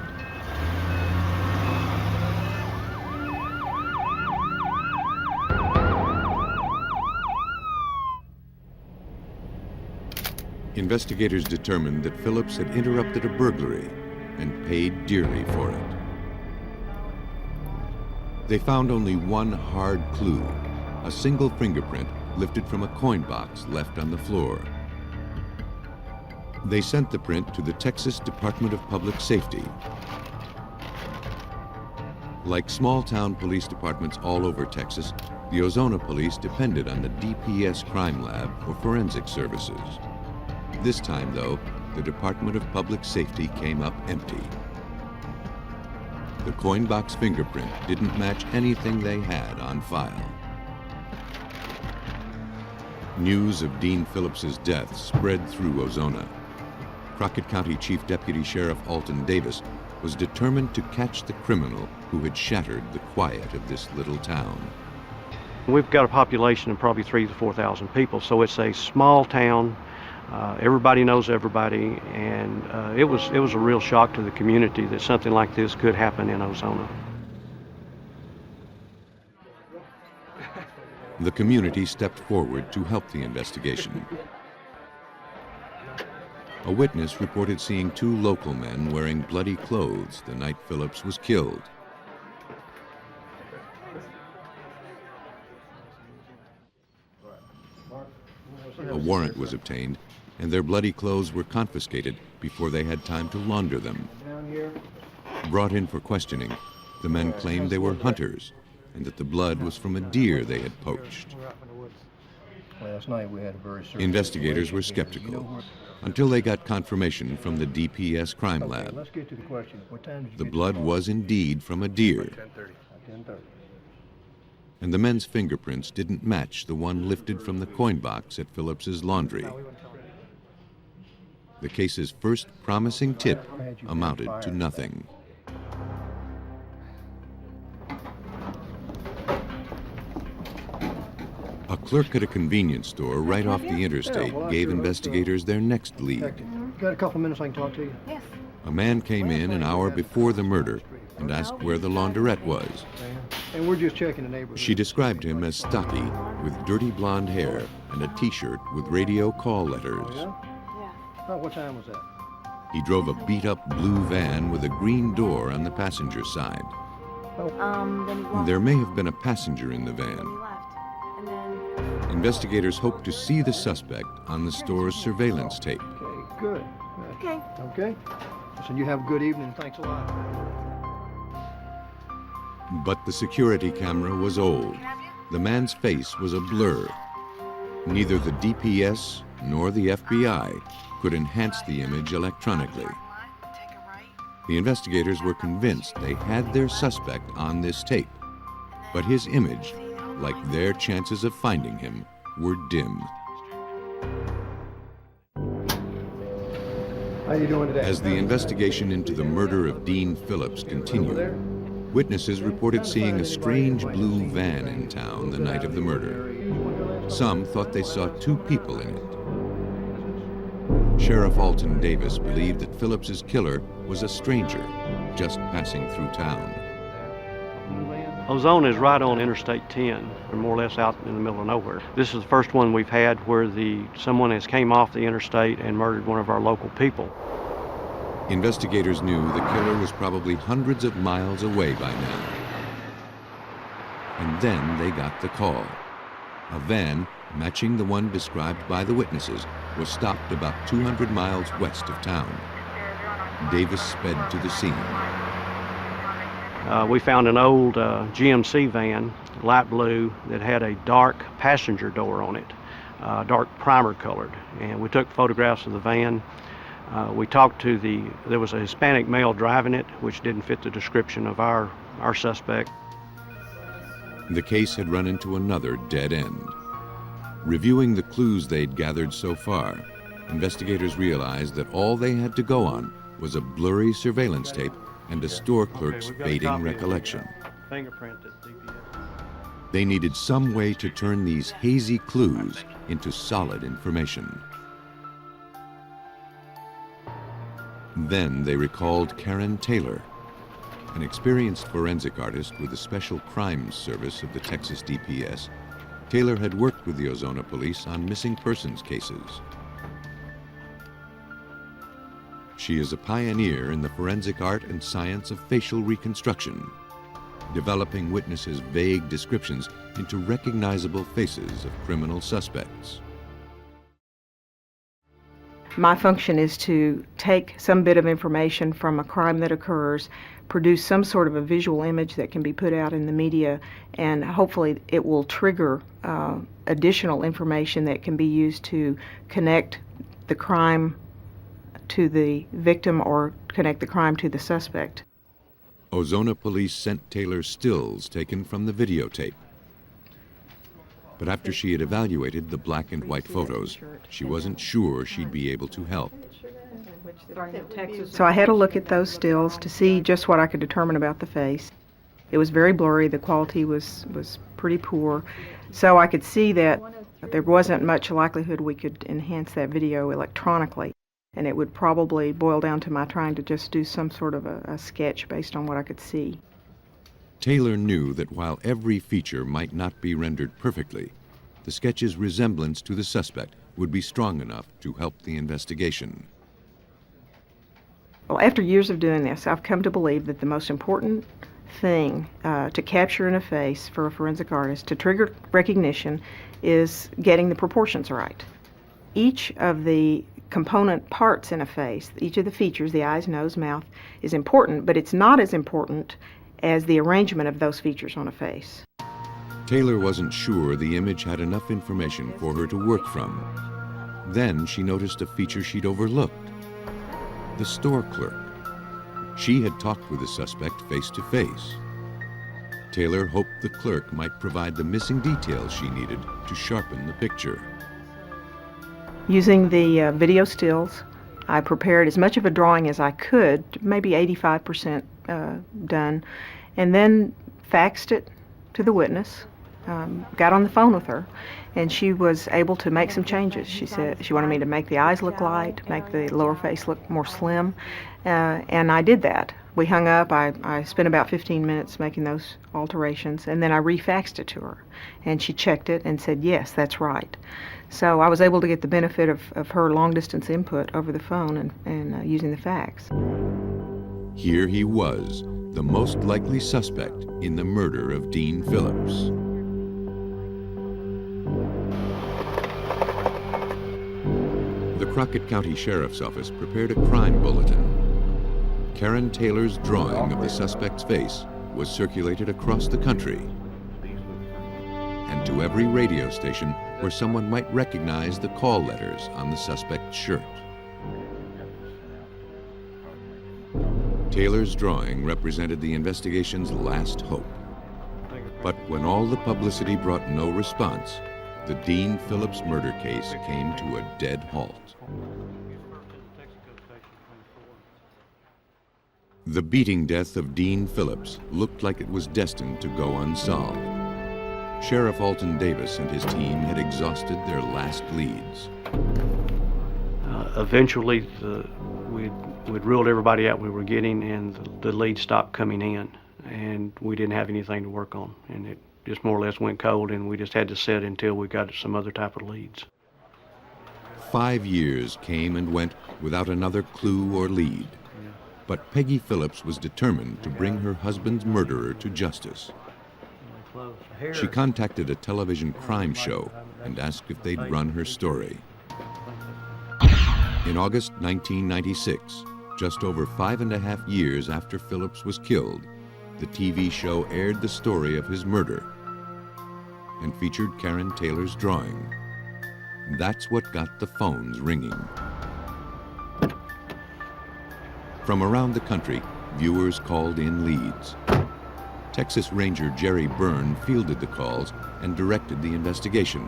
Investigators determined that Phillips had interrupted a burglary and paid dearly for it. They found only one hard clue, a single fingerprint lifted from a coin box left on the floor. They sent the print to the Texas Department of Public Safety. Like small-town police departments all over Texas, the Ozona police depended on the DPS crime lab for forensic services. This time, though, the Department of Public Safety came up empty. The coin box fingerprint didn't match anything they had on file. News of Dean Phillips's death spread through Ozona. Crockett County Chief Deputy Sheriff Alton Davis was determined to catch the criminal who had shattered the quiet of this little town. We've got a population of probably 3,000 to 4,000 people, so it's a small town. Everybody knows everybody, and it was a real shock to the community that something like this could happen in Ozona. The community stepped forward to help the investigation. A witness reported seeing two local men wearing bloody clothes the night Phillips was killed. A warrant was obtained, and their bloody clothes were confiscated before they had time to launder them. Brought in for questioning, the men claimed they were hunters and that the blood was from a deer they had poached. Last night we had a very serious Investigators were skeptical until they got confirmation from the DPS crime lab. Let's get to the question. What time did you The get blood the call? was indeed from a deer, 10:30. and the men's fingerprints didn't match the one lifted from the coin box at Phillips's laundry. The case's first promising tip amounted to nothing. A clerk at a convenience store right off the interstate gave investigators their next lead. Got a couple of minutes I can talk to you? Yes. A man came in an hour before the murder and asked where the laundrette was. And we're just checking the neighborhood. She described him as stocky, with dirty blonde hair and a t-shirt with radio call letters. Oh, yeah? Oh, what time was that? He drove a beat-up blue van with a green door on the passenger side. There may have been a passenger in the van. Investigators hope to see the suspect on the store's surveillance tape. Okay, good. Okay. Okay? Listen, you have a good evening. Thanks a lot. But the security camera was old. The man's face was a blur. Neither the DPS nor the FBI could enhance the image electronically. The investigators were convinced they had their suspect on this tape, but his image, like their chances of finding him, were dim. How you doing today? As the investigation into the murder of Dean Phillips continued, witnesses reported seeing a strange blue van in town the night of the murder. Some thought they saw two people in it. Sheriff Alton Davis believed that Phillips's killer was a stranger just passing through town. Ozona is right on Interstate 10, or more or less out in the middle of nowhere. This is the first one we've had where someone has came off the interstate and murdered one of our local people. Investigators knew the killer was probably hundreds of miles away by now. And then they got the call. A van, matching the one described by the witnesses, was stopped about 200 miles west of town. Davis sped to the scene. We found an old GMC van, light blue, that had a dark passenger door on it, dark primer colored. And we took photographs of the van. We talked to there was a Hispanic male driving it, which didn't fit the description of our suspect. The case had run into another dead end. Reviewing the clues they'd gathered so far, investigators realized that all they had to go on was a blurry surveillance tape and a store clerk's fading recollection. They needed some way to turn these hazy clues into solid information. Then they recalled Karen Taylor, an experienced forensic artist with the Special Crimes Service of the Texas DPS. Taylor had worked with the Ozona police on missing persons cases. She is a pioneer in the forensic art and science of facial reconstruction, developing witnesses' vague descriptions into recognizable faces of criminal suspects. My function is to take some bit of information from a crime that occurs, produce some sort of a visual image that can be put out in the media, and hopefully it will trigger additional information that can be used to connect the crime to the victim or connect the crime to the suspect. Ozona police sent Taylor stills taken from the videotape. But after she had evaluated the black and white photos, she wasn't sure she'd be able to help. So I had a look at those stills to see just what I could determine about the face. It was very blurry, the quality was pretty poor, so I could see that there wasn't much likelihood we could enhance that video electronically, and it would probably boil down to my trying to just do some sort of a sketch based on what I could see. Taylor knew that while every feature might not be rendered perfectly, the sketch's resemblance to the suspect would be strong enough to help the investigation. Well, after years of doing this, I've come to believe that the most important thing to capture in a face for a forensic artist to trigger recognition is getting the proportions right. Each of the component parts in a face, each of the features, the eyes, nose, mouth, is important, but it's not as important as the arrangement of those features on a face. Taylor wasn't sure the image had enough information for her to work from. Then she noticed a feature she'd overlooked: the store clerk. She had talked with the suspect face to face. Taylor hoped the clerk might provide the missing details she needed to sharpen the picture. Using the video stills, I prepared as much of a drawing as I could, maybe 85% done, and then faxed it to the witness. Got on the phone with her, and she was able to make some changes. She said she wanted me to make the eyes look light, make the lower face look more slim, and I did that. We hung up. I spent about 15 minutes making those alterations, and then I refaxed it to her, and she checked it and said, yes, that's right. So I was able to get the benefit of her long-distance input over the phone and using the fax. Here he was, the most likely suspect in the murder of Dean Phillips. The Crockett County Sheriff's Office prepared a crime bulletin. Karen Taylor's drawing of the suspect's face was circulated across the country and to every radio station where someone might recognize the call letters on the suspect's shirt. Taylor's drawing represented the investigation's last hope. But when all the publicity brought no response, the Dean Phillips murder case came to a dead halt. The beating death of Dean Phillips looked like it was destined to go unsolved. Sheriff Alton Davis and his team had exhausted their last leads. Eventually, we'd ruled everybody out we were getting, and the leads stopped coming in, and we didn't have anything to work on, and it just more or less went cold, and we just had to sit until we got some other type of leads. 5 years came and went without another clue or lead. But Peggy Phillips was determined to bring her husband's murderer to justice. She contacted a television crime show and asked if they'd run her story. In August 1996, just over 5.5 years after Phillips was killed, the TV show aired the story of his murder and featured Karen Taylor's drawing. That's what got the phones ringing. From around the country, viewers called in leads. Texas Ranger Jerry Byrne fielded the calls and directed the investigation.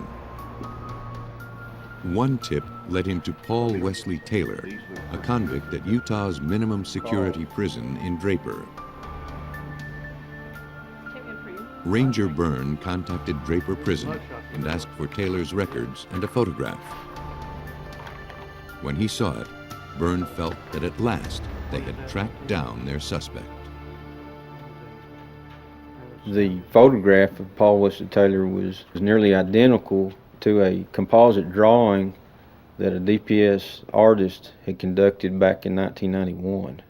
One tip led him to Paul Wesley Taylor, a convict at Utah's minimum security prison in Draper. Ranger Byrne contacted Draper Prison and asked for Taylor's records and a photograph. When he saw it, Byrne felt that at last they had tracked down their suspect. The photograph of Paul Wesley Taylor was nearly identical to a composite drawing that a DPS artist had conducted back in 1991.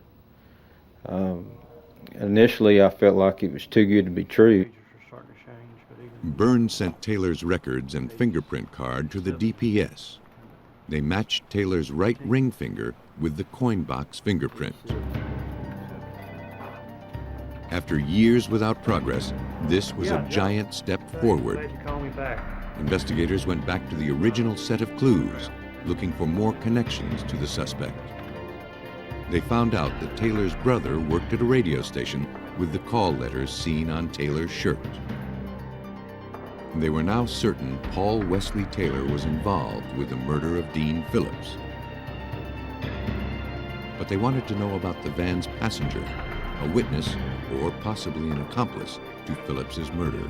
Initially, I felt like it was too good to be true. Byrne sent Taylor's records and fingerprint card to the DPS. They matched Taylor's right ring finger with the coin box fingerprint. After years without progress, this was a giant step forward. Investigators went back to the original set of clues, looking for more connections to the suspect. They found out that Taylor's brother worked at a radio station with the call letters seen on Taylor's shirt. They were now certain Paul Wesley Taylor was involved with the murder of Dean Phillips. But they wanted to know about the van's passenger, a witness or possibly an accomplice to Phillips's murder.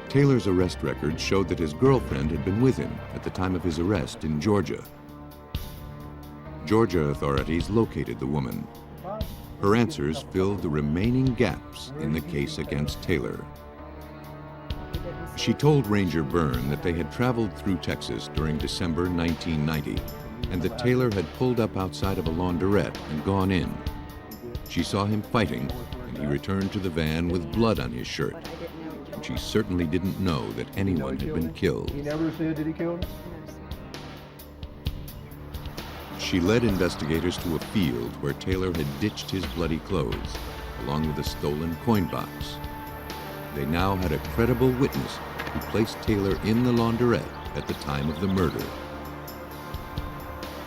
Taylor's arrest records showed that his girlfriend had been with him at the time of his arrest in Georgia. Georgia authorities located the woman. Her answers filled the remaining gaps in the case against Taylor. She told Ranger Byrne that they had traveled through Texas during December 1990, and that Taylor had pulled up outside of a laundrette and gone in. She saw him fighting, and he returned to the van with blood on his shirt. And she certainly didn't know that anyone had been killed. He never said that he killed her? She led investigators to a field where Taylor had ditched his bloody clothes, along with a stolen coin box. They now had a credible witness who placed Taylor in the laundrette at the time of the murder.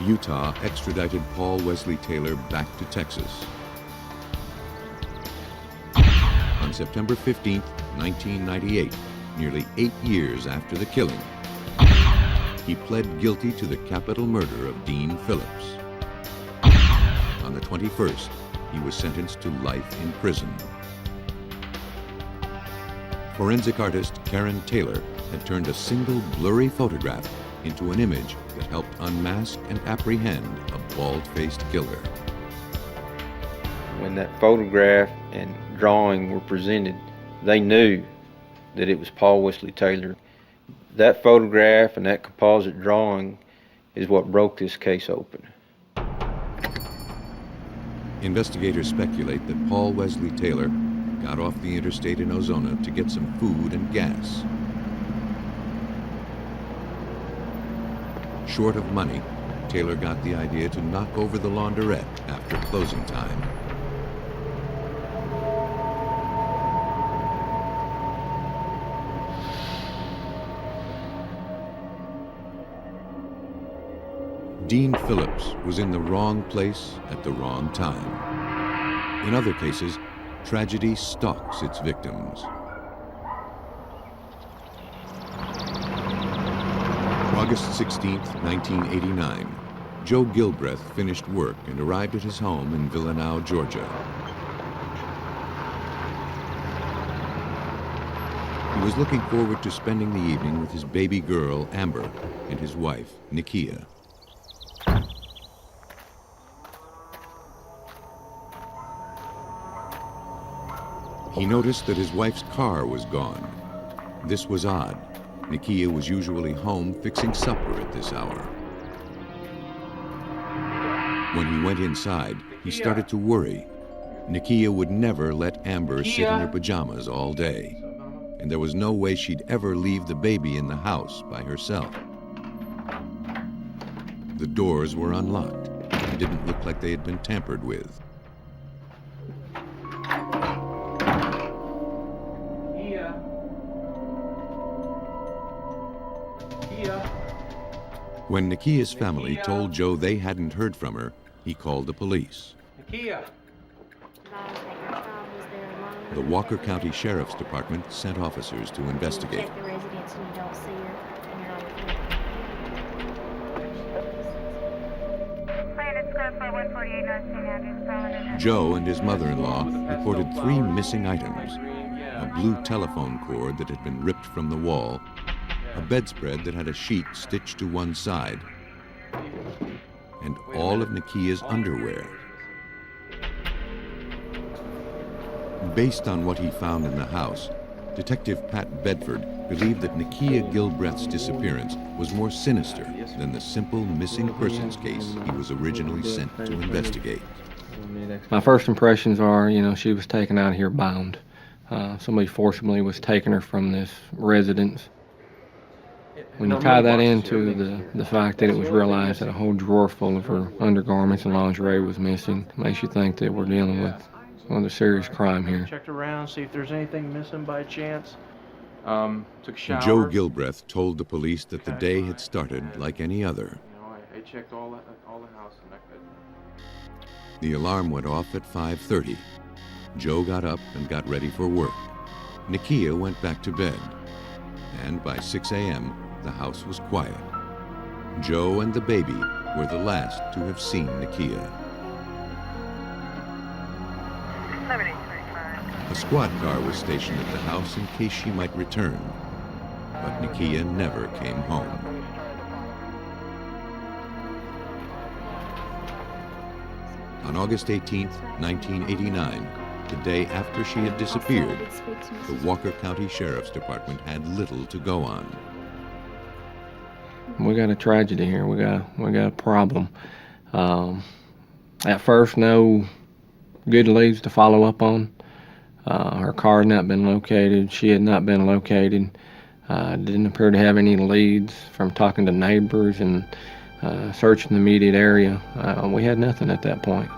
Utah extradited Paul Wesley Taylor back to Texas. On September 15, 1998, nearly 8 years after the killing, he pled guilty to the capital murder of Dean Phillips. On the 21st, he was sentenced to life in prison. Forensic artist Karen Taylor had turned a single blurry photograph into an image that helped unmask and apprehend a bald-faced killer. When that photograph and drawing were presented, they knew that it was Paul Wesley Taylor. That photograph and that composite drawing is what broke this case open. Investigators speculate that Paul Wesley Taylor got off the interstate in Ozona to get some food and gas. Short of money, Taylor got the idea to knock over the laundrette after closing time. Dean Phillips was in the wrong place at the wrong time. In other cases, tragedy stalks its victims. August 16, 1989, Joe Gilbreth finished work and arrived at his home in Villanau, Georgia. He was looking forward to spending the evening with his baby girl, Amber, and his wife, Nikia. He noticed that his wife's car was gone. This was odd. Nikia was usually home fixing supper at this hour. When he went inside, he started to worry. Nikia would never let Amber sit in her pajamas all day, and there was no way she'd ever leave the baby in the house by herself. The doors were unlocked and didn't look like they had been tampered with. When Nikia's family told Joe they hadn't heard from her, he called the police. Nikia! The Walker County Sheriff's Department sent officers to investigate. Check the residence and you don't see her, and you're on the phone. Joe and his mother-in-law reported 3 missing items: a blue telephone cord that had been ripped from the wall, a bedspread that had a sheet stitched to one side, and all of Nikia's underwear. Based on what he found in the house, Detective Pat Bedford believed that Nikia Gilbreth's disappearance was more sinister than the simple missing persons case he was originally sent to investigate. My first impressions are, she was taken out of here bound. Somebody forcibly was taking her from this residence. When you tie that into the fact that it was realized that a whole drawer full of her undergarments and lingerie was missing, it makes you think that we're dealing with a serious crime here. Checked around, see if there's anything missing by chance. Took a shower. Joe Gilbreth told the police that the day had started like any other. I checked all the house and I could. The alarm went off at 5:30. Joe got up and got ready for work. Nikia went back to bed. And by 6 a.m., the house was quiet. Joe and the baby were the last to have seen Nikia. A squad car was stationed at the house in case she might return, but Nikia never came home. On August 18, 1989, the day after she had disappeared, the Walker County Sheriff's Department had little to go on. We got a tragedy here. We got a problem. At first, no good leads to follow up on. Her car had not been located. She had not been located. Didn't appear to have any leads from talking to neighbors and searching the immediate area. We had nothing at that point.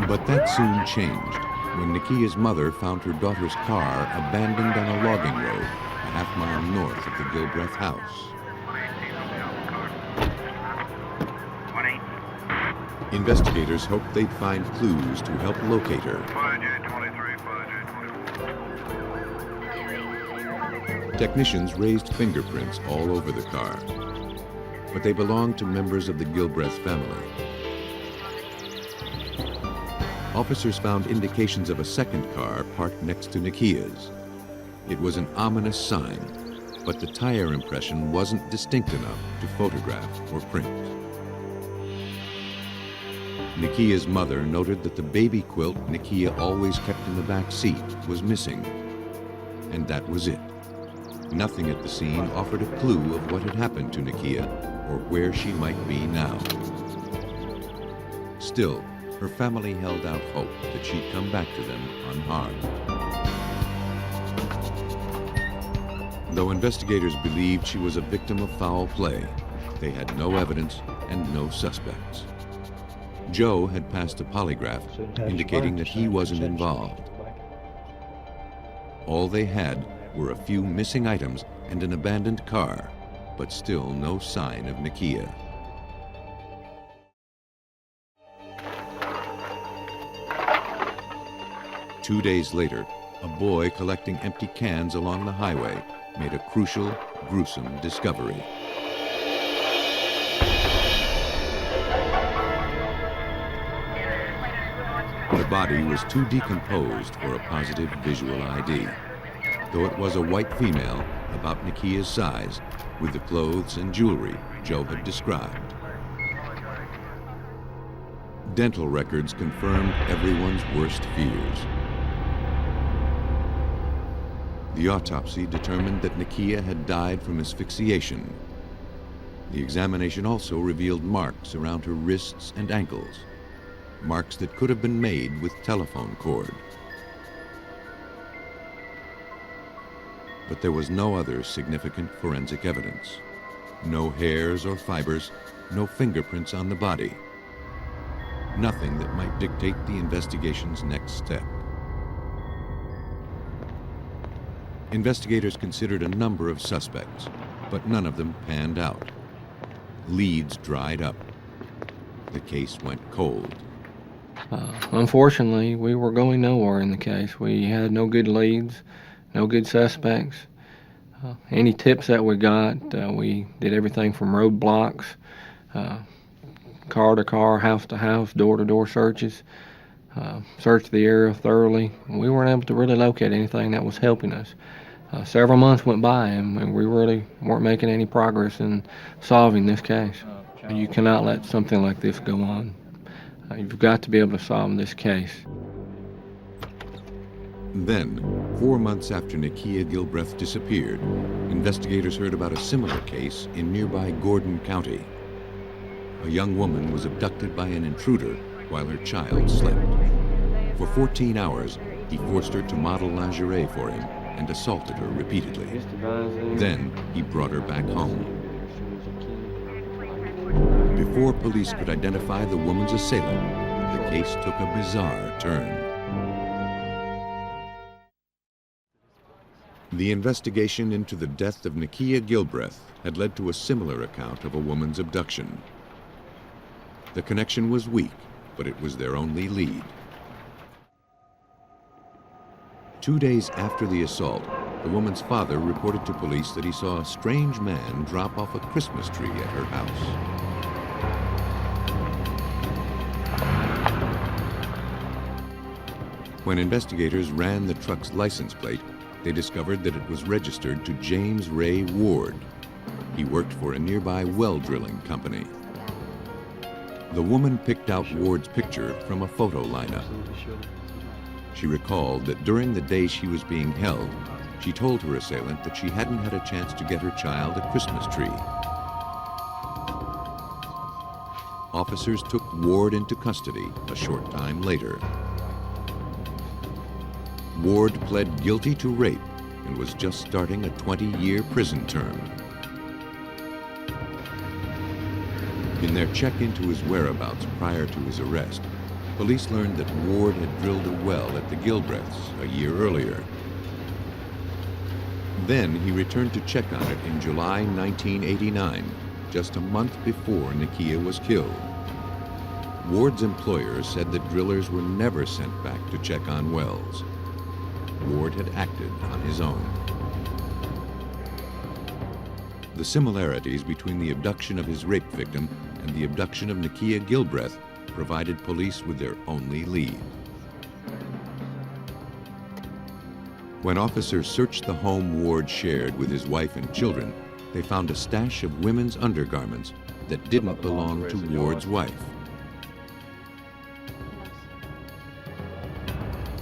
But that soon changed when Nikia's mother found her daughter's car abandoned on a logging road a half-mile north of the Gilbreth house. Investigators hoped they'd find clues to help locate her. Technicians raised fingerprints all over the car, but they belonged to members of the Gilbreth family. Officers found indications of a second car parked next to Nikia's. It was an ominous sign, but the tire impression wasn't distinct enough to photograph or print. Nikia's mother noted that the baby quilt Nikia always kept in the back seat was missing, and that was it. Nothing at the scene offered a clue of what had happened to Nikia or where she might be now. Still, her family held out hope that she'd come back to them unharmed. Though investigators believed she was a victim of foul play, they had no evidence and no suspects. Joe had passed a polygraph indicating that he wasn't involved. All they had were a few missing items and an abandoned car, but still no sign of Nikia. Two days later, a boy collecting empty cans along the highway made a crucial, gruesome discovery. The body was too decomposed for a positive visual ID, though it was a white female about Nikia's size, with the clothes and jewelry Joe had described. Dental records confirmed everyone's worst fears. The autopsy determined that Nikia had died from asphyxiation. The examination also revealed marks around her wrists and ankles, marks that could have been made with telephone cord. But there was no other significant forensic evidence. No hairs or fibers, no fingerprints on the body. Nothing that might dictate the investigation's next step. Investigators considered a number of suspects, but none of them panned out. Leads dried up. The case went cold. Unfortunately, we were going nowhere in the case. We had no good leads, no good suspects. Any tips that we got, we did everything from roadblocks, car to car, house to house, door to door searches, searched the area thoroughly. We weren't able to really locate anything that was helping us. Several months went by and we really weren't making any progress in solving this case. You cannot let something like this go on. You've got to be able to solve this case. Then, 4 months after Nikia Gilbreth disappeared, investigators heard about a similar case in nearby Gordon County. A young woman was abducted by an intruder while her child slept. For 14 hours, he forced her to model lingerie for him and assaulted her repeatedly. Then, he brought her back home. Before police could identify the woman's assailant, the case took a bizarre turn. The investigation into the death of Nikia Gilbreth had led to a similar account of a woman's abduction. The connection was weak, but it was their only lead. 2 days after the assault, the woman's father reported to police that he saw a strange man drop off a Christmas tree at her house. When investigators ran the truck's license plate, they discovered that it was registered to James Ray Ward. He worked for a nearby well drilling company. The woman picked out Ward's picture from a photo lineup. She recalled that during the day she was being held, she told her assailant that she hadn't had a chance to get her child a Christmas tree. Officers took Ward into custody a short time later. Ward pled guilty to rape and was just starting a 20-year prison term. In their check into his whereabouts prior to his arrest, police learned that Ward had drilled a well at the Gilbreths a year earlier. Then he returned to check on it in July 1989, just a month before Nakia was killed. Ward's employer said that drillers were never sent back to check on wells. Ward had acted on his own. The similarities between the abduction of his rape victim and the abduction of Nakia Gilbreth provided police with their only lead. When officers searched the home Ward shared with his wife and children, they found a stash of women's undergarments that didn't belong to Ward's wife.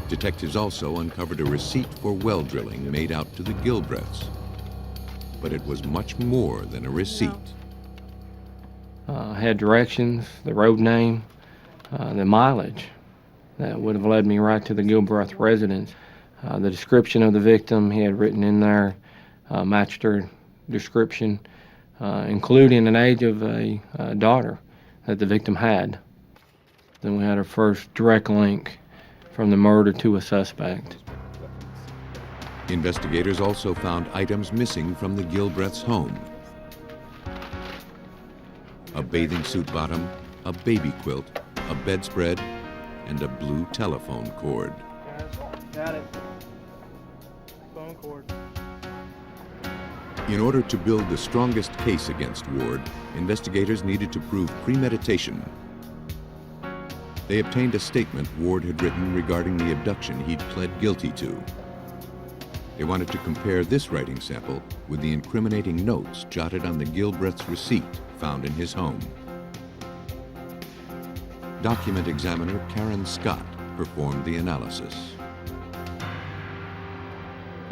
Detectives also uncovered a receipt for well drilling made out to the Gilbreths. But it was much more than a receipt. I had directions, the road name, the mileage that would have led me right to the Gilbreth residence. The description of the victim he had written in there matched her description, including an age of a daughter that the victim had. Then we had our first direct link from the murder to a suspect. Investigators also found items missing from the Gilbreth's home. A bathing suit bottom, a baby quilt, a bedspread, and a blue telephone cord. Got it. Phone cord. In order to build the strongest case against Ward, investigators needed to prove premeditation. They obtained a statement Ward had written regarding the abduction he'd pled guilty to. They wanted to compare this writing sample with the incriminating notes jotted on the Gilbreth's receipt found in his home. Document examiner Karen Scott performed the analysis.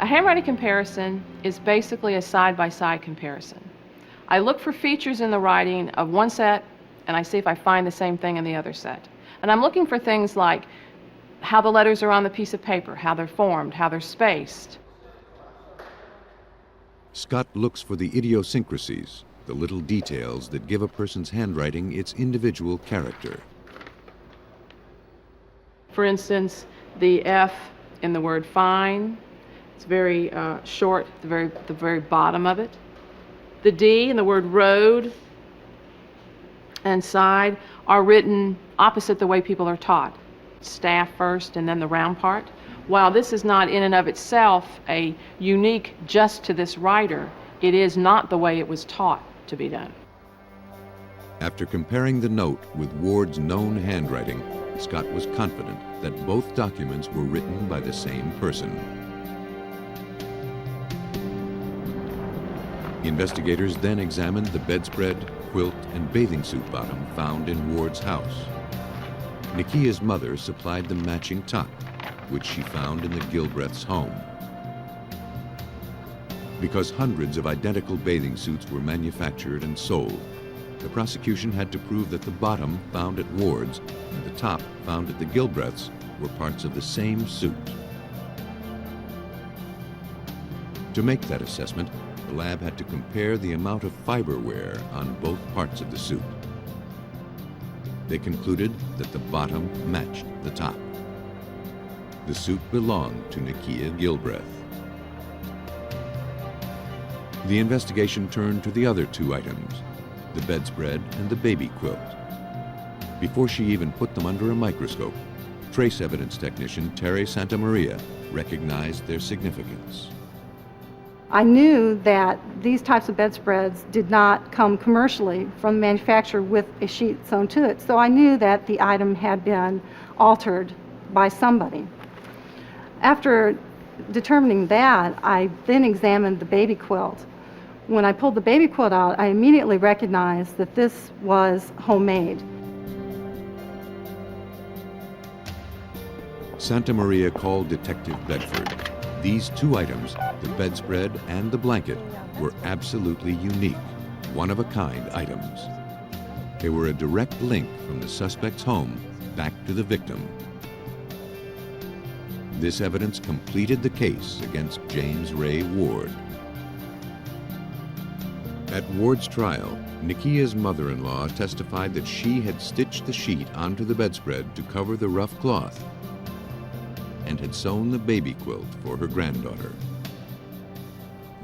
A handwriting comparison is basically a side-by-side comparison. I look for features in the writing of one set and I see if I find the same thing in the other set. And I'm looking for things like how the letters are on the piece of paper, how they're formed, how they're spaced. Scott looks for the idiosyncrasies, the little details that give a person's handwriting its individual character. For instance, the F in the word fine, it's very short, the very bottom of it. The D in the word road and side are written opposite the way people are taught. Staff first and then the round part. While this is not in and of itself a unique just to this writer, it is not the way it was taught to be done. After comparing the note with Ward's known handwriting, Scott was confident that both documents were written by the same person. Investigators then examined the bedspread, quilt, and bathing suit bottom found in Ward's house. Nakia's mother supplied the matching top, which she found in the Gilbreth's home. Because hundreds of identical bathing suits were manufactured and sold, the prosecution had to prove that the bottom found at Ward's and the top found at the Gilbreth's were parts of the same suit. To make that assessment, the lab had to compare the amount of fiber wear on both parts of the suit. They concluded that the bottom matched the top. The suit belonged to Nakia Gilbreth. The investigation turned to the other two items, the bedspread and the baby quilt. Before she even put them under a microscope, trace evidence technician Terry Santamaria recognized their significance. I knew that these types of bedspreads did not come commercially from the manufacturer with a sheet sewn to it, so I knew that the item had been altered by somebody. After determining that, I then examined the baby quilt. When I pulled the baby quilt out, I immediately recognized that this was homemade. Santa Maria called Detective Bedford. These two items, the bedspread and the blanket, were absolutely unique, one-of-a-kind items. They were a direct link from the suspect's home back to the victim. This evidence completed the case against James Ray Ward. At Ward's trial, Nikia's mother-in-law testified that she had stitched the sheet onto the bedspread to cover the rough cloth and had sewn the baby quilt for her granddaughter.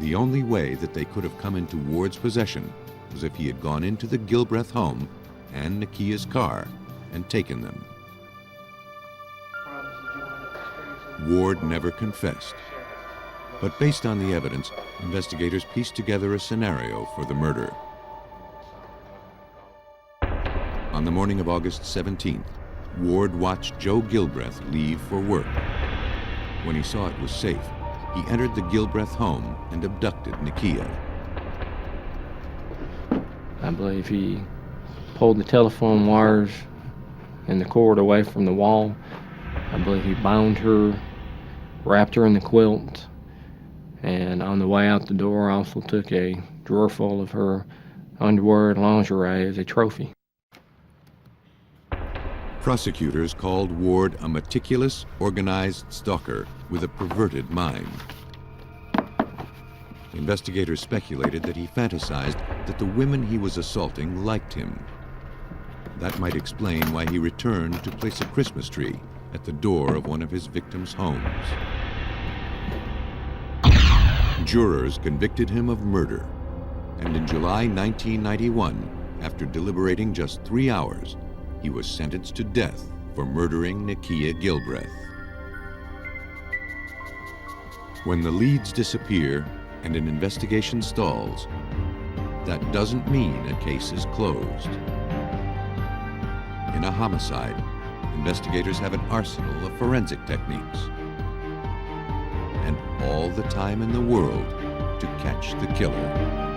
The only way that they could have come into Ward's possession was if he had gone into the Gilbreth home and Nikia's car and taken them. Ward never confessed, but based on the evidence, investigators pieced together a scenario for the murder. On the morning of August 17th, Ward watched Joe Gilbreth leave for work. When he saw it was safe, he entered the Gilbreth home and abducted Nikia. I believe he pulled the telephone wires and the cord away from the wall. I believe he bound her, wrapped her in the quilt, and on the way out the door also took a drawer full of her underwear and lingerie as a trophy. Prosecutors called Ward a meticulous, organized stalker with a perverted mind. Investigators speculated that he fantasized that the women he was assaulting liked him. That might explain why he returned to place a Christmas tree at the door of one of his victims' homes. Jurors convicted him of murder, and in July 1991, after deliberating just 3 hours, he was sentenced to death for murdering Nikia Gilbreth. When the leads disappear and an investigation stalls, that doesn't mean a case is closed. In a homicide, investigators have an arsenal of forensic techniques and all the time in the world to catch the killer.